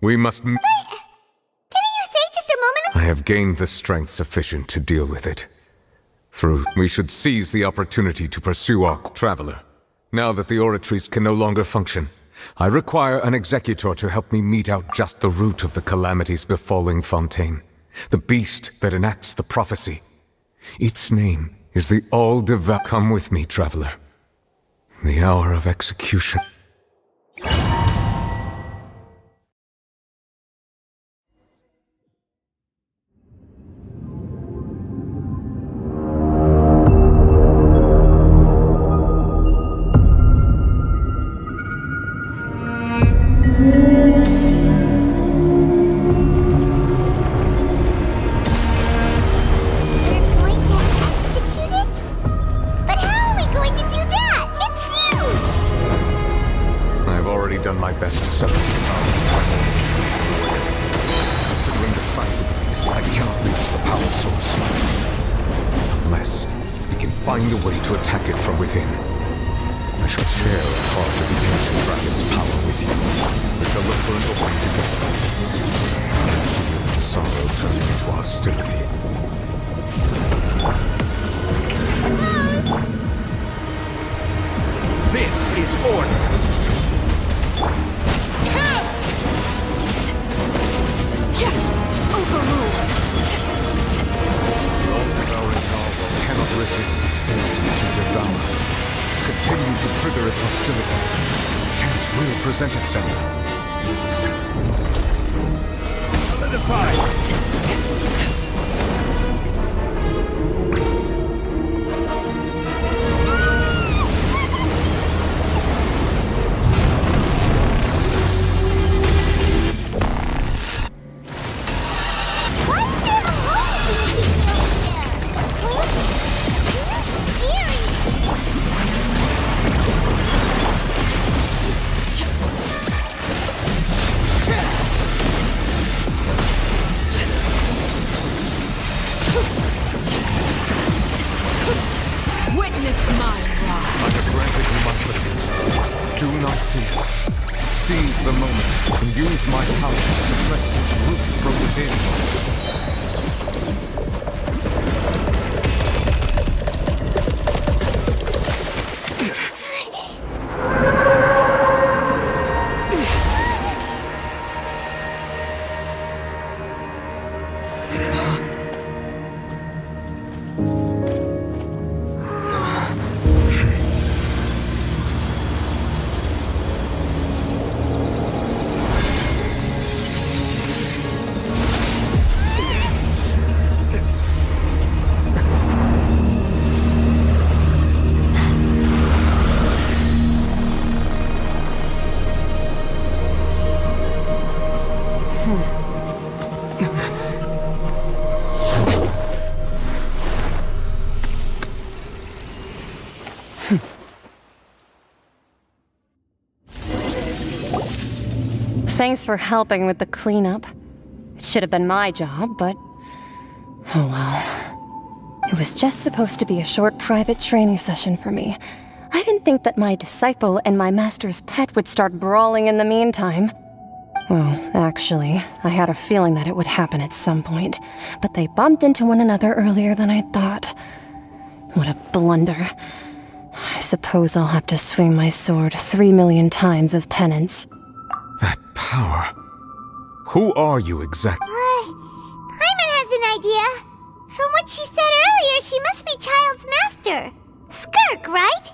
We must... Didn't you say just a moment I have gained the strength sufficient to deal with it. We should seize the opportunity to pursue our traveler. Now that the oratories can no longer function, I require an executor to help me mete out just the root of the calamities befalling Fontaine. The beast that enacts the prophecy. Its name is the all-devout. Come with me, traveler. The hour of execution. Done my best to settle the power of Parliament. Considering the size of the beast, I cannot reach the power source. Unless we can find a way to attack it from within. I shall share a part of the ancient dragon's power with you. We shall look for a way together. Feel its sorrow turning into hostility. This is order. The all-devouring power cannot resist its instinct to devour. Continue to trigger its hostility. Chance will present itself. Witness my wrath. I have granted you my liberty. Do not fear. Seize the moment and use my power to suppress its root from within. Thanks for helping with the cleanup. It should have been my job, but... oh well. It was just supposed to be a short private training session for me. I didn't think that my disciple and my master's pet would start brawling in the meantime. Well, actually, I had a feeling that it would happen at some point, but they bumped into one another earlier than I thought. What a blunder. I suppose I'll have to swing my sword 3 million times as penance. That power. Who are you exactly? Paimon has an idea. From what she said earlier, she must be Child's master. Skirk, right?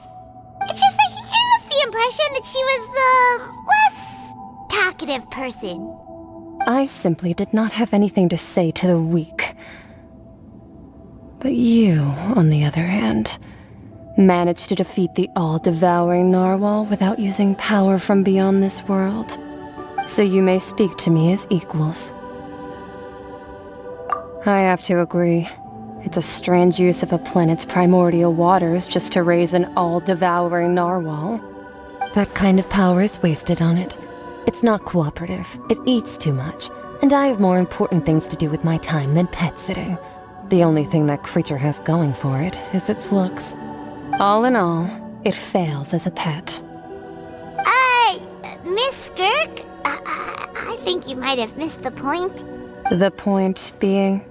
It's just that he gave us the impression that she was the less talkative person. I simply did not have anything to say to the weak. But you, on the other hand, managed to defeat the all-devouring narwhal without using power from beyond this world. So you may speak to me as equals. I have to agree. It's a strange use of a planet's primordial waters just to raise an all-devouring narwhal. That kind of power is wasted on it. It's not cooperative. It eats too much. And I have more important things to do with my time than pet sitting. The only thing that creature has going for it is its looks. All in all, it fails as a pet. Miss Skirk? I think you might have missed the point. The point being?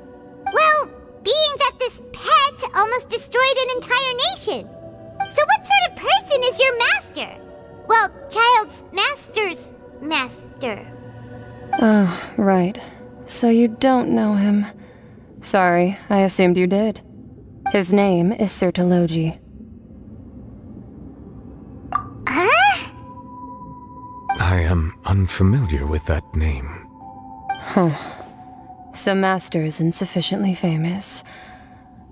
Well, being that this pet almost destroyed an entire nation. So what sort of person is your master? Well, Child's master's master. Oh, right. So you don't know him. Sorry, I assumed you did. His name is Sertologi. Huh? I am unfamiliar with that name. Huh. So Master isn't sufficiently famous.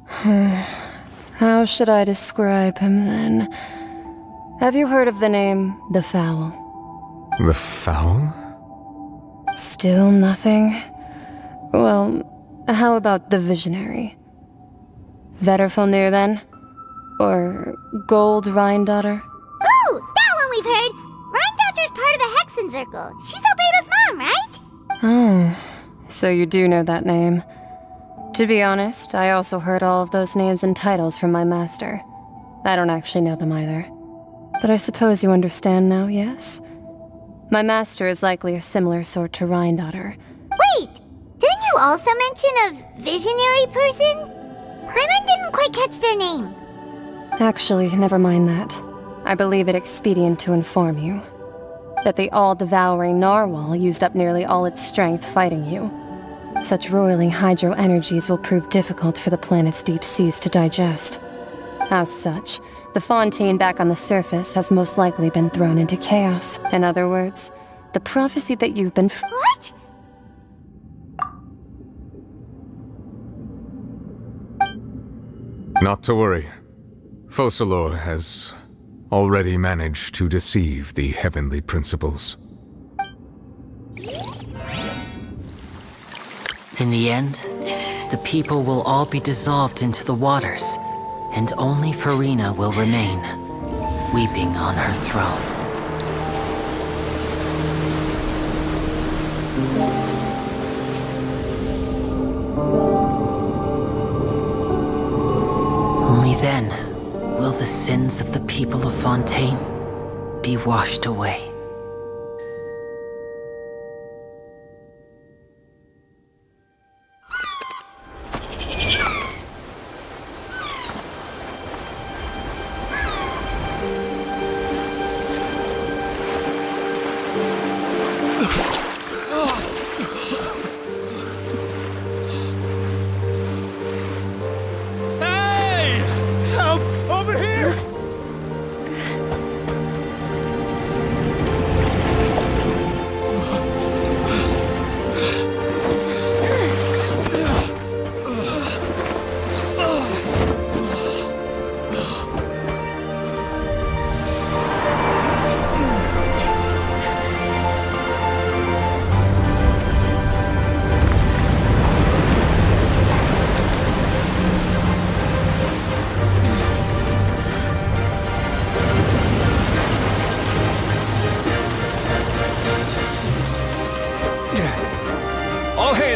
How should I describe him then? Have you heard of the name The Fowl? The Fowl? Still nothing? Well, how about the Visionary? Vetterfulnir then? Or Gold Rhindaughter? Ooh, that one we've heard! Rhindaughter's part of the Hexen Circle. She's Albedo's mom, right? Oh, so you do know that name. To be honest, I also heard all of those names and titles from my master. I don't actually know them either. But I suppose you understand now, yes? My master is likely a similar sort to Rhindaughter. Wait! Didn't you also mention a visionary person? Paimon didn't quite catch their name. Actually, never mind that. I believe it expedient to inform you that the all-devouring narwhal used up nearly all its strength fighting you. Such roiling hydro energies will prove difficult for the planet's deep seas to digest. As such, the Fontaine back on the surface has most likely been thrown into chaos. In other words, the prophecy that you've been... What? Not to worry. Focalor has already managed to deceive the heavenly principles. In the end, the people will all be dissolved into the waters, and only Farina will remain, weeping on her throne. Only then will the sins of the people of Fontaine be washed away.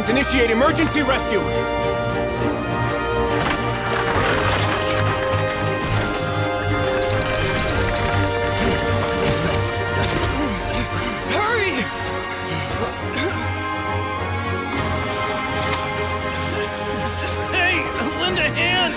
Let's initiate emergency rescue! Hurry! Hey, lend a hand!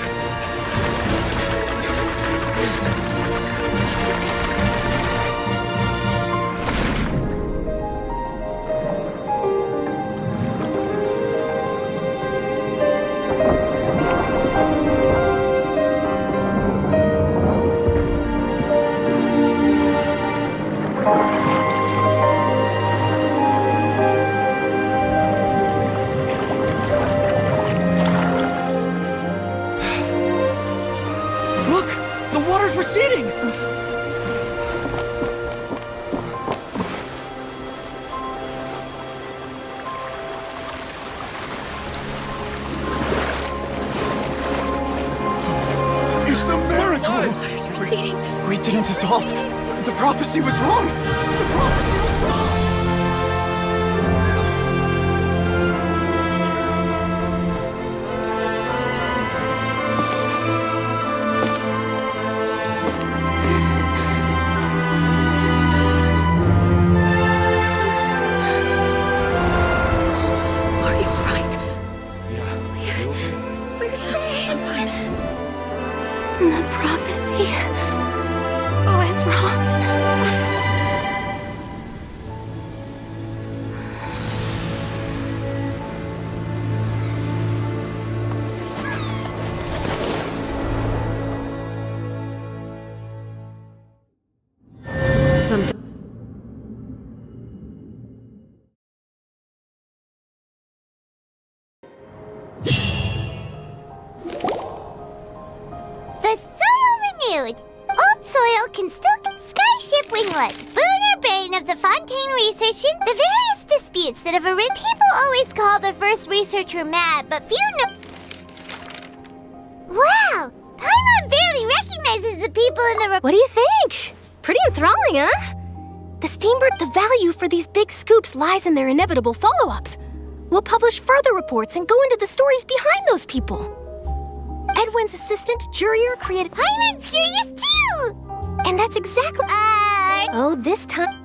Look! The water's receding! It's a miracle! Water's receding. We didn't dissolve. The prophecy was wrong. The prophecy was wrong. Are you alright? We're saved. The prophecy was wrong. Some... The soil renewed. Old soil can still skyship winglet. Booner Bane of the Fontaine Research in the various disputes that have arisen. People always call the first researcher mad, but few know. Wow! Paimon barely recognizes the people in the What do you think? Pretty enthralling, huh? The Steambird, the value for these big scoops lies in their inevitable follow-ups. We'll publish further reports and go into the stories behind those people. Edwin's assistant, Jurier, created... Paimon's curious too! And that's exactly... Oh, this time...